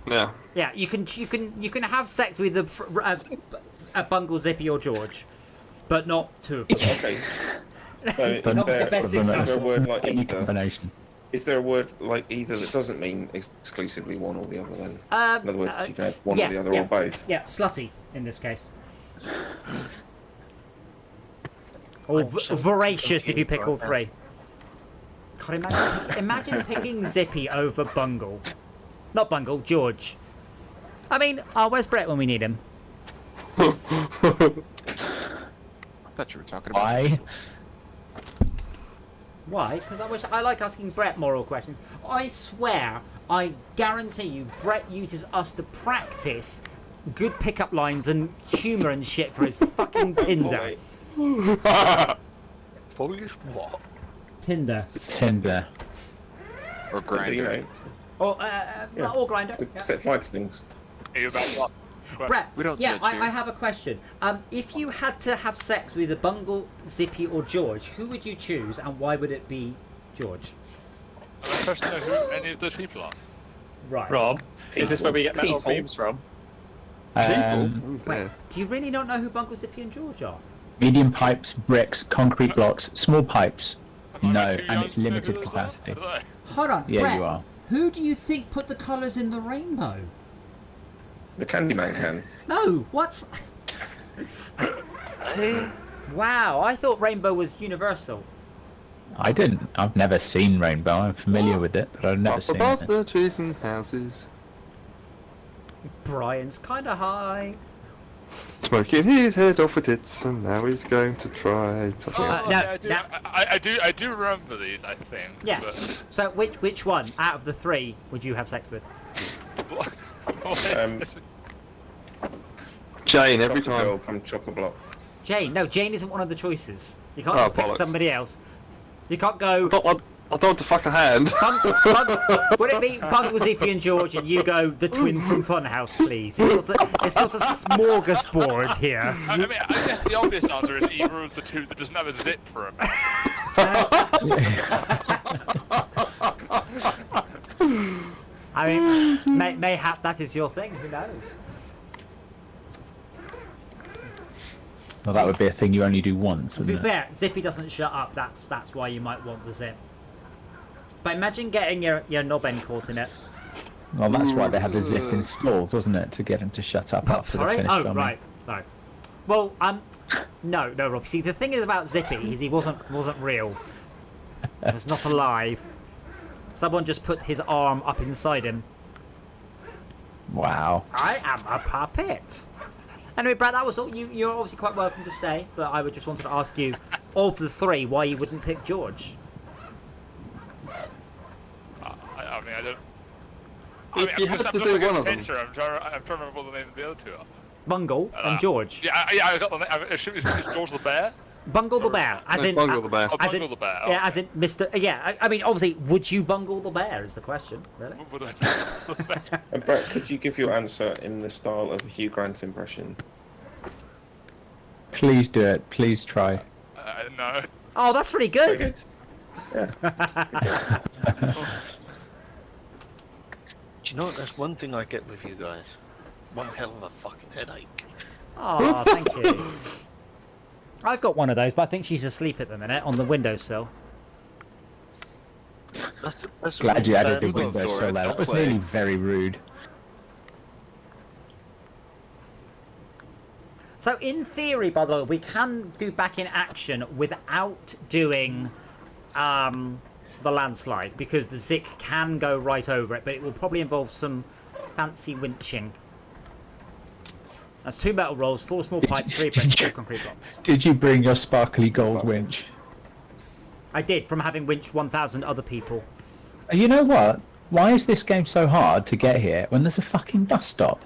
Yeah. Yeah, you can have sex with a Bungle, Zippy, or George, but not 2 of them. Okay. So But is not the there, best is there a example. word like Any either? combination. Is there a word like either that doesn't mean exclusively one or the other then? In other words, you can have one yes, or the other yeah. or both. Yeah, slutty in this case. Or I'm so voracious if you pick all confused 3. God, imagine picking Zippy over Bungle. Not Bungle, George. I mean, where's Brett when we need him? I thought you were talking about. Why? Why? Because I like asking Brett moral questions. I swear, I guarantee you, Brett uses us to practice good pickup lines and humour and shit for his fucking Tinder. Foliage what? Tinder. It's Tinder. Or But, you grinder. know, Or, or Grinder. to Yeah. set fire to things. Are you about what? Brett, We don't yeah, judge here. I have a question. If you had to have sex with a Bungle, Zippy, or George, who would you choose, and why would it be George? I'm interested to know who any of those people are. Right. Rob, is this where we get metal People. beams from? Oh, Um, Wait, dear. do you really not know who Bungle, Zippy, and George are? medium pipes, bricks, concrete blocks, small pipes. Am I No, too and young it's to know who limited those are? capacity. I don't know. Hold on, Yeah, Brett, you are. who do you think put the colours in the rainbow? The Candyman can. No, what? Wow, I thought rainbow was universal. I didn't. I've never seen rainbow. I'm familiar with it, but I've never Up seen above it. the trees and houses, Brian's kind of high. smoking his head off with it, and now he's going to try. Oh, no, yeah, I no. do. I do remember these. I think. Yeah. But, So which one out of the 3 would you have sex with? Um, Jane every Chocolate Girl time. from Choco-Block. Jane. No, Jane isn't one of the choices. You can't Oh, just pick bollocks. somebody else. You can't go. I don't want to fuck a hand. Would it be Bungle, Zippy, and George, and you go the twins from Funhouse, please? It's not a smorgasbord here. I mean, I guess the obvious answer is either of the two that doesn't have a zip for a mouth. I mean, mayhap that is your thing. Who knows? Well, that would be a thing you only do once, To be wouldn't it? fair, Zippy doesn't shut up. That's why you might want the zip. But imagine getting your knob end caught in it. Well, that's why they had the zip installed, wasn't it? To get him to shut up after Sorry? they finished Oh, filming. right. Sorry. Well, no, Rob. See, the thing is about Zippy is he wasn't real. He was not alive. Someone just put his arm up inside him. Wow. I am a puppet. Anyway, Brad, that was all. You're obviously quite welcome to stay, but I would just wanted to ask you, of the three, why you wouldn't pick George. I mean, I don't. If you had to do one of them. I'm trying to remember what the name of the other two are. Bungle and George. Yeah, I got the name. I assume it's George the Bear. Bungle the bear, as in Bungle the bear. Oh, As Bungle in- the Bear. Yeah, as in Mr. Yeah, I mean, obviously, would you bungle the bear? Is the question, really? Would I- And Brett, could you give your answer in the style of a Hugh Grant impression? Please do it. Please try. No. Oh, that's really Very good. good. Yeah. Do you know what? That's one thing I get with you guys. One hell of a fucking headache. Oh, thank you. I've got one of those, but I think she's asleep at the minute on the windowsill. That's Glad you added the bad window Dora, so loud. That don't was play. nearly very rude. So, in theory, by the way, we can do back in action without doing the landslide, because the Zik can go right over it, but it will probably involve some fancy winching. That's 2 metal rolls, 4 small pipes, 3 bricks, 2 concrete blocks. Did you bring your sparkly gold winch? I did, from having winched 1,000 other people. You know what? Why is this game so hard to get here when there's a fucking bus stop?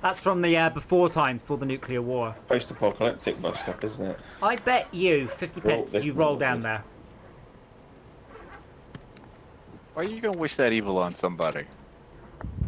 That's from the before time, for the nuclear war. Post-apocalyptic bus stop, isn't it? I bet you 50 Well, pence this you is roll not down good. there. Why are you gonna wish that evil on somebody?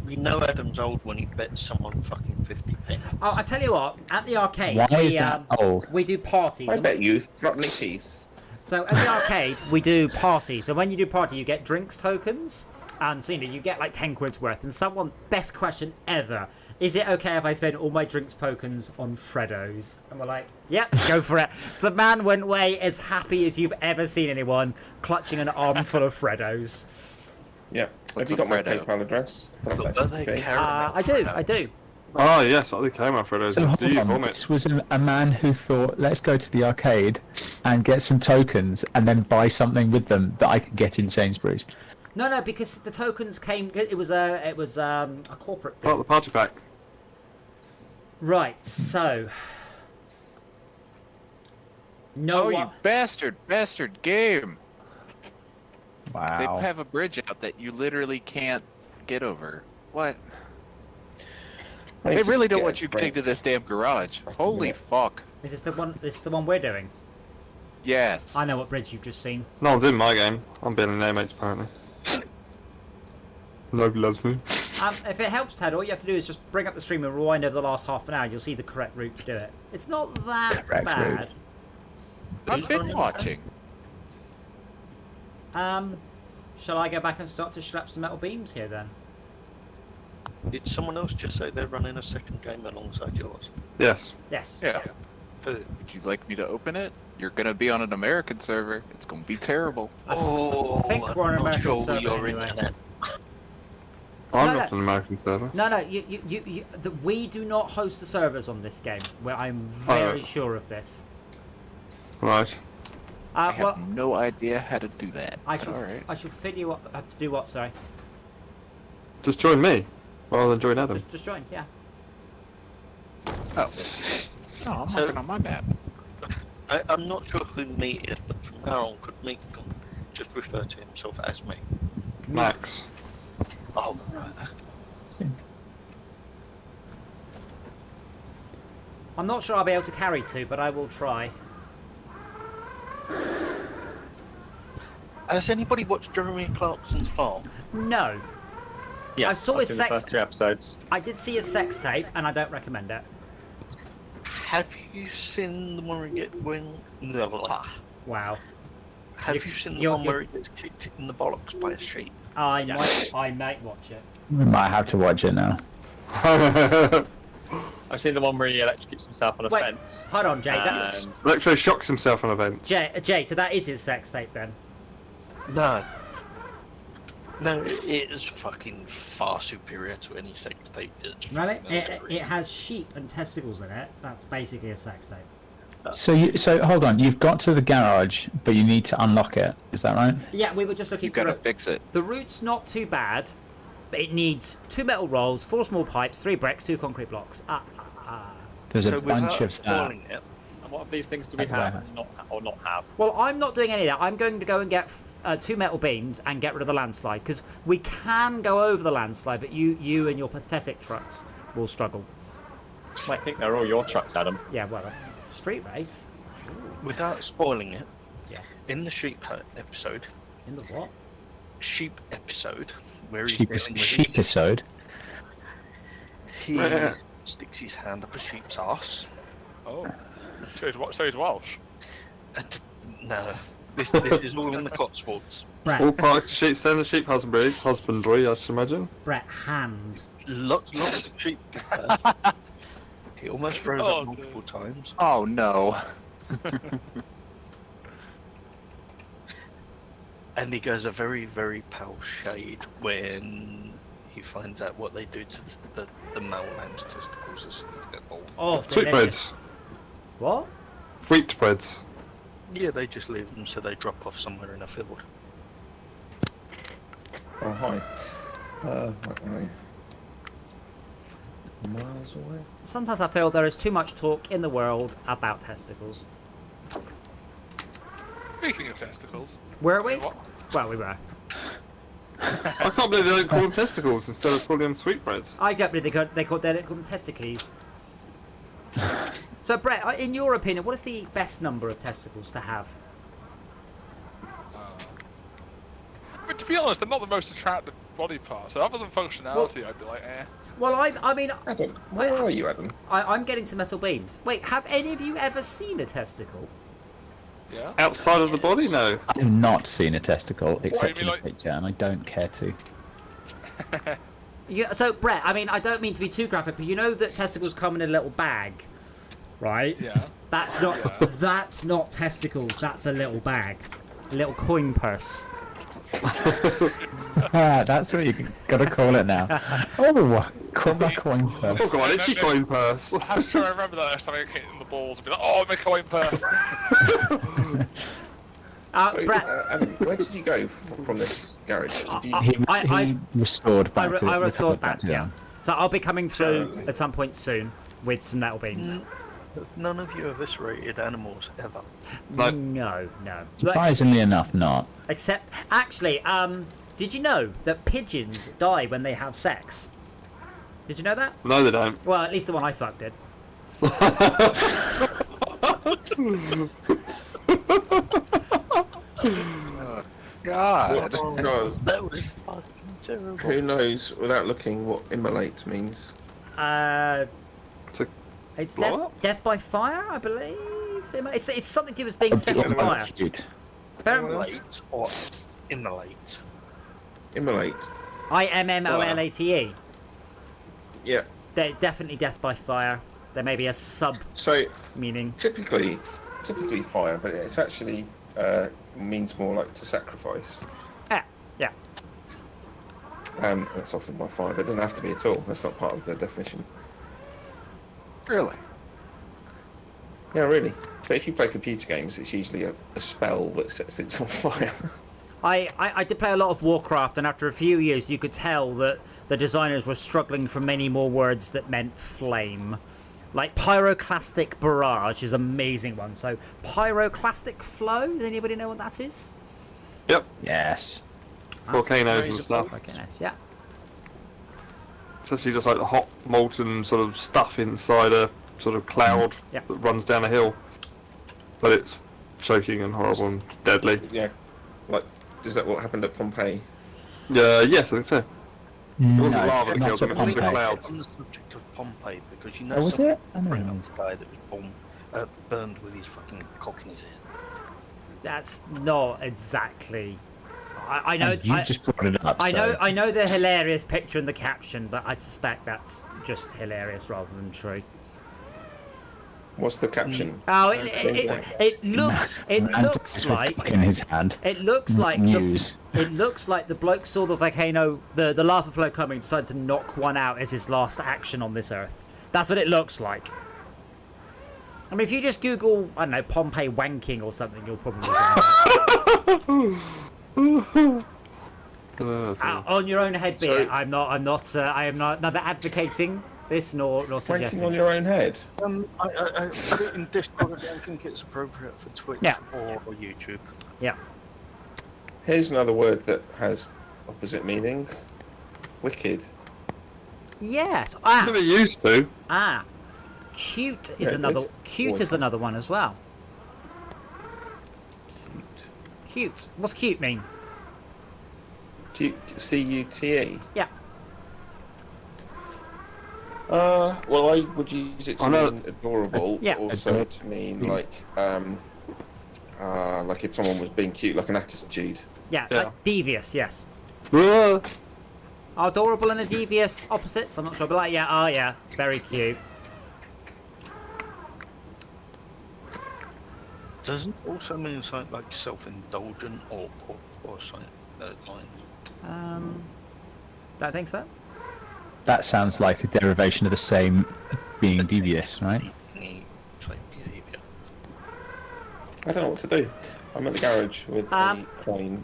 You know Adam's old when he bets someone fucking 50 pence. Oh, I tell you what, at the arcade, Why we, is that old? we do parties. I and bet you Throttling Peace. So at the arcade, we do parties. So when you do party, you get drinks tokens, and so, you get like 10 quid's worth. And someone, best question ever, is it okay if I spend all my drinks tokens on Freddos? And we're like, yep, go for it. So the man went away as happy as you've ever seen anyone, clutching an armful of Freddos. Yeah. What's Have you a got my Freddo? PayPal address? For But that are they 50p? caramel? I do. Oh yes, I think came after those. So Do hold you on, vomit? this was a man who thought, let's go to the arcade and get some tokens and then buy something with them that I can get in Sainsbury's. No, because the tokens came. It was a corporate thing. Oh, the party pack. Right. So. No Oh, you one. bastard game! They Wow. have a bridge out that you literally can't get over. What? I need They to really don't get want a you break. getting to this damn garage. Holy fuck. Is this the one? This is the one we're doing. Yes. I know what bridge you've just seen. No one's in my game. I'm being their mates apparently. Nobody loves me. If it helps, Ted, all you have to do is just bring up the stream and rewind over the last half an hour. You'll see the correct route to do it. It's not that Correct bad. route. I've been watching. Shall I go back and start to strap some metal beams here then? Did someone else just say they're running a second game alongside yours? Yes. Yes. Yeah. Who? Would you like me to open it? You're gonna be on an American server. It's gonna be terrible. Oh, think I'm we're on not American sure server you're anyway. in that. I'm No, not no. an American server. No, we do not host the servers on this game. Where I'm very sure of this. Right. I have Well, no idea how to do that. I but shall. alright. I shall fit you up. Have to do what? Sorry. Just join me, rather than join Adam. Just join. Yeah. Oh. No, I'm So- working on my map. I'm not sure who Meat is, but from now on, could Meat just refer to himself as me? Max. Oh, right. I'm not sure I'll be able to carry 2, but I will try. Has anybody watched Jeremy Clarkson's Farm? No. Yeah, I saw I've his seen the sex- first 2 episodes. I did see a sex tape, and I don't recommend it. Have you seen the one we get when... Blah, blah, blah. Wow. Have you seen the you're- one where he gets kicked in the bollocks by a sheep? I might watch it. We might have to watch it now. I've seen the one where he electrocutes himself on a Wait, fence. hold on, Jay. And Electro shocks himself on events. Jay, so that is his sex tape then? No. No, it is fucking far superior to any sex tape. Really? It has sheep and testicles in it. That's basically a sex tape. So hold on. You've got to the garage, but you need to unlock it. Is that right? Yeah, we were just looking You gotta for fix it. the route's not too bad, but it needs 2 metal rolls, 4 small pipes, 3 bricks, 2 concrete blocks. There's So a bunch without of spoiling it, and what of these things do we At the have warehouse. or not have? Well, I'm not doing any of that. I'm going to go and get 2 metal beams and get rid of the landslide, because we can go over the landslide, but you and your pathetic trucks will struggle. I think they're all your trucks, Adam. Yeah, well, street race. without spoiling it, Yes. in the sheep episode, In the what? sheep episode, where he's sheep dealing with sheep his- episode. he sticks his hand up a sheep's arse. Oh. So he's Welsh. And, no, this is all in the Cotswolds. All Brett, part of standard sheep husbandry, I should imagine. Brett, hand. Lots of sheep. He almost froze Oh, up multiple times. Oh no. And he goes a very, very pale shade when he finds out what they do to the male lamb's testicles as soon as they're born. Oh, Sweetbreads. What? Sweetbreads. Yeah, they just leave them so they drop off somewhere in a field. Oh, hi. What are we? Miles away? Sometimes I feel there is too much talk in the world about testicles. Speaking of testicles. Were we? What? Well, we were. I can't believe they don't call them testicles instead of calling them sweetbreads. I don't believe they call them testicles. So, Brett, in your opinion, what is the best number of testicles to have? But to be honest, they're not the most attractive body part. So other than functionality, I'd be like, eh. Well, I mean, Adam, where are you, Adam? I'm getting some metal beams. Wait, have any of you ever seen a testicle? Yeah. Outside of the body, no. I've not seen a testicle except mean, in a like- picture, and I don't care to. So, Brett, I mean, I don't mean to be too graphic, but you know that testicles come in a little bag, right? Yeah. That's not Yeah. that's not testicles. That's a little bag, a little coin purse. That's what you gotta call it now. Oh, call my coin Oh, first. go on, itchy coin purse. I'm sure I remember that next time I get hit in the balls and be like, oh, my coin purse. So, Brett, Adam, where did you go from this garage? Did you... He restored back to I recovered restored back that. to Yeah. them. So I'll be coming through at some point soon with some metal beams. None of you eviscerated animals ever. No. No. Surprisingly enough, not. Except, actually, did you know that pigeons die when they have sex? Did you know that? No, they don't. Well, at least the one I fucked did. God. What? God, That was fucking terrible. who knows, without looking, what immolate means? Uh, To it's blow death by fire, I believe. It's something to do with being set on fire. Electrocuted. Immolate or immolate? Immolate. IMMOLATE. Yeah. They're definitely death by fire. There may be a sub So, meaning. typically fire, but it's actually means more like to sacrifice. Yeah. That's often by fire, but it doesn't have to be at all. That's not part of the definition. Really? Yeah, really. But if you play computer games, it's usually a spell that sets things on fire. I did play a lot of Warcraft, and after a few years, you could tell that the designers were struggling for many more words that meant flame. Like pyroclastic barrage is an amazing one. So pyroclastic flow. Does anybody know what that is? Yep, Yes. volcanoes and stuff. Okay, nice. Yeah. It's actually just like the hot molten sort of stuff inside a sort of cloud Yep. that runs down a hill. But it's choking and horrible and deadly. Yeah. Like, is that what happened at Pompeii? Yes, I think so. It No, wasn't lava that not killed them, at it was the Pompeii. clouds. On the subject of Pompeii, because you know Oh, was someone it? I don't bring know. up this guy that was burned with his fucking cock in his ear. That's not exactly. I know. And you just brought it up. I know. so- I know the hilarious picture in the caption, but I suspect that's just hilarious rather than true. What's the caption? Oh, it looks. It And looks with like. cock in his hand. It looks like news. It looks like the bloke saw the volcano, the lava flow coming, decided to knock one out as his last action on this earth. That's what it looks like. I mean, if you just Google, I don't know, Pompeii wanking or something, you'll probably find it. On your own head, be it. I am not neither advocating this nor Ranking suggesting. on your own head. I put it in Discord. I don't think it's appropriate for Twitch Yeah. or YouTube. Yeah. Here's another word that has opposite meanings. Wicked. Yes. Never used to. Cute is Yeah, it another. did. Cute Always is has. another one as well. Cute. What's cute mean? C-U-T-E? Yeah. Well, I would use it to I know- mean adorable, Yeah. also to mean like if someone was being cute, like an attitude. Yeah. Yeah. Like devious. Yes. Uh, Are adorable and a devious opposites? I'm not sure, but like, yeah, oh yeah, very cute. Doesn't also mean something like self-indulgent or something like. Don't think so. That sounds like a derivation of the same being devious, right? Type behaviour. I don't know what to do. I'm at the garage with a crane.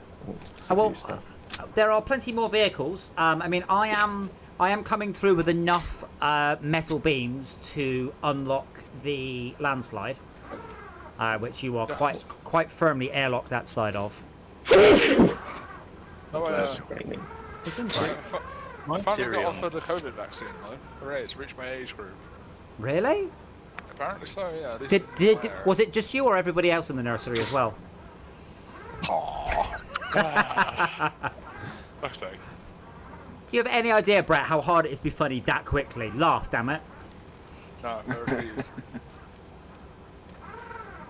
to well, do stuff. There are plenty more vehicles. I mean, I am coming through with enough metal beams to unlock the landslide, which you are quite firmly airlocked that side of. Oh, That's raining. My finally theory got on offered a COVID vaccine though. Hooray! It's reached my age group. Really? Apparently so. Yeah. At least Did in my area. was it just you or everybody else in the nursery as well? Fuck's sake. Do you have any idea, Brett, how hard it is to be funny that quickly? Laugh, damn it. No, I refuse.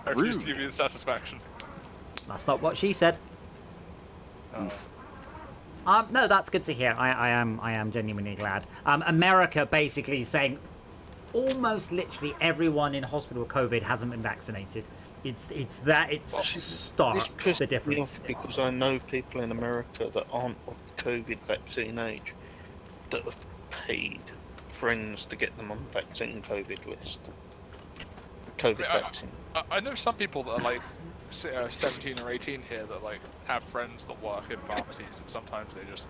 I refuse to give you the satisfaction. That's not what she said. No, that's good to hear. I am genuinely glad. America basically saying almost literally everyone in hospital with COVID hasn't been vaccinated. It's stark the difference. because I know people in America that aren't of the COVID vaccine age that have paid friends to get them on vaccine COVID list. COVID vaccine. I know some people that are like 17 or 18 here that like have friends that work in pharmacies, and sometimes they just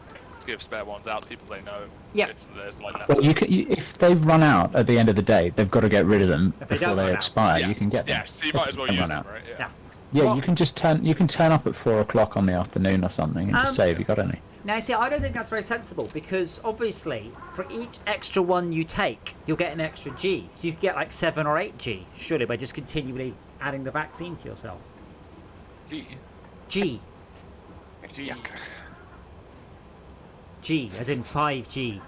give spare ones out to people they know. Yeah. If there's like Well, if they run out at the end of the day, they've got to get rid of them If they before don't they run out. expire. Yeah. You can get them. Yeah, so you If might they as well don't use run them, out. right? Yeah. Yeah, Well- you can just turn up at 4 o'clock on the afternoon or something and just say, "Have you got any?" Now, see, I don't think that's very sensible because obviously, for each extra one you take, you'll get an extra G. So you could get like 7 or 8 G, surely, by just continually adding the vaccine to yourself. G. G. G. G, as in 5G.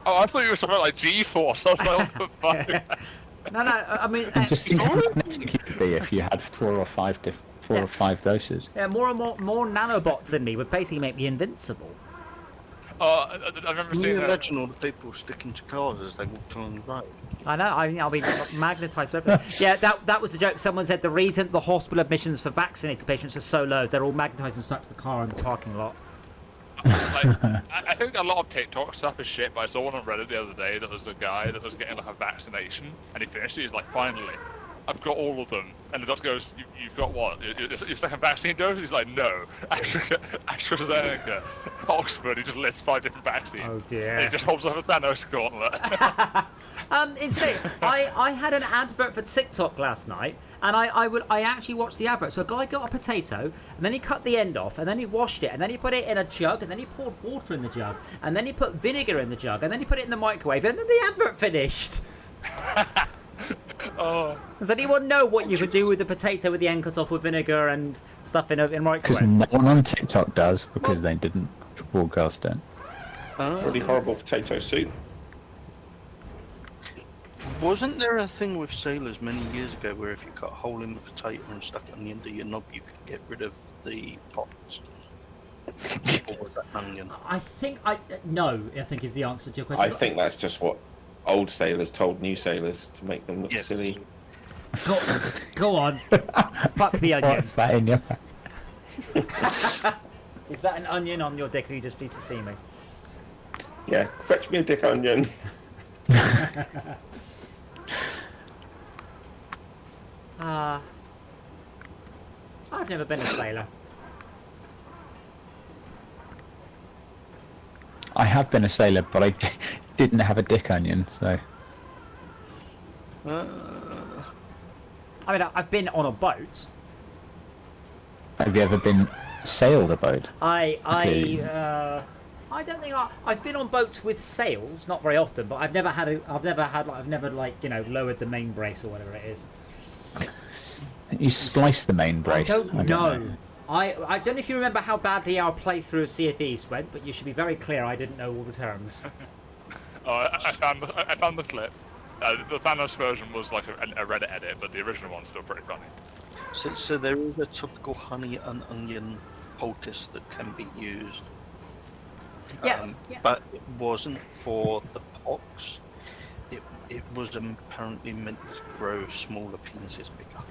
Oh, I thought you were talking about like G-force. I was like, what the fuck? No, I mean, And just think how magnetic you could be if you had 4 or 5 or 5 doses. yeah, more nanobots in me would basically make me invincible. I remember Can seeing you that. imagine all the people sticking to cars as they walked along the road? I know, I'll be magnetised to everything. Yeah, that was the joke. Someone said the reason the hospital admissions for vaccinated patients are so low is they're all magnetised and stuck to the car in the parking lot. Like, I think a lot of TikTok stuff is shit, but I saw one on Reddit the other day that was a guy that was getting like a vaccination, and he finished it. He's like, finally, I've got all of them. And the doctor goes, you've got what? Your second vaccine dose? He's like, no, AstraZeneca, Oxford. He just lists 5 different vaccines. Oh dear. And he just holds up a Thanos gauntlet. Incidentally, I had an advert for TikTok last night, and I actually watched the advert. So a guy got a potato, and then he cut the end off, and then he washed it, and then he put it in a jug, and then he poured water in the jug, and then he put vinegar in the jug, and then he put it in the microwave, and then the advert finished. Oh, Does anyone know what you could do with the potato with the end cut off with vinegar and stuff in a Because microwave? no one on TikTok does, because they didn't broadcast it. Pretty horrible potato soup. Wasn't there a thing with sailors many years ago where if you cut a hole in the potato and stuck it on the end of your knob, you could get rid of the pots? Or was that onion? I think no. I think is the answer to your question. I think that's just what old sailors told new sailors to make them look Yes. silly. Go on. Fuck the onion. What's that in your? Is that an onion on your dick, or you just need to see me? Yeah, fetch me a dick onion. I've never been a sailor. I have been a sailor, but I didn't have a dick onion, so. I mean, I've been on a boat. Have you ever been sailed a boat? I Okay. don't think I've been on boats with sails, not very often, but I've never lowered the main brace or whatever it is. You spliced the main brace. I don't know. I don't know if you remember how badly our playthrough of Sea of Thieves went, but you should be very clear I didn't know all the terms. Oh, I found the clip. The Thanos version was like a Reddit edit, but the original one's still pretty funny. So there is a typical honey and onion poultice that can be used. Yeah, But it wasn't for the pox. It was apparently meant to grow smaller penises bigger.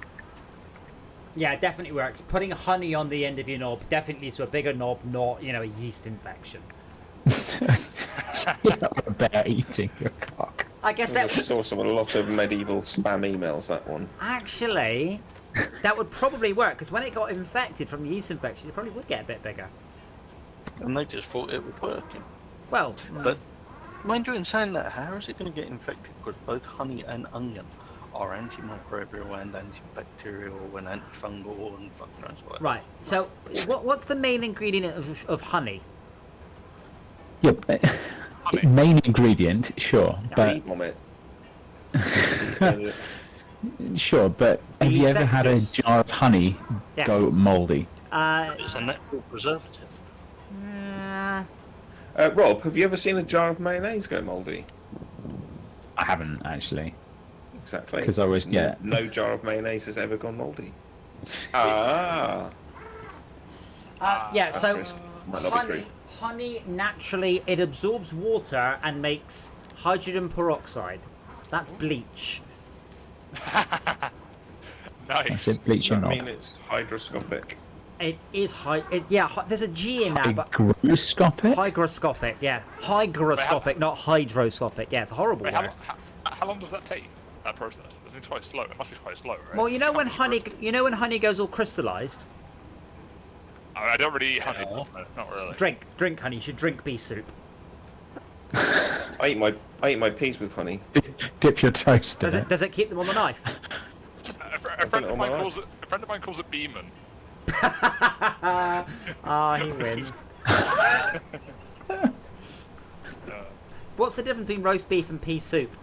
Yeah, it definitely works. Putting honey on the end of your knob definitely leads to a bigger knob, not, a yeast infection. A bear eating your cock. I guess That's that the source of a lot of medieval spam emails, that one. actually, that would probably work, because when it got infected from yeast infection, it probably would get a bit bigger. And they just thought it was working. Well, But mind you, in saying that, how is it going to get infected? Because both honey and onion are antimicrobial and antibacterial and antifungal and fucking knows what. right. So, what's the main ingredient of honey? Yeah, main ingredient, sure, Bee but vomit. sure, but have Bee you ever had a sextures. jar of honey Yes. go mouldy? It's a natural preservative. Rob, have you ever seen a jar of mayonnaise go mouldy? I haven't actually. Exactly. 'Cause I was- yeah. No jar of mayonnaise has ever gone mouldy. Ah. Yeah. So, Asterisk. Might not be true. honey naturally it absorbs water and makes hydrogen peroxide. That's bleach. Nice. That's it, bleach your I knob. mean, it's hydroscopic. It is there's a G in that, but Hygroscopic? hygroscopic. Yeah, hygroscopic, not hydroscopic. Yeah, it's a horrible Wait, word. how long does that take? That process? It's quite slow. It must be quite slow, right? Well, you know when honey goes all crystallized. I don't really eat honey. Not really. Drink honey. You should drink bee soup. I eat my peas with honey. Dip your toast in it. Does it keep them on the knife? A friend of mine calls it Beeman. He wins. What's the difference between roast beef and pea soup?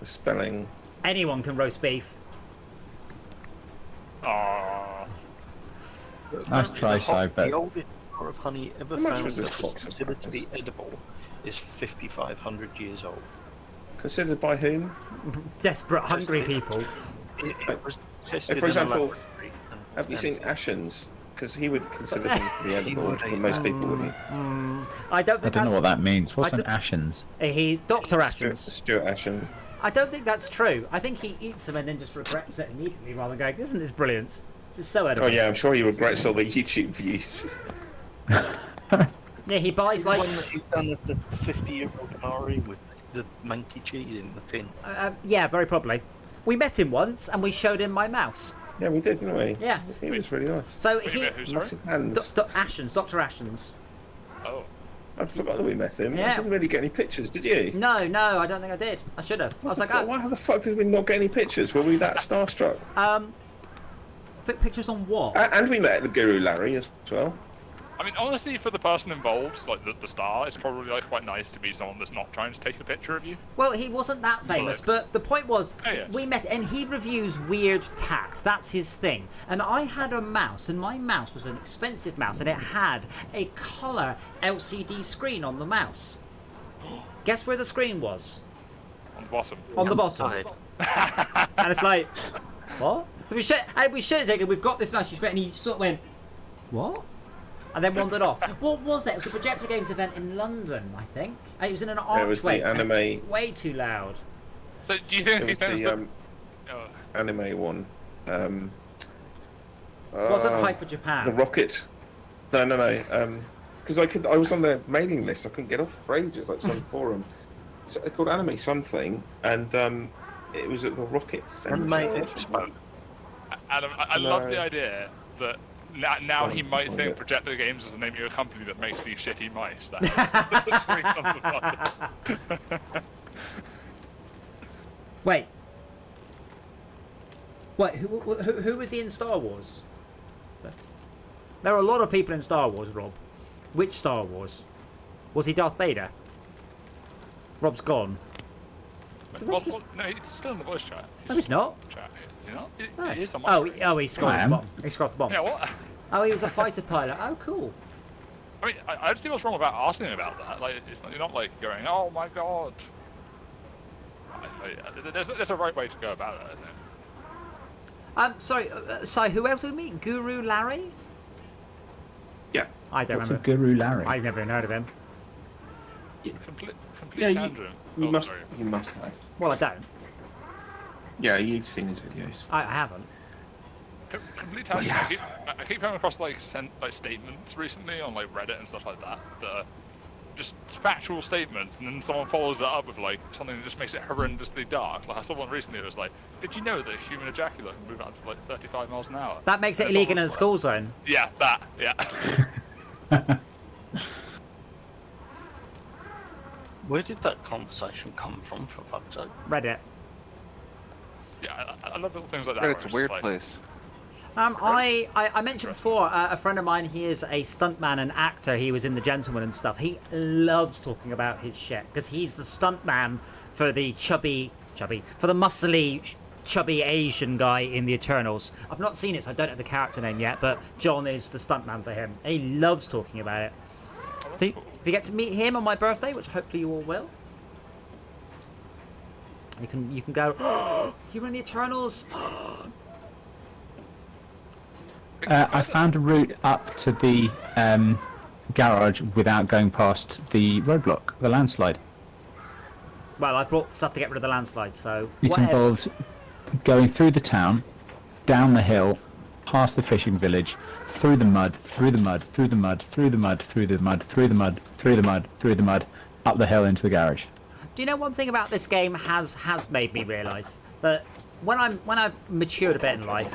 The spelling. Anyone can roast beef. Aww. Nice try, Si, but The oldest jar of honey ever How much found was this that box of considered to be crackers? edible is 5,500 years old. Considered by whom? Desperate, hungry people. It was tested for in a example, laboratory and- Have you seen and- Ashens? Because he would consider things to be edible, but most people wouldn't. I don't I think don't know what that means. What's I an don't- Ashens? He's Dr. Ashens. Stuart Ashen. I don't think that's true. I think he eats them and then just regrets it immediately rather than going, isn't this brilliant? This is so edible. Oh yeah, I'm sure he regrets all the YouTube views. Yeah, he buys The like... one that he's done of the 50-year-old Amari with the manky cheese in the tin. yeah, very probably. We met him once and we showed him my mouse. Yeah, we did, didn't we? Yeah. He was really nice. So Wait a he... minute, who's sorry? Massive hands. Dr. Ashens. Oh. I'd forgotten that we met him. Yeah. I didn't really get any pictures, did you? No, I don't think I did. I should have. I was like, Why the fuck did we not get any pictures? Were we that starstruck? pictures on what? And we met the Guru Larry as well. I mean, honestly, for the person involved, like the star, it's probably like quite nice to be someone that's not trying to take a picture of you. Well, he wasn't that famous, but the point was, Oh, yes. we met, and he reviews weird tat. That's his thing. And I had a mouse, and my mouse was an expensive mouse, and it had a colour LCD screen on the mouse. Guess where the screen was? on the bottom. On the bottom. Side. And it's like, what? So we should have taken, we've got this match, and he sort of went, what? And then wandered off. What was that? It was a Projector Games event in London, I think. And it was in an archway. It was the and it was anime. way too loud. So do you think It he was thinks the that? anime one. Wasn't Hyper Japan. The Rocket. No. Because I was on their mailing list. I couldn't get off for ages, like some forum. So they're called Anime something, and it was at the Rocket Centre. Anime Expo. Adam, I love No. the idea that now he might Find think it. Projector Games is the name of a company that makes these shitty mice. That's really on the bottom. Wait, who was he in Star Wars? There are a lot of people in Star Wars, Rob. Which Star Wars? Was he Darth Vader? Rob's gone. Well, no, he's still in the voice chat. No, he's not. Chat. Is he not? No. He is on my screen. He scrolled the bottom. He scrolled the bottom. Yeah, what? Oh, he was a fighter pilot. Oh, cool. I mean, I don't see what's wrong about asking him about that. Like, you're not like going, oh my god. There's a right way to go about it, I think. Sorry, who else did we meet? Guru Larry? Yeah. I don't What's a remember. Guru Larry? I've never even heard of him. Complete Yeah, tangent. you Oh, must. sorry. You must have. Well, I don't. Yeah, you've seen his videos. I haven't. Complete tangent. I keep coming across like statements recently on like Reddit and stuff like that that are just factual statements, and then someone follows it up with like something that just makes it horrendously dark. Like I saw one recently that was like, "Did you know that human ejaculate can move up to like 35 miles an hour?" That makes it And illegal in a someone's school zone. like, Yeah, that. Yeah. Where did that conversation come from, for fuck's sake? Reddit. Yeah, I love little things like that. Reddit's a where weird it's just like, place. I mentioned before, a friend of mine, he is a stuntman and actor. He was in The Gentleman and stuff. He loves talking about his shit because he's the stuntman for the for the muscly, chubby Asian guy in the Eternals. I've not seen it, so I don't know the character name yet, but John is the stuntman for him. He loves talking about it. So if you get to meet him on my birthday, which hopefully you all will, you can go, oh, you were in the Eternals. I found a route up to the garage without going past the roadblock, the landslide. Well, I've brought stuff to get rid of the landslide, so It what involves going through the town, down the hill, past the fishing village, through the mud, through the mud, through the mud, through the mud, through the mud, through the mud, through the mud, through the mud, up the hill into the garage. Do you know one thing about this game has made me realise that when I've matured a bit in life,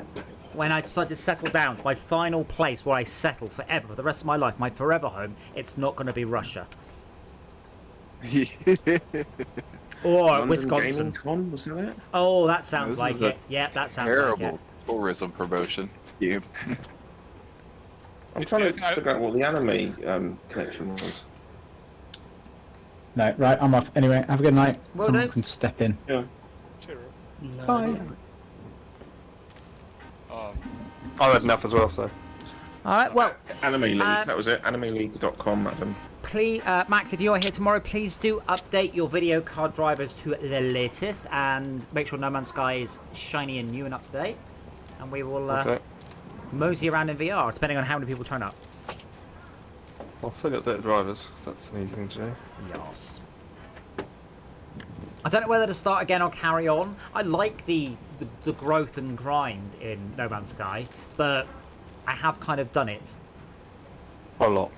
when I decide to settle down, my final place where I settle forever for the rest of my life, my forever home, it's not going to be Russia or London Wisconsin. Gaming Con, was that it? Oh, that sounds This like is a it. Yeah, that sounds Terrible like it. tourism promotion scheme. I'm trying to figure out what the anime connection was. No, right, I'm off. Anyway, have a good night. Will Someone do. can step in. Yeah. No. Bye. I had enough as well, so. All right. Well, Anime League, that was it. AnimeLeague.com, Adam. please, Max, if you are here tomorrow, please do update your video card drivers to the latest and make sure No Man's Sky is shiny and new and up to date. And we will Okay. mosey around in VR, depending on how many people turn up. I'll still update the drivers, 'cause that's an easy thing to do. Yes. I don't know whether to start again or carry on. I like the growth and grind in No Man's Sky, but I have kind of done it. A lot.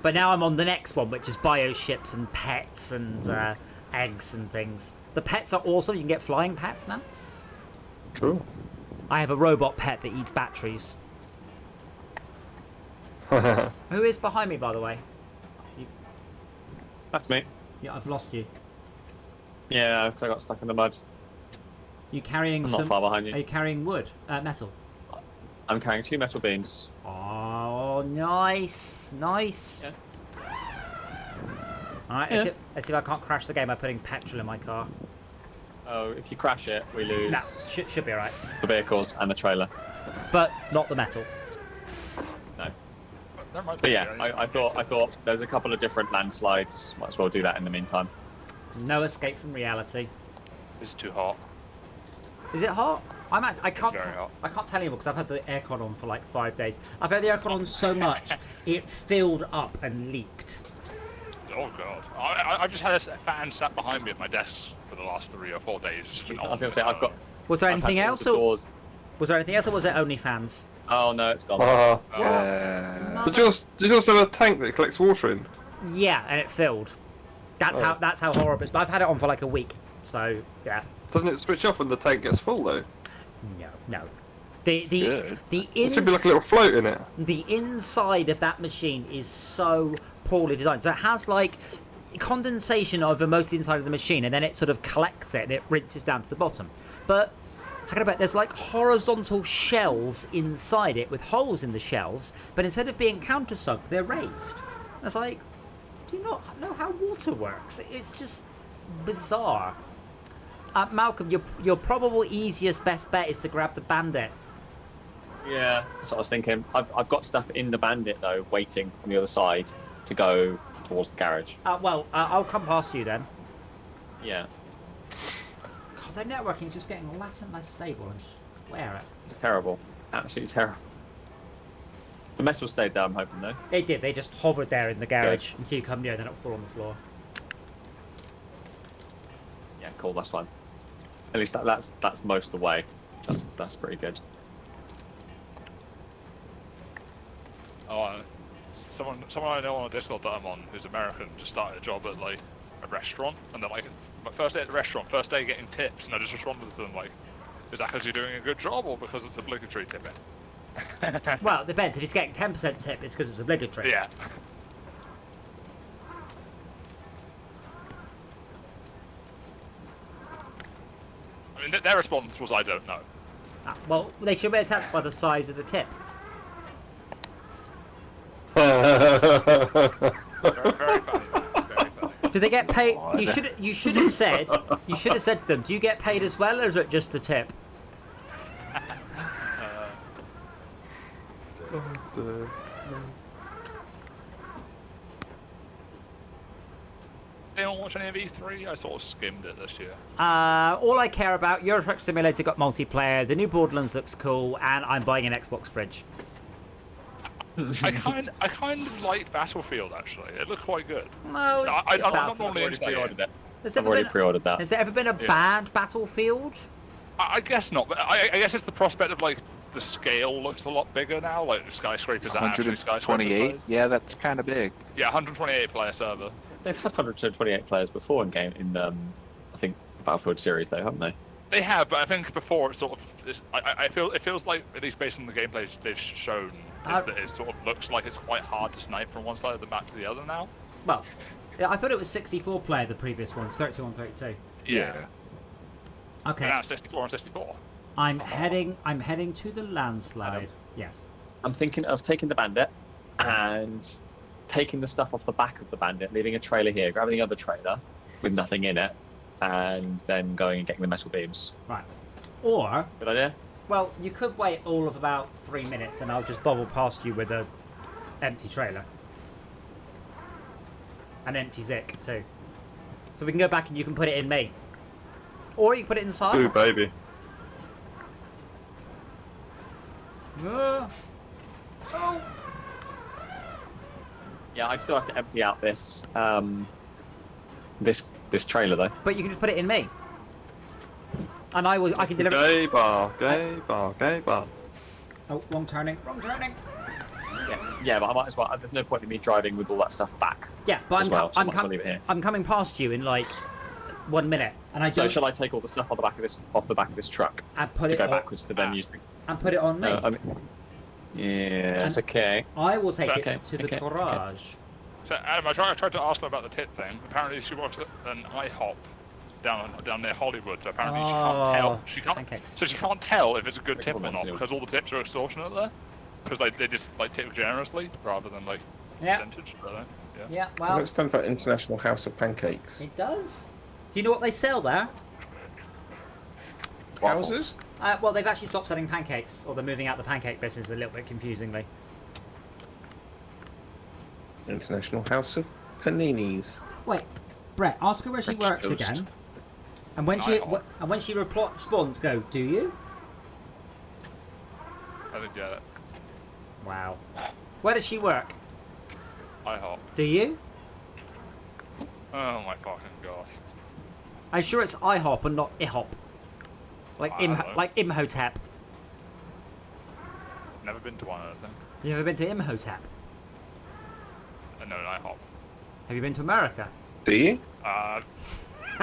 But now I'm on the next one, which is bioships and pets and eggs and things. The pets are awesome. You can get flying pets now. Cool. I have a robot pet that eats batteries. Who is behind me, by the way? That's me. Yeah, I've lost you. Yeah, because I got stuck in the mud. You carrying I'm some? not far behind Are you. you carrying wood? Metal. I'm carrying 2 metal beams. Oh, nice, nice. Yeah. All right, Yeah. let's see if I can't crash the game by putting petrol in my car. Oh, if you crash it, we lose No, should be all right, the vehicles and the trailer. but not the metal. No. That might be But yeah, true. I thought there's a couple of different landslides. Might as well do that in the meantime. No escape from reality. It's too hot. Is it hot? I can't. very hot. I can't tell you because I've had the aircon on for like 5 days. I've had the aircon on so much it filled up and leaked. Oh god. I've just had a fan sat behind me at my desk for the last 3 or 4 days. It's been I was on going to say, I've got. Was there I've had anything all else? the doors- Was there anything else, or was it only fans? Oh no, it's gone. Yeah. Did you also have a tank that collects water in? Yeah, and it filled. That's how horrible it is. But I've had it on for like a week, so yeah. Doesn't it switch off when the tank gets full though? No. The Good. It should be like a little float in it. The inside of that machine is so poorly designed. So it has like condensation over most of the inside of the machine, and then it sort of collects it and it rinses down to the bottom. But how can I bet there's like horizontal shelves inside it with holes in the shelves, but instead of being countersunk, they're raised. It's like, do you not know how water works? It's just bizarre. Malcolm, your probable easiest best bet is to grab the Bandit. Yeah, that's what I was thinking. I've got stuff in the Bandit though, waiting on the other side to go towards the garage. I'll come past you then. Yeah, God, their networking is just getting less and less stable. I swear it. it's terrible. Absolutely terrible. The metal stayed there, I'm hoping though. It did. They just hovered there in the garage until you come near, and then it'll fall on the floor. Yeah, cool. That's fine. At least that's most of the way. That's pretty good. Oh, someone I know on a Discord that I'm on who's American just started a job at like a restaurant, and they're like, my first day at the restaurant, first day getting tips, and I just responded to them like, is that because you're doing a good job or because it's obligatory tipping? Well, it depends. If he's getting 10% tip, it's because it's obligatory. Yeah. I mean, their response was, I don't know. Well, they should be attacked by the size of the tip. Very funny. Max, very funny. Do they get paid? God. You should have said to them, do you get paid as well, or is it just the tip? Anyone watch any of E3? I sort of skimmed it this year. All I care about, Euro Truck Simulator got multiplayer, the new Borderlands looks cool, and I'm buying an Xbox fridge. I kind of like Battlefield actually. It looks quite good. No, I'm not Battlefield. normally into that Pre-ordered game. it. I've already pre-ordered that. Has there ever been a bad Battlefield? I guess not, but I guess it's the prospect of like the scale looks a lot bigger now. Like the skyscrapers are actually skyscrapers. 128. Yeah, that's kind of big. Yeah, 128 player server. They've had 128 players before in I think the Battlefield series though, haven't they? They have, but I think before it sort of. I feel it feels like, at least based on the gameplay they've shown, that it sort of looks like it's quite hard to snipe from one side of the map to the other now. Well, yeah, I thought it was 64 player, the previous ones, 31, 32. Yeah. Okay. And now it's 64 and 64. I'm heading to the landslide. Yes. I'm thinking of taking the Bandit and taking the stuff off the back of the Bandit, leaving a trailer here, grabbing the other trailer with nothing in it, and then going and getting the metal beams. Right. Or, Good idea? well, you could wait all of about 3 minutes, and I'll just bobble past you with a empty trailer. An empty Zik, too. So we can go back and you can put it in me. Or you can put it inside. Ooh, baby. Oh. Yeah, I still have to empty out this this trailer though. But you can just put it in me. And I can deliver. Gay bar, gay bar, gay bar. Oh, wrong turning. Yeah, but I might as well. There's no point in me driving with all that stuff back. Yeah, but as well, so I might as well leave it here. I'm coming past you in like 1 minute, and I So don't. shall I take all the stuff on the back of this truck And put to it go on, backwards to then use the? and put it on me. Yeah, that's okay. I will take Okay, it to the okay, garage. So Adam, I tried to ask her about the tip thing. Apparently she works at an IHOP down near Hollywood. So apparently she can't tell. Pancakes. So she can't tell if it's a good tip or not Pancakes. because all the tips are extortionate there. Because they just like tip generously rather than like Yeah. percentage. I don't know. Yeah. Yeah. Does Well, that stand for International House of Pancakes? it does. Do you know what they sell there? Houses? Well, they've actually stopped selling pancakes, or they're moving out the pancake business a little bit confusingly. International House of Paninis. Wait, Brett, ask her where she works Breakfast. again. And when she responds, go, do you? I didn't get it. Wow. Where does she work? IHOP. Do you? Oh my fucking god. I'm sure it's IHOP and not IHOP. Like Imhotep. Never been to one, I don't think. You ever been to Imhotep? No, IHOP. Have you been to America? Do you?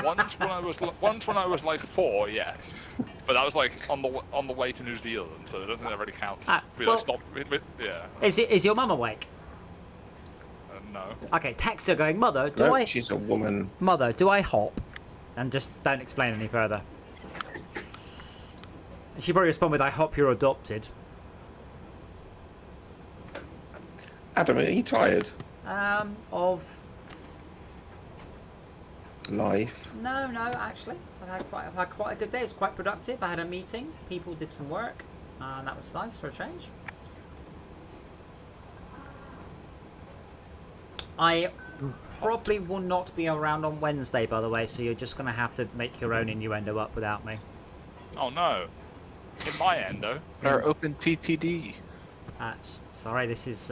Once when I was like 4, yes, but that was like on the way to New Zealand, so I don't think that really counts. Yeah. Is your mum awake? No. Okay, text her going, Mother, She's a woman. Mother, do I hop? And just don't explain any further. She probably respond with, I hop you're adopted. Adam, are you tired? Of... Life. No, actually. I've had quite a good day. It was quite productive. I had a meeting. People did some work. And that was nice for a change. I probably will not be around on Wednesday, by the way, so you're just going to have to make your own innuendo up without me. Oh no. In my end, though. Our open TTD. Sorry, this is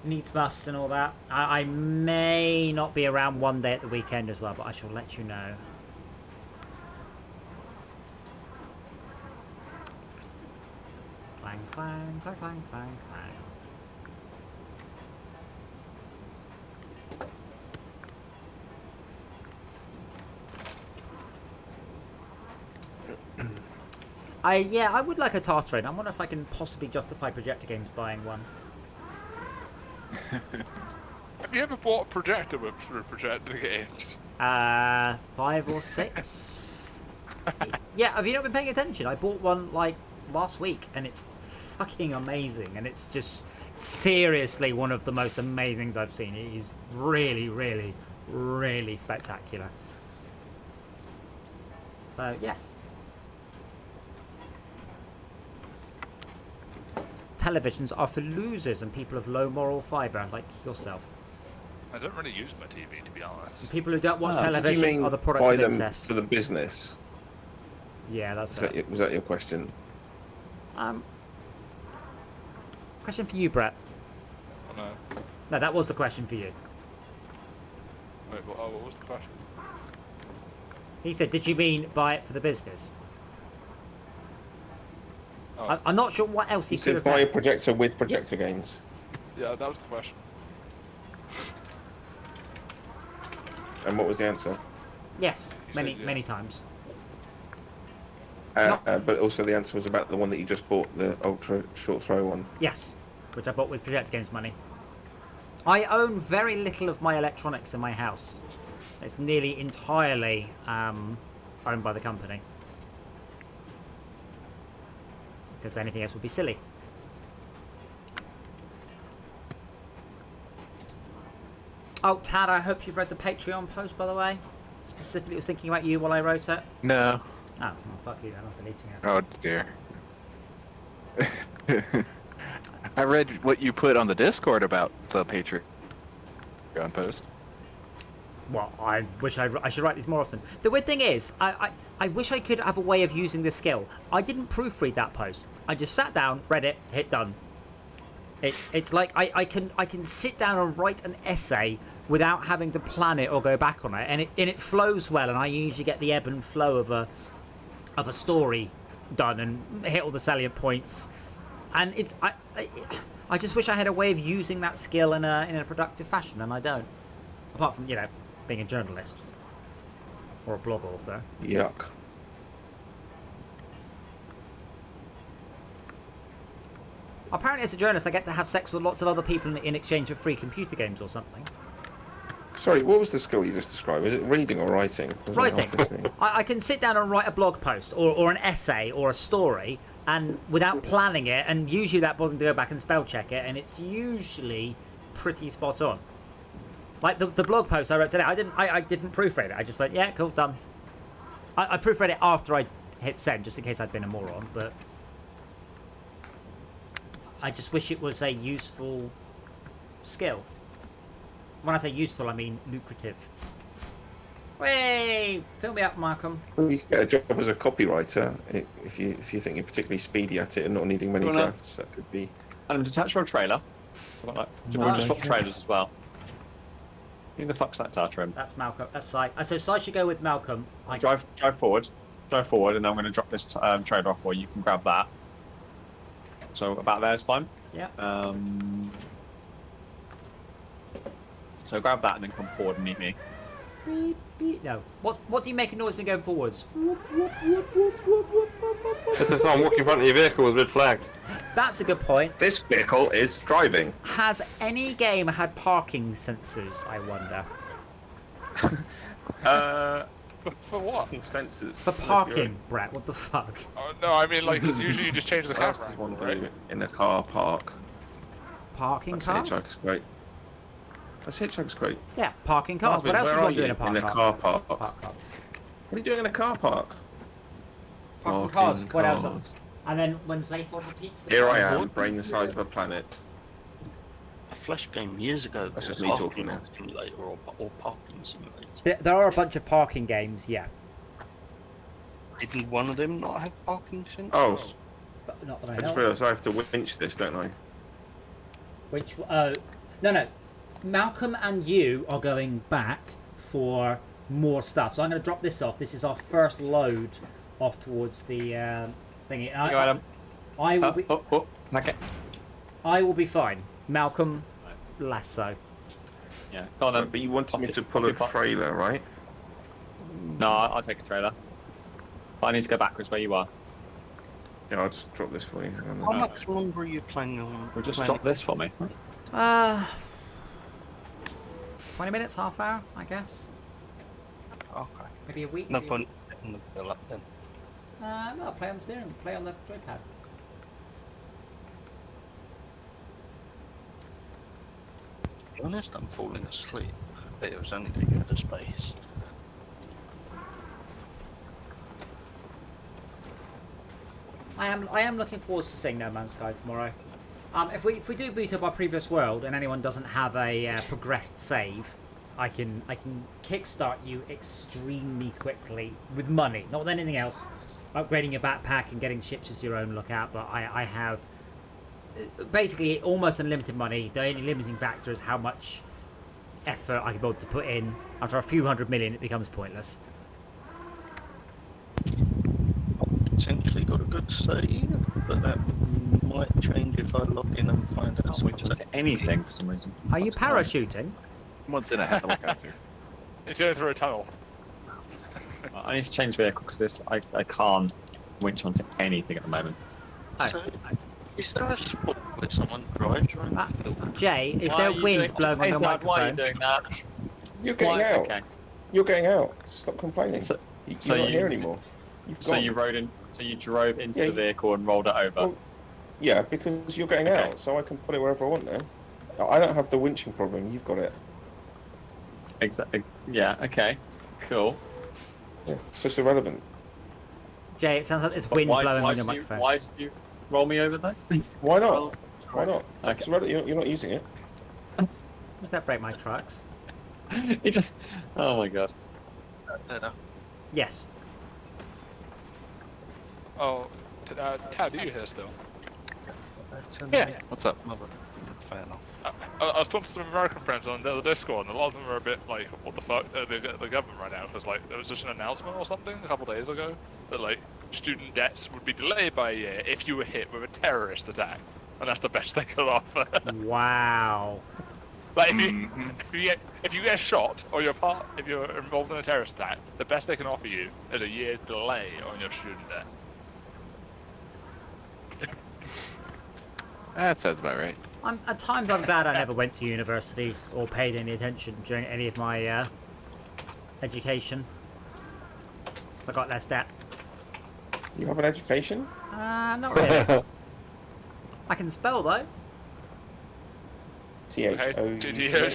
needs musts and all that. I may not be around one day at the weekend as well, but I shall let you know. Clang, clang, clang, clang, clang, clang. I would like a TAR train. I wonder if I can possibly justify Projector Games buying one. Have you ever bought a projector through Projector Games? 5 or 6. Yeah, have you not been paying attention? I bought one like last week, and it's fucking amazing, and it's just seriously one of the most amazing I've seen. It is really, really, really spectacular. So yes. Televisions are for losers and people of low moral fibre, like yourself. I don't really use my TV, to be honest. And people who don't watch Did you television mean are the products buy of them incest. for the business? Yeah, that's Was that your question? Question for you, Brett. Oh, no. No, that was the question for you. Wait, what was the question? He said, did you mean buy it for the business? Oh. I'm not sure what else he You could said have buy a meant. projector with Projector Games. Yeah, that was the question. And what was the answer? Yes, He said many yes. times. But also the answer was about the one that you just bought, the ultra short throw one. Yes, which I bought with Projector Games money. I own very little of my electronics in my house. It's nearly entirely owned by the company. Because anything else would be silly. Oh, Tad, I hope you've read the Patreon post, by the way. Specifically, was thinking about you while I wrote it. No. Oh, well, fuck you then. I'm deleting it. Oh dear. I read what you put on the Discord about the Patreon post. Well, I wish I should write these more often. The weird thing is, I wish I could have a way of using this skill. I didn't proofread that post. I just sat down, read it, hit done. It's like I can sit down and write an essay without having to plan it or go back on it, and it flows well. And I usually get the ebb and flow of a story done and hit all the salient points. And I just wish I had a way of using that skill in a productive fashion, and I don't. Apart from being a journalist or a blog author. Yuck. Apparently, as a journalist, I get to have sex with lots of other people in exchange for free computer games or something. Sorry, what was the skill you just described? Was it reading or writing? Was it Writing. office thing? I can sit down and write a blog post or an essay or a story, and without planning it, and usually that bothering to go back and spell check it, and it's usually pretty spot on. Like the blog post I wrote today, I didn't proofread it. I just went, yeah, cool, done. I proofread it after I hit send, just in case I'd been a moron, but I just wish it was a useful skill. When I say useful, I mean lucrative. Hey, fill me up, Malcolm. Well, you can get a job as a copywriter if you think you're particularly speedy at it and not needing many Wanna- drafts. That could be. And detach your trailer. We'll just swap trailers as well. Who the fuck's that tar trim? That's Malcolm. That's Si. So Si should go with Malcolm. Drive forward, and I'm going to drop this trailer off for you. You can grab that. So about there is fine. Yeah. So grab that and then come forward and meet me. Beep, beep. No. What do you make a noise when going forwards? That's the time walking in front of your vehicle with red flag. That's a good point. This vehicle is driving. Has any game had parking sensors, I wonder? For what? Sensors. For parking, Brett, what the fuck? No, I mean, like, it's usually you just change the camera. Fastest angle, one right? go in a car park. Parking That's cars? Hitchhiker's great. That's Hitchhiker's great. Yeah, parking cars. Marvin, What else where do you are want to do you? in a park In a car park. What Park car. are you doing in a car park? Parking cars. Parking What else? cars. And then when Zayford repeats the Here I code- am, brain the size of a planet. A Flash game years ago. That's just was me talking Parking now. Simulator or Parking Simulator. There are a bunch of parking games, yeah. Didn't one of them not have parking sensors? Oh, But not that I I know. just realised I have to winch this, don't I? Which, no. Malcolm and you are going back for more stuff. So I'm going to drop this off. This is our first load off towards the thingy. Go, Adam. I will be. Okay. I will be fine. Malcolm, less so. Yeah. Go on then. But you wanted me Off to to- pull off a to park. trailer, right? No, I'll take a trailer. But I need to go backwards where you are. Yeah, I'll just drop this for you. Hang How on. much longer are you planning on? We'll just planning- drop this for me. 20 minutes, half hour, I guess. Okay. Maybe a week. No maybe a point in the bill up then. No, play on the steering. Play on the joypad. To be honest, I'm falling asleep. But it was only to go to space. I am looking forward to seeing No Man's Sky tomorrow. If we do boot up our previous world and anyone doesn't have a progressed save, I can kickstart you extremely quickly with money, not with anything else. Upgrading your backpack and getting ships is your own lookout, but I have basically almost unlimited money. The only limiting factor is how much effort I can be able to put in. After a few 100 million, it becomes pointless. Potentially got a good save, but that might change if I log in and find out Can't switch onto anything for some reason. Are you Fuck's annoying. parachuting? Someone's in a helicopter. It's going through a tunnel. I need to change vehicle because this I can't winch onto anything at the moment. So, is there a spot where someone drives around? Ah, the field? Jay, is Why there are you wind doing- blowing on Hey, your Zad, why are you microphone? doing that? You're getting out. Okay. You're getting out. Stop complaining. So- You're so not you- here anymore. You've So gone. you rode in. So you drove into Yeah, the vehicle and rolled it over. Well, yeah, because you're getting Okay. out, so I can put it wherever I want now. I don't have the winching problem. You've got it. Exactly. Yeah. Okay. Cool. Yeah, it's just irrelevant. Jay, it sounds like there's But wind blowing on why your did you, microphone. why did you roll me over there? Why not? Why not? Okay. It's you're not using it. Does that break my trucks? It just, oh my god. Yes. Oh, Tad, are you here still? Yeah. What's up? Fair enough. I was talking to some American friends on the Discord, and a lot of them were a bit like, "What the fuck?" The government right now, because like there was just an announcement or something a couple of days ago that like student debts would be delayed by a year if you were hit with a terrorist attack, and that's the best they could offer. Wow. Like if you get shot or if you're involved in a terrorist attack, the best they can offer you is a year delay on your student debt. That sounds about right. At times I'm glad I never went to university or paid any attention during any of my education. I got less debt. You have an education? Not really. I can spell though. T-H-O. Did you hear?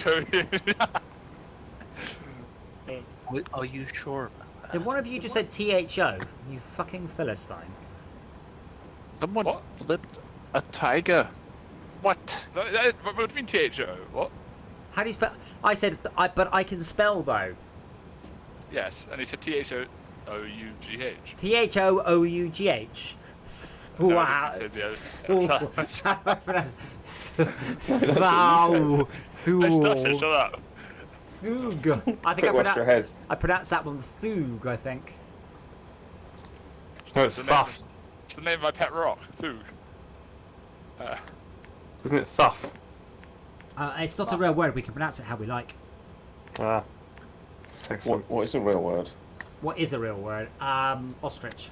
Are you sure about that? Did one of you just said THO? You fucking Philistine. Someone What? flipped a tiger. What? What do you mean THO? What? How do you spell? I said, but I can spell though. Yes, and he said Thougugh. Though. Wow. I said the Ooh. other- How do I pronounce? that's Wow. Shut up. Thug. I think Quick, wash your head. I pronounced that one Thug, I think. No, it's the name Thuff. It's the name of my pet rock, Thug. Isn't it Thuff? It's not a real word. We can pronounce it how we like. Ah. Excellent. What is the real word? What is a real word? Ostrich.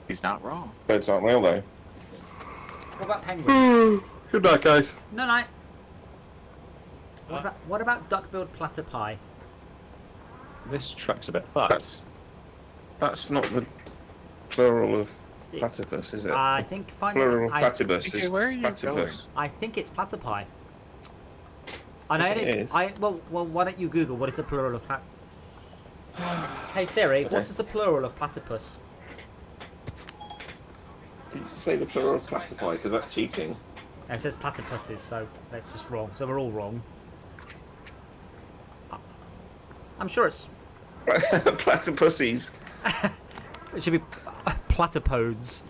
He's not wrong. Birds aren't real though. What about penguin? Good night, guys. No, no. What about duck-billed platypi? This truck's a bit fucked. That's not the plural of platypus, is it? I think Plural of platypus Okay, is where are you platypus. I think it's platypi. I know it is. Well, why don't you Google what is the plural of Hey Siri, Okay. what is the plural of platypus? Did you say the plural of platypi? Because that's cheating. It says platypuses, so that's just wrong. So we're all wrong. I'm sure it Platypussies. should be platypodes.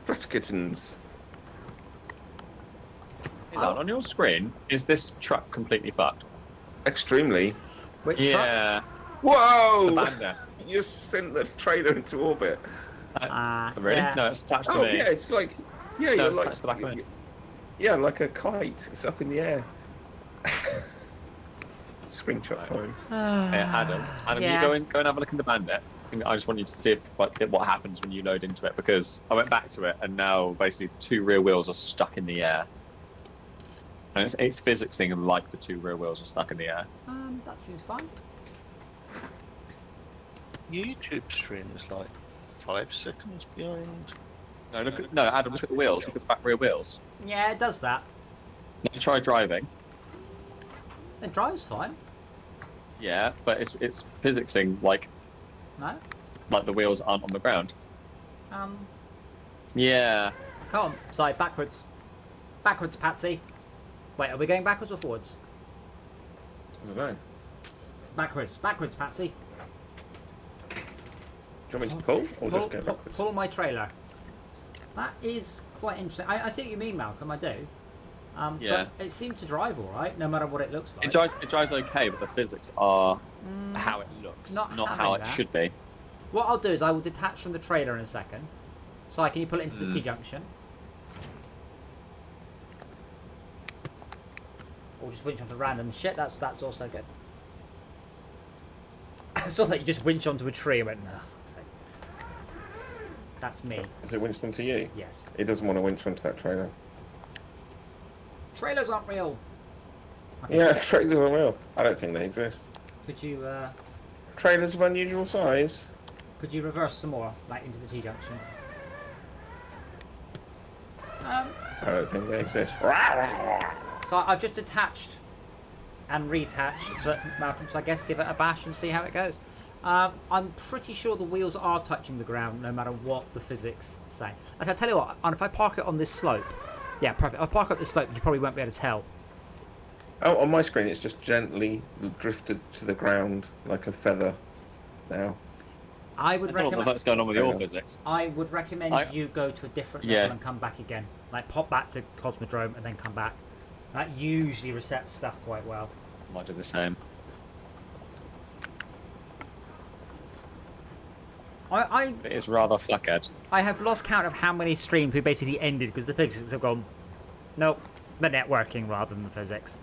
Platykittens. On your screen, is this truck completely fucked? Extremely. Which truck? Yeah. Whoa! The bandit. You just sent the trailer into orbit. Really? Yeah. No, it's attached to Oh me. yeah, it's like No, you're it's like attached to the back of it. yeah, like a kite. It's up in the air. Screenshot time. Adam, Yeah. you go and have a look in the bandit. I just want you to see what happens when you load into it, because I went back to it and now basically the two rear wheels are stuck in the air. And it's physicsing like the two rear wheels are stuck in the air. That seems fine. YouTube stream is like 5 seconds behind. No, Adam, look at the wheels. Look at the back rear wheels. Yeah, it does that. Now you try driving. It drives fine. Yeah, but it's physicsing like No? the wheels aren't on the ground. Yeah. Come on. Sorry, backwards. Backwards, Patsy. Wait, are we going backwards or forwards? I don't know. Backwards. Backwards, Patsy. Do you want me to pull or just go backwards? Pull my trailer. That is quite interesting. I see what you mean, Malcolm, I do. Yeah. But it seems to drive alright, no matter what it looks like. It drives okay, but the physics are how it looks, not not having how it that. should be. What I'll do is I will detach from the trailer in a second. So can you pull it into the T-junction? Or just winch onto random shit, that's also good. I saw that you just winch onto a tree and went, no. So, that's me, Does it winch them to you? yes. It doesn't want to winch onto that trailer. Trailers aren't real. Okay. Yeah, trailers are real. I don't think they exist. Could you Trailers of unusual size. reverse some more, like into the T-junction? I don't think they exist. So I've just attached and reattached, so Malcolm, so I guess give it a bash and see how it goes. I'm pretty sure the wheels are touching the ground no matter what the physics say. I'll tell you what, and if I park it on this slope, yeah, perfect. I'll park up this slope, you probably won't be able to tell. Oh, on my screen it's just gently drifted to the ground like a feather now. I would I don't know recommend. what's going on with your physics. I would recommend you go to a different level Yeah. and come back again. Like pop back to Cosmodrome and then come back. That usually resets stuff quite well. Might do the same. It is rather fuckhead. I have lost count of how many streams we basically ended because the physics have gone. Nope, the networking rather than the physics.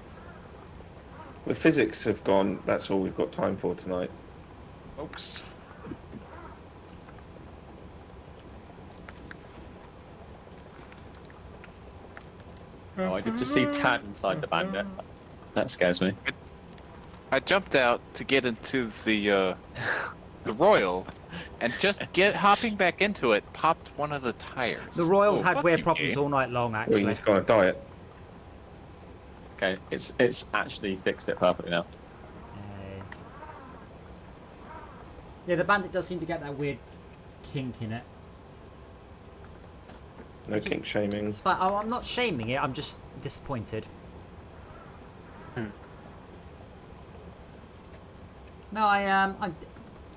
The physics have gone. That's all we've got time for tonight. Folks. Oh, I did just see Tad inside the bandit. That scares me. I jumped out to get into the Royal, and just hopping back into it popped one of the tires. The Royals Oh, had fuck weird you, problems game. all night long, Well, actually. he's got a diet. Okay, it's actually fixed it perfectly now. Yeah, the bandit does seem to get that weird kink in it. No kink shaming. It's fine. Oh, I'm not shaming it. I'm just disappointed. No,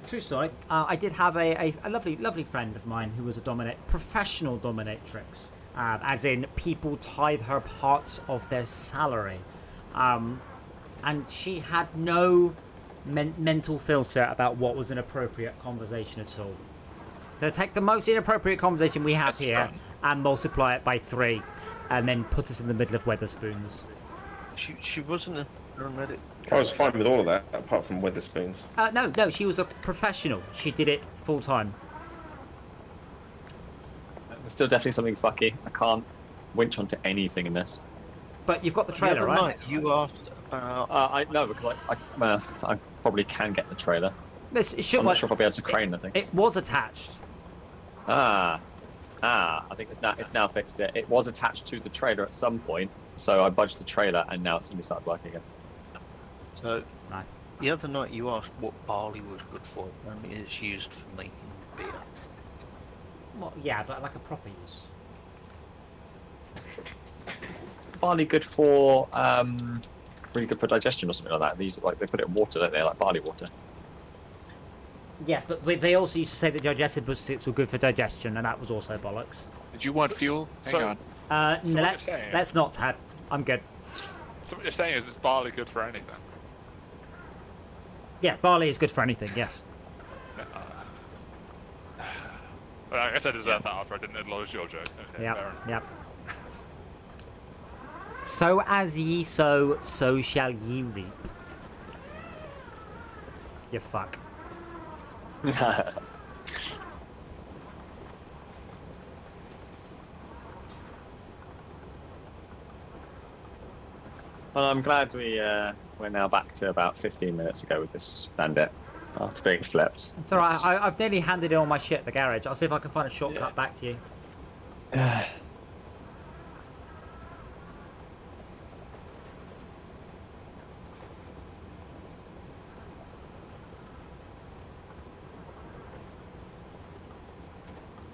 true story. I did have a lovely friend of mine who was a professional dominatrix, as in people tithe her parts of their salary, and she had no mental filter about what was an appropriate conversation at all. So take the most inappropriate conversation we have That's here fun. and multiply it by 3, and then put us in the middle of Weatherspoons. She wasn't a paramedic. I was fine with all of that, apart from Weatherspoons. No, she was a professional. She did it full time. There's still definitely something fucky. I can't winch onto anything in this. But you've got the The trailer, other right? night you asked about. I know because I probably can get the trailer. It should I'm like, not sure if I'll be able to crane the thing. it was attached. I think it's now fixed it. It was attached to the trailer at some point, so I budged the trailer and now it's suddenly started working again. So, Nice. the other night you asked what barley was good for. I mean, it's used for making beer. Well, yeah, but like a proper use. Barley good for really good for digestion or something like that. These they put it in water, don't they? Like barley water. Yes, but they also used to say that digestive biscuits were good for digestion, and that was also bollocks. Did you want fuel? Hang So- on. So No, what you're saying- let's not, Tad. I'm good. So what you're saying is barley good for anything? Yeah, barley is good for anything, yes. Well, I guess I deserve that after I didn't acknowledge your joke. Okay, fair enough. Yep. So as ye sow, so shall ye reap. You fuck. Well, I'm glad we're now back to about 15 minutes ago with this bandit after being flipped. It's alright, I've nearly handed in all my shit at the garage. I'll see if I can find a shortcut back to you.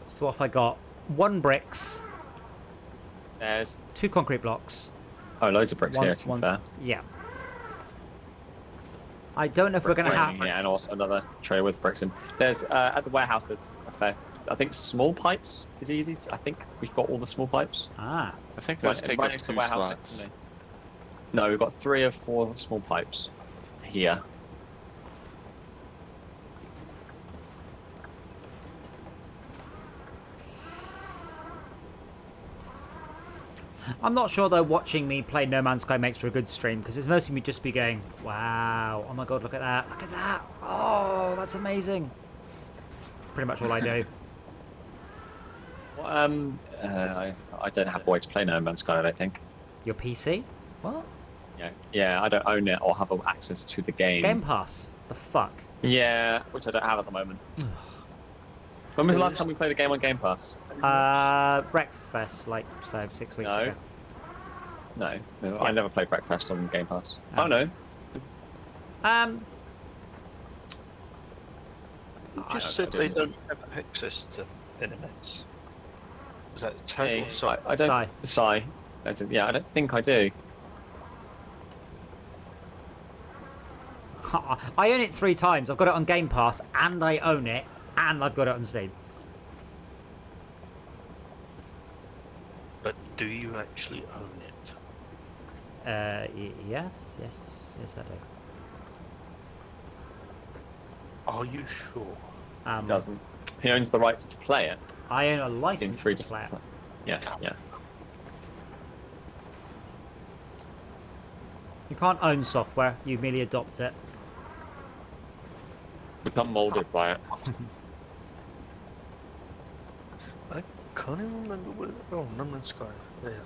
So off I got 1 bricks, There's 2 concrete blocks. loads of bricks here. To be fair. Yeah. I don't know if we're going to have... Yeah, and also another tray with bricks in. There's at the warehouse. There's a fair. I think small pipes is easy. I think we've got all the small pipes. Ah. I think those Right take right up next to the 2 warehouse next slots. to me. No, we've got 3 or 4 small pipes here. I'm not sure though watching me play No Man's Sky makes for a good stream because it's mostly me just be going, wow, oh my god, look at that, oh, that's amazing. It's pretty much all I do. Well, I don't have a way to play No Man's Sky. I don't think. Your PC? What? Yeah, I don't own it or have access to the game. Game Pass? The fuck? Yeah, which I don't have at the moment. When was the last time we played a game on Game Pass? Breakfast, like, so 6 weeks No. ago. No, I never played Breakfast on Game Pass. Oh. Oh no. You I just said don't they know. don't have access to NMS. Is that a tag Hey, or site? I don't. Sigh. Sigh. Yeah, I don't think I do. I own it 3 times. I've got it on Game Pass, and I own it, and I've got it on Steam. But do you actually own it? Yes, I do. Are you sure? He doesn't. He owns the rights to play it I own a in license 3 to play it. different. Yeah. You can't own software, you merely adopt it. Become molded by it. I can't even remember where. Oh, No Man's Sky. There.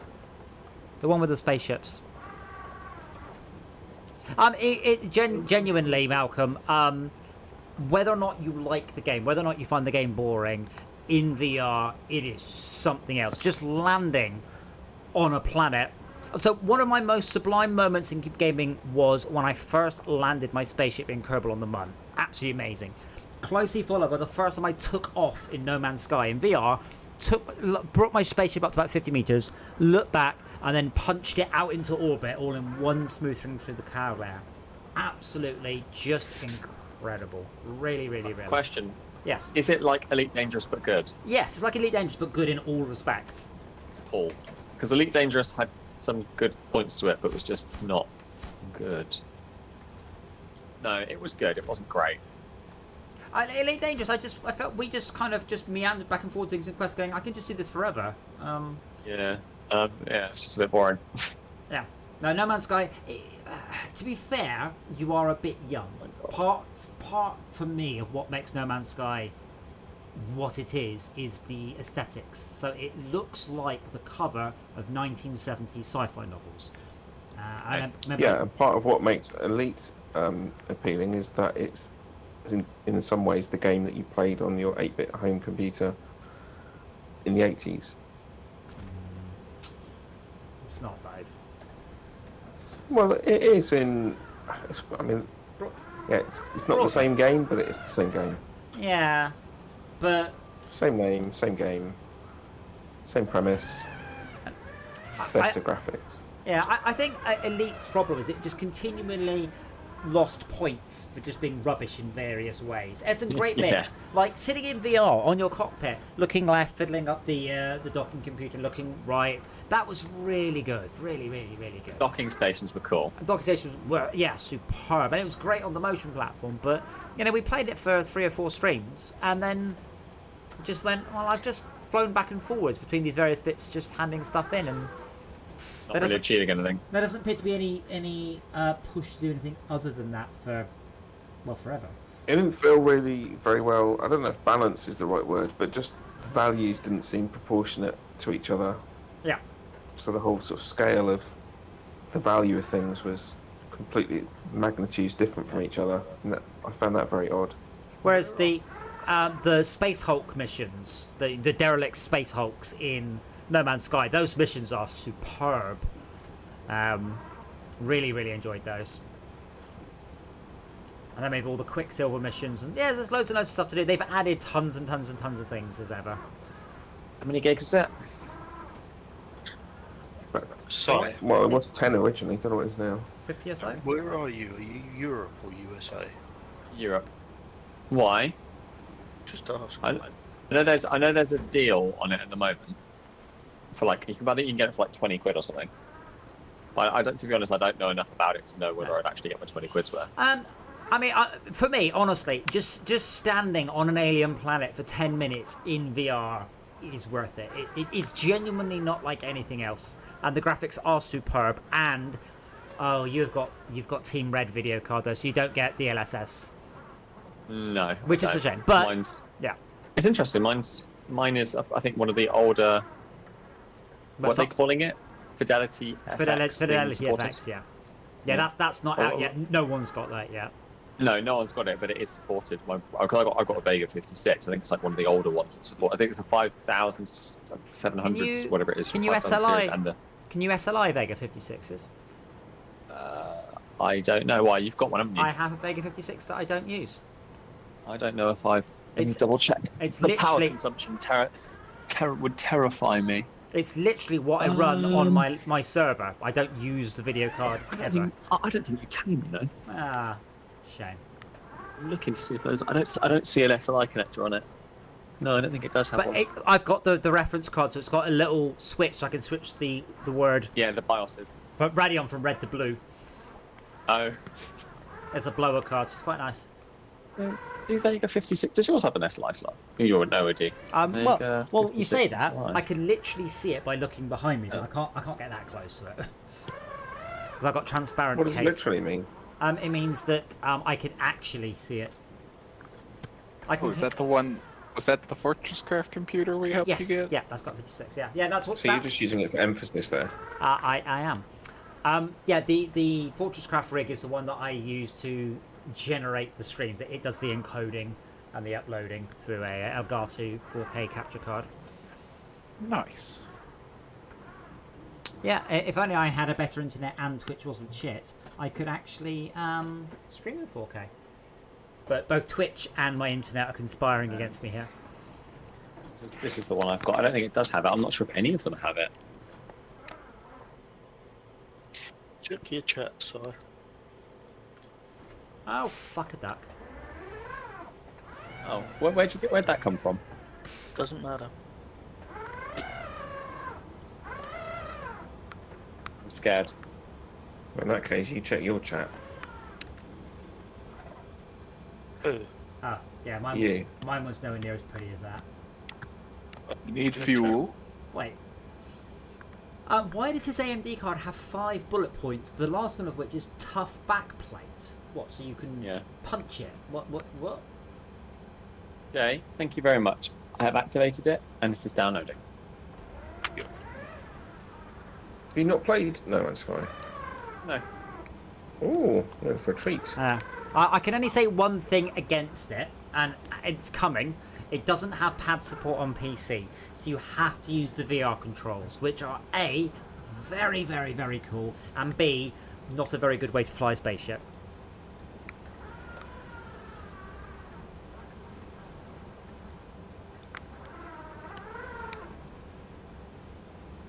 The one with the spaceships. Genuinely, Malcolm, whether or not you like the game, whether or not you find the game boring, in VR, it is something else. Just landing on a planet. So one of my most sublime moments in gaming was when I first landed my spaceship in Kerbal on the Mun. Absolutely amazing. Closely followed by the first time I took off in No Man's Sky in VR, brought my spaceship up to about 50 meters, looked back, and then punched it out into orbit all in one smooth thing through the car air. Absolutely just incredible. Really, really, really. Question: Yes. is it like Elite Dangerous but good? Yes, it's like Elite Dangerous, but good in all respects. All, because Elite Dangerous had some good points to it, but was just not good. No, it was good. It wasn't great. Elite Dangerous, I felt we just kind of just meandered back and forth doing some quests going, I can just do this forever. Yeah, it's just a bit boring. Yeah. No Man's Sky, to be fair, you are a bit young. Part for me of what makes No Man's Sky what it is the aesthetics. So it looks like the cover of 1970s sci-fi novels. And Yeah, and part of what makes Elite appealing is that it's in some ways the game that you played on your 8-bit home computer in the 80s. It's not though. Well, it is in. It's not the same game, but it's the same game. Yeah, but Same name, same game, same premise, better graphics. yeah, I think Elite's problem is it just continually lost points for just being rubbish in various ways. It's some great bits, like sitting in VR on your cockpit, looking left, fiddling up the docking computer, looking right. That was really good, really, really, really good. Docking stations were cool. And docking stations were, superb, and it was great on the motion platform. But we played it for 3 or 4 streams, and then just went, well, I've just flown back and forwards between these various bits, just handing stuff in, and Not really achieving anything. there doesn't appear to be any push to do anything other than that for, well, forever. It didn't feel really very well. I don't know if balance is the right word, but just the values didn't seem proportionate to each other. Yeah. So the whole sort of scale of the value of things was completely magnitudes different from each other, and I found that very odd. Whereas the Space Hulk missions, the derelict Space Hulks in No Man's Sky, those missions are superb. Really, really enjoyed those. And then maybe all the Quicksilver missions, and yeah, there's loads and loads of stuff to do. They've added tons and tons and tons of things as ever. How many gigs is that? So, Well, it was 10 originally. Don't know what it is now. 50 or so. where are you? Are you Europe or USA? Europe. Why? Just ask. I know there's a deal on it at the moment. For like, you can get it for like 20 quid or something. I don't, to be honest, I don't know enough about it to know whether I'd actually get my 20 quid's worth. I mean, for me, honestly, just standing on an alien planet for 10 minutes in VR is worth it. It's genuinely not like anything else, and the graphics are superb. And you've got Team Red video card though, so you don't get DLSS. No. Which is a shame, but yeah, it's interesting. Mine is, I think, one of the older. What are they calling it? Fidelity FX, yeah. That's not out yet. No one's got that yet. No one's got it, but it is supported. I got a Vega 56. I think it's like one of the older ones that support. I think it's a 5700, whatever it is. Can you SLI? Can you SLI Vega 56s? I don't know why. You've got one, haven't you? I have a Vega 56 that I don't use. I don't know if I've. Let me double check. It's the power consumption would terrify me. It's literally what I run on my server. I don't use the video card ever. I don't think you can, you know. Ah, shame. I'm looking to see if there's. I don't see an SLI connector on it. No, I don't think it does have one. I've got the reference card, so it's got a little switch, so I can switch the word. Yeah, the BIOS is. But Radeon from red to blue. Oh. It's a blower card, so it's quite nice. Do Vega 56? Does yours have an SLI slot? You wouldn't know, would you? Well, you say that. I can literally see it by looking behind me, but I can't get that close to it because I've got transparent. What does it literally mean? It means that I can actually see it. Was that the one? Was that the Fortress Craft computer we helped you get? Yeah, that's got 56. Yeah, that's what. So you're just using it for emphasis there. I am. Yeah, the Fortress Craft rig is the one that I use to generate the streams. It does the encoding and the uploading through a Elgato 4K capture card. Nice. Yeah, if only I had a better internet and Twitch wasn't shit, I could actually stream in 4K. But both Twitch and my internet are conspiring against me here. This is the one I've got. I don't think it does have it. I'm not sure if any of them have it. Check your chat, sir. Oh, fuck a duck. Oh, where'd that come from? Doesn't matter. I'm scared. Well, in that case, you check your chat. Oh, Oh, yeah, mine was nowhere near as pretty as that. You need fuel. Wait. Why does his AMD card have 5 bullet points? The last one of which is tough backplate. What? So you can punch it? What? Okay, thank you very much. I have activated it, and it is downloading. Have you not played No Man's Sky? No. Oh, no, for a treat. I can only say one thing against it, and it's coming. It doesn't have pad support on PC, so you have to use the VR controls, which are A, very, very, very cool, and B, not a very good way to fly a spaceship.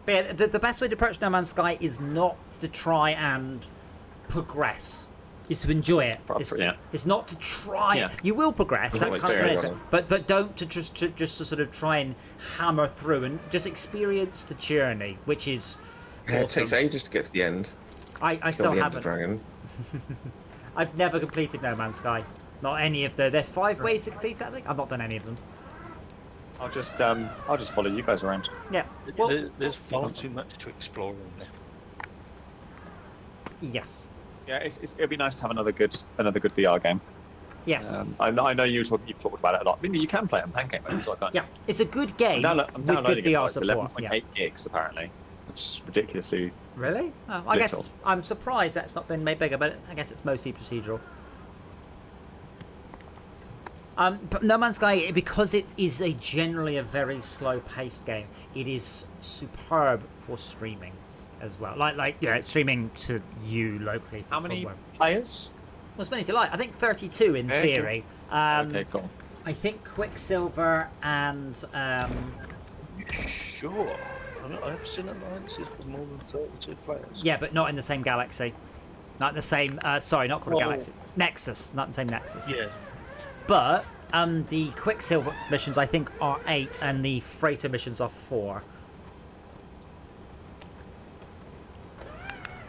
But yeah, the best way to approach No Man's Sky is not to try and progress. Is to enjoy it. It's not to try. Yeah. You will progress. It's That's always kind fair, of yeah. but don't to just to sort of try and hammer through and just experience the journey, which is Yeah, it awesome. takes ages to get to the end. I Kill still the Ender haven't. Dragon. I've never completed No Man's Sky. Not any of there are 5 ways to complete it. I think I've not done any of them. I'll just follow you guys around. Yeah. Well, there's far too much to explore in there. yes. Yeah, it'll be nice to have another good VR game. Yes. I know you've talked about it a lot. I mean, you can play it on Pancake mode, so I can't. Yeah. It's a good game I'm with good downloading it. VR It's support. 11.8 Yeah. gigs apparently. It's ridiculously. Really? Oh, I guess Little. I'm surprised that's not been made bigger, but I guess it's mostly procedural. But No Man's Sky, because it is generally a very slow-paced game, it is superb for streaming as well. Like streaming to you locally. How many Well, players? as many to like. I think 32 in Very good. theory. Okay, cool. I think Quicksilver and Sure. I've seen alliances with more than 32 players. yeah, but not in the same galaxy. Not the same. Sorry, not called Well- Galaxy. Nexus, not the same Nexus. Yeah. But the Quicksilver missions, I think, are 8, and the freighter missions are 4.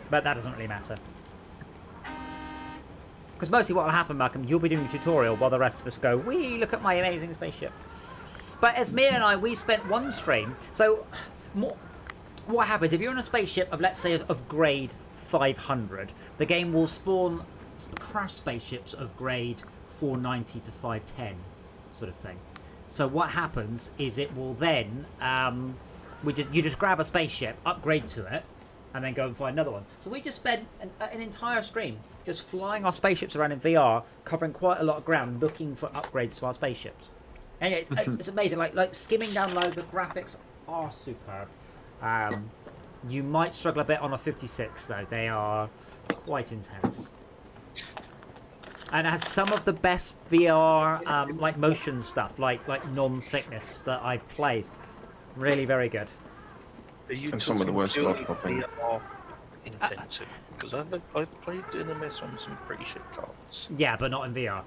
But that doesn't really matter. Because mostly what will happen, Malcolm, you'll be doing the tutorial while the rest of us go, wee, look at my amazing spaceship. But Esmir and I, we spent one stream. So what happens, if you're on a spaceship of, let's say, of grade 500, the game will spawn crash spaceships of grade 490 to 510 sort of thing. So what happens is it will then you just grab a spaceship, upgrade to it, and then go and find another one. So we just spent an entire stream just flying our spaceships around in VR, covering quite a lot of ground, looking for upgrades to our spaceships. And it's amazing. Like skimming down low, the graphics are superb. You might struggle a bit on a 56 though. They are quite intense. And it has some of the best VR like motion stuff, like non-sickness that I've played. Really, very good. Are you And some of the talking worst purely mod popping. VR intensive? Because I've played NMS on some pretty shit cards. Yeah, but not in VR.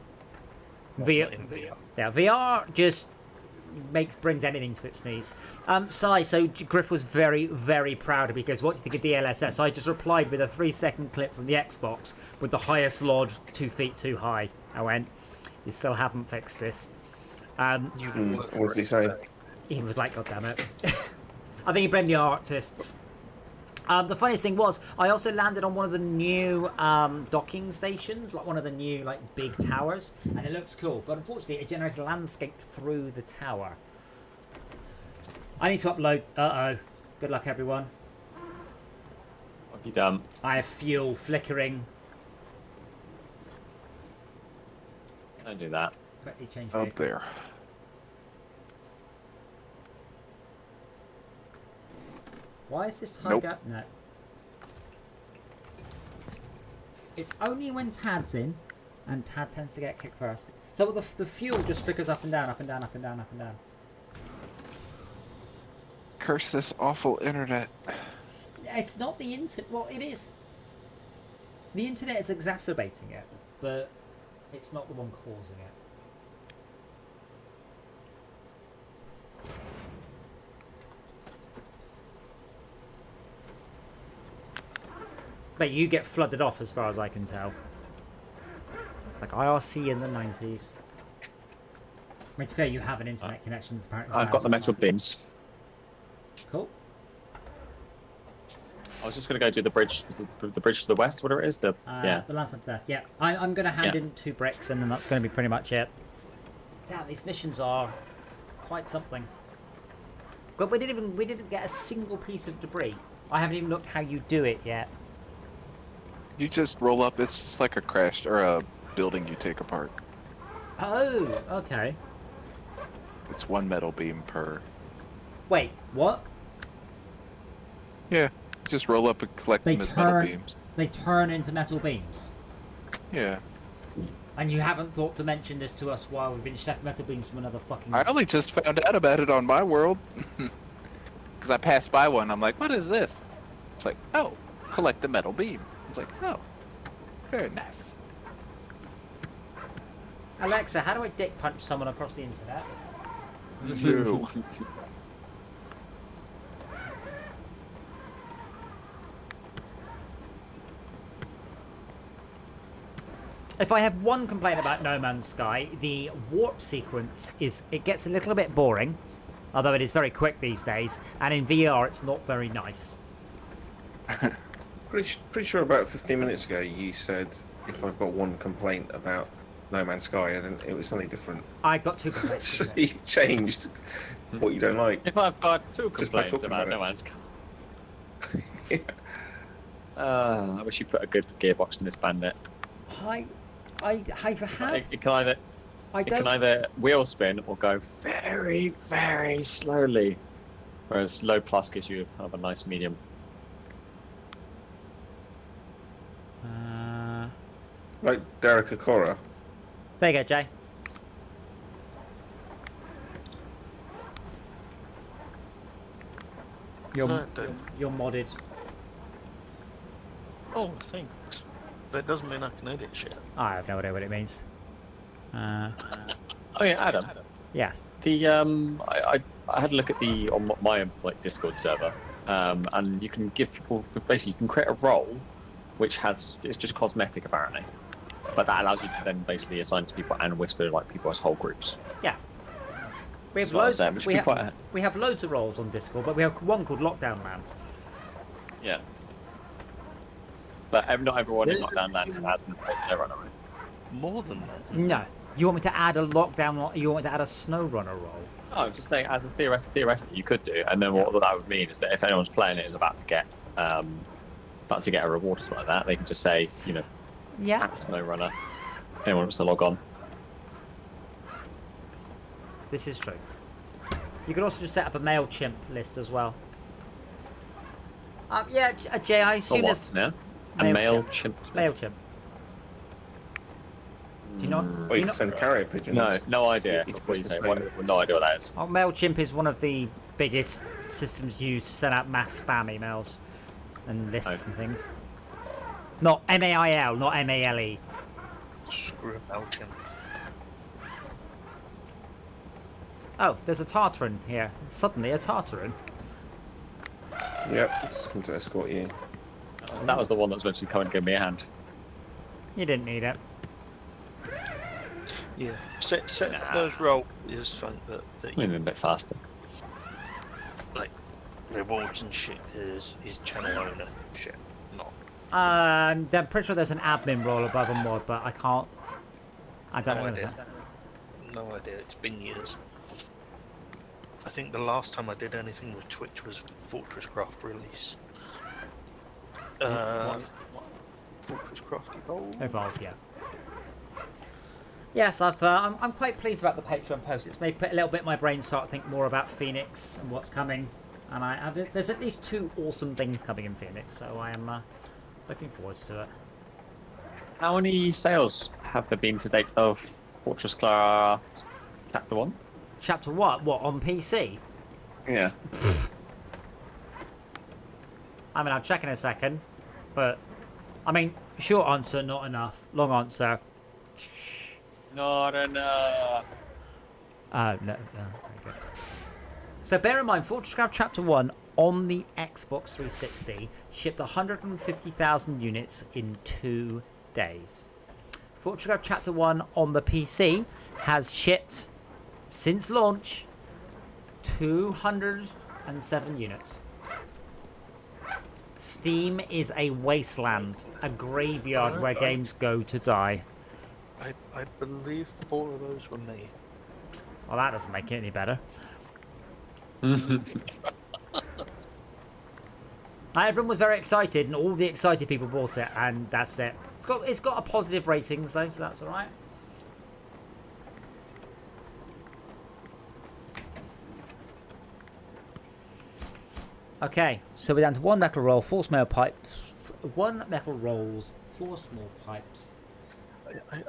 Not VR, in VR. yeah, VR just brings anything to its knees. So Griff was very, very proud of me because what do you think of DLSS? I just replied with a 3-second clip from the Xbox with the highest LOD 2 feet too high. I went, you still haven't fixed this. What does he say? He was like, God damn it. I think he blamed the artists. The funniest thing was, I also landed on one of the new docking stations, like one of the new big towers, and it looks cool. But unfortunately, it generated a landscape through the tower. I need to upload. Uh-oh. Good luck, everyone. What have you done? I have fuel flickering. Don't do that. Correctly changed Up vehicle. there. Why is this high Nope. gap? No. It's only when Tad's in, and Tad tends to get kicked first. So the fuel just flickers up and down, up and down, up and down, up and down. Curse this awful internet. It's not the internet. Well, it is. The internet is exacerbating it, but it's not the one causing it. But you get flooded off as far as I can tell. Like IRC in the 90s. I mean, to be fair, you have an internet connection. Apparently, I've got the metal beams. Cool. I was just going to go do the bridge to the west, whatever it is. Yeah. The lantern to the left. Yeah, I'm going to hand in 2 bricks, and then that's going to be pretty much it. Damn, these missions are quite something. But we didn't get a single piece of debris. I haven't even looked how you do it yet. You just roll up. It's just like a crash or a building you take apart. Oh, okay. It's 1 metal beam per. Wait, what? Yeah, just roll up and collect them as metal beams. They turn into metal beams. Yeah. And you haven't thought to mention this to us while we've been schlepping metal beams from another fucking... I only just found out about it on my world. Because I passed by one. I'm like, what is this? It's like, oh, collect the metal beam. It's like, oh, very nice. Alexa, how do I dick punch someone across the internet? No. If I have one complaint about No Man's Sky, the warp sequence it gets a little bit boring, although it is very quick these days, and in VR it's not very nice. Pretty sure about 15 minutes ago you said if I've got one complaint about No Man's Sky, then it was something different. I got 2 complaints. So you changed what you don't like. If I've got 2 Just by complaints talking about about No it. Man's Sky. Yeah. I wish you put a good gearbox in this bandit. I have... It can either wheel spin or go very, very slowly. Whereas low plus gives you kind of a nice medium. Like Derek Okora. There you go, Jay. You're modded. Oh, thanks. That doesn't mean I can edit shit. I have no idea what it means. Oh yeah, Adam. Yes. The I had a look at on my Discord server, and you can give people basically you can create a role, which it's just cosmetic apparently, but that allows you to then basically assign to people and whisper people as whole groups. Yeah. We have That's what I loads. was saying, We have loads of roles on Discord, but we have one called Lockdown Man. Yeah. But not everyone in Lockdown Land has been Snowrunner, right? More than that. No. You want me to add a Lockdown? You want me to add a Snowrunner role? Oh, I'm just saying, as a theoretically, you could do, and then what that would mean is that if anyone's playing it is about to get a reward or something like that, they can just say, Yeah. at Snowrunner. Anyone wants to log on. This is true. You could also just set up a MailChimp list as well. Yeah, Jay, I assume But there's... what now? A MailChimp. MailChimp. Do you not? Well, you can send carrier pigeons. No idea. Before you say no idea what that is. Oh, MailChimp is one of the biggest systems used to send out mass spam emails and lists and things. Not MAIL, not MALE. Screw MailChimp. Oh, there's a Tartaran here. Suddenly a Tartaran. Yep, just come to escort you. That was the one that was meant to come and give me a hand. You didn't need it. Yeah. Set up those roles is something that Maybe a you bit faster. like rewards and shit is channel owner shit, not. I'm pretty sure there's an admin role above a mod, but I don't know. No idea. No idea. It's been years. I think the last time I did anything with Twitch was Fortress Craft release. Fortress Craft Evolved. Evolved, yeah. Yes, I'm quite pleased about the Patreon post. It's made a little bit my brain start to think more about Phoenix and what's coming. And there's at least 2 awesome things coming in Phoenix, so I am looking forward to it. How many sales have there been to date of Fortress Craft Chapter 1? Chapter what? What, on PC? Yeah. I mean, I'll check in a second, but I mean, short answer, not enough. Long answer, Not enough. no. Very good. So bear in mind, Fortress Craft Chapter 1 on the Xbox 360 shipped 150,000 units in 2 days. Fortress Ghost Chapter 1 on the PC has shipped, since launch, 207 units. Steam is a wasteland, a graveyard where games go to die. I believe 4 of those were me. Well, that doesn't make it any better. Everyone was very excited, and all the excited people bought it, and that's it. It's got a positive ratings though, so that's all right. Okay, so we're down to 1 metal roll, 4 small pipes, 1 metal rolls, 4 small pipes.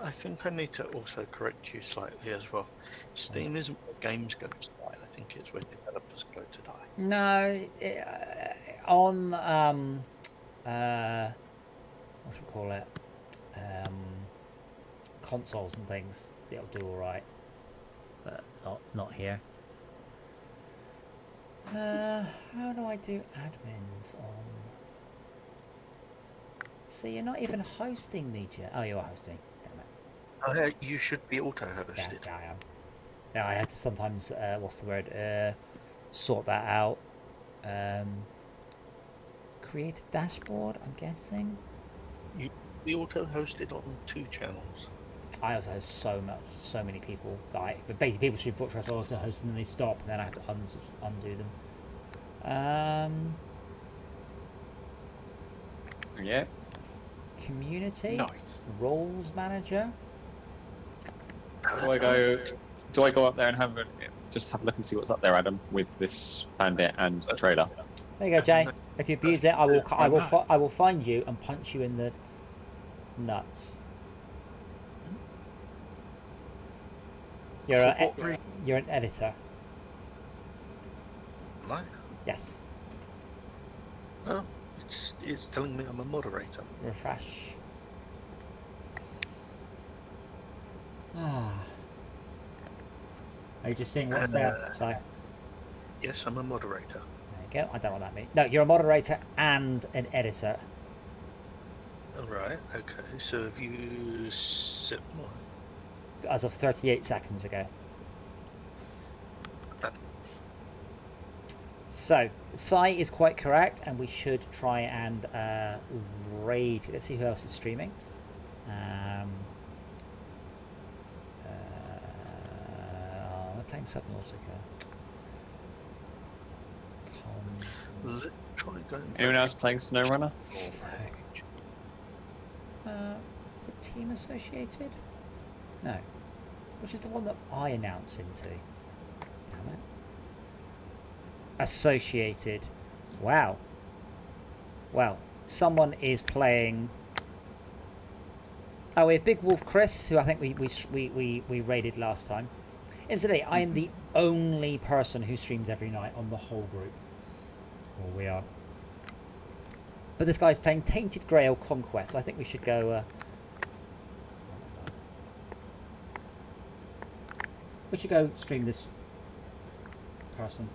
I think I need to also correct you slightly as well. Steam isn't where games go to die. I think it's where developers go to die. No, on what should we call it? Consoles and things, it'll do all right, but not here. How do I do admins on? See, you're not even hosting me yet. Oh, you are hosting. Damn it. You should be auto-hosted. Yeah, I am. Now I had to sometimes, what's the word? Sort that out. Create a dashboard, I'm guessing. You be auto-hosted on 2 channels. I also host so many people. But basically, people stream Fortress auto host and then they stop, and then I have to undo them. Yeah. Community. Nice. Roles manager. Do I go up there and just have a look and see what's up there, Adam, with this bandit and the trailer? There you go, Jay. If you abuse it, I will find you and punch you in the nuts. You're an editor. Am I? Yes. Oh, it's telling me I'm a moderator. Refresh. Are you just seeing what's there? So. Yes, I'm a moderator. There you go. I don't know what that means. No, you're a moderator and an editor. Alright, okay. So have you set mine? As of 38 seconds ago. So, Sai is quite correct, and we should try and raid. Let's see who else is streaming. We're playing Subnautica. Let's try going. Anyone else playing Snowrunner? Is it team associated? No. Which is the one that I announce into? Damn it. Associated. Wow. Well, someone is playing. Oh, we have Big Wolf Chris, who I think we raided last time. Incidentally, I am the only person who streams every night on the whole group. Well, we are. But this guy's playing Tainted Grail Conquest, so I think we should go. We should go stream this person.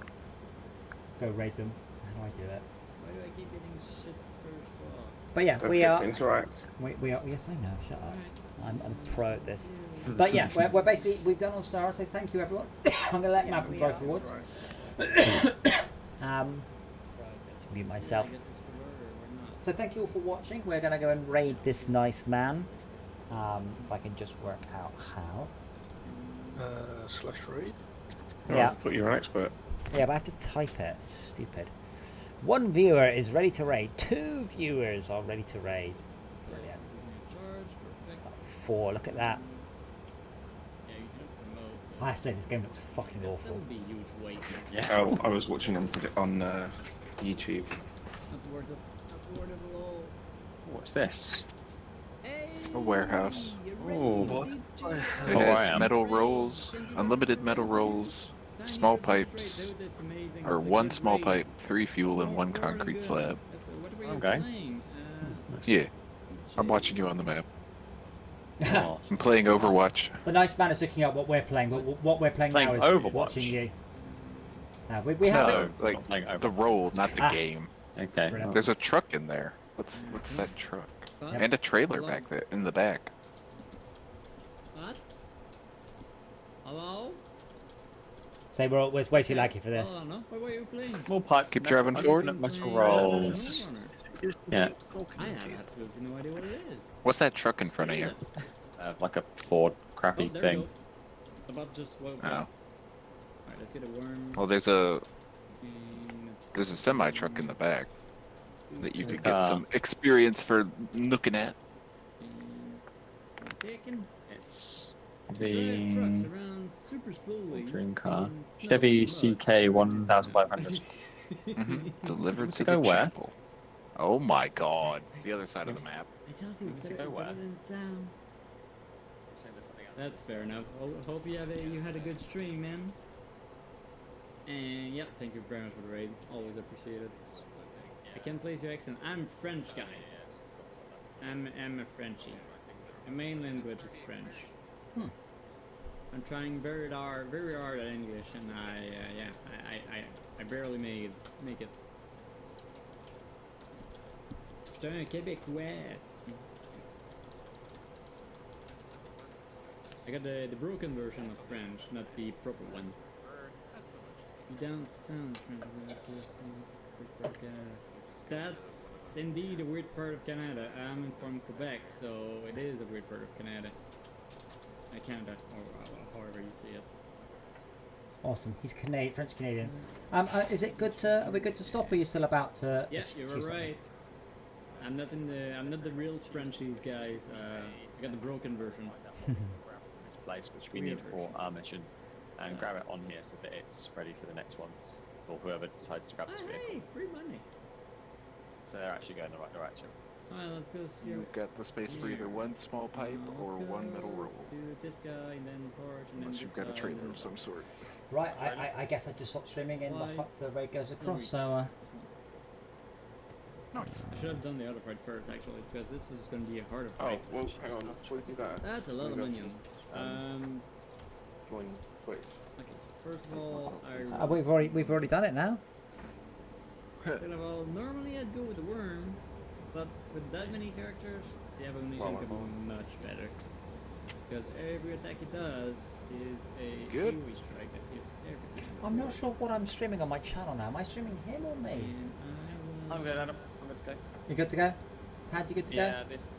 Go raid them. How do I do it? Why do I keep getting shit first off? But yeah, Don't we forget are. to interact. We are. Yes, I know. Shut up. I'm pro at this. But yeah, we're basically we've done on Star. So thank you everyone. I'm gonna let Malcolm drive forward. Let's mute myself. So thank you all for watching. We're gonna go and raid this nice man. If I can just work out how. /raid. Oh, Yeah. I thought you were an expert. Yeah, but I have to type it. It's stupid. 1 viewer is ready to raid. 2 viewers are ready to raid. Brilliant. 4. Look at that. I have to say, this game looks fucking awful. Yeah. Oh, I was watching them put it on YouTube. What's this? A warehouse. Oh, It I has am. metal rolls, unlimited metal rolls, small pipes, or 1 small pipe, 3 fuel, and 1 concrete slab. Okay. Yeah, I'm watching you on the map. Oh. I'm playing Overwatch. The nice man is looking up what we're playing, but what we're playing Playing now is Overwatch. watching you. We have No, it. like Not playing over. the role, not the Ah. game. Okay. Brilliant. There's a truck in there. What's that truck? What? And a trailer back there in the back. What? Hello? Say we're way too laggy for this. Oh no, what were you playing? Full pipes. Keep metal- driving forward. alternate metal Playing rolls. Snowrunner. Yeah. I have absolutely no idea what it is. What's that truck in front of What you? is it? Like a Ford crappy Oh, there thing. you go. About just woke Oh. up. Alright, let's get a worm. Well, there's a Let's semi truck in the back that you could get Ah. some experience for looking at. Taken. It's Drive the trucks around super slowly. dream car. in snow Chevy and mud. CK 1500. Delivered to go the where? chapel. Oh my god. The other side of the map. I thought it was To better, go it's where? better than sound. That's fair enough. Hope you had a good stream, man. And yeah, thank you very much for the raid. Always appreciated. I can't place your accent. I'm French guy. I'm a Frenchie. My main language is French. I'm trying very hard at English, and I barely make it. Je suis un Québécois. I got the broken version of French, not the proper one. You don't sound French. That's indeed a weird part of Canada. I'm from Quebec, so it is a weird part of Canada. Canada, or however you see it. Awesome. He's French Canadian. Is it good to? Are we good to stop? Or are you still about to? Yeah, you were choose something? right. I'm not the real Frenchies, guys. I got the broken version. This place which we need for our mission, and grab it on here so that it's ready for the next ones, or whoever decides to grab this Oh, vehicle. hey, free money. So they're actually going in the right direction. Alright, let's go see. You've got the space for either one small pipe or one metal roll. To this guy, and then torch, and Unless then you've this got a guy, trailer and of some then sort. Right. I guess I just stopped streaming and Why? the raid goes across. So this one. Nice. I should have done the other part first, actually, because this is going to be a harder Oh, fight. well, hang on. Before you do that, That's a lot of Maybe I onions. should, join Twitch. Okay, so first of all, we've already done it now. Second of all, normally I'd go with the worm, but with that many characters, the abomination could be much better. Because every attack it does is a Good. AoE strike that hits everything. I'm not sure what I'm streaming on my channel now. Am I streaming him or me? And I will I'm good, Adam. I'm good to go. You good to go? Tad, you good to Yeah, this.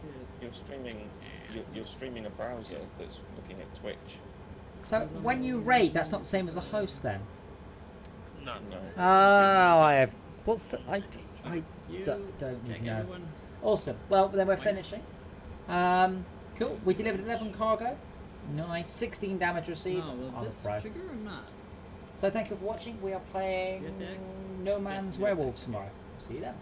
use You're streaming. You're streaming a browser that's looking at Twitch. go? So when you raid, that's not the same as a host then. No. No. Oh, I have. What's the, I you don't even take know. everyone. Awesome. Well, then we're finishing. Cool. We delivered 11 cargo. Nice. 16 damage received No, will on the this pro. trigger or not? So thank you for watching. We are playing Get back. No Man's Yes, Werewolves tomorrow. See you then.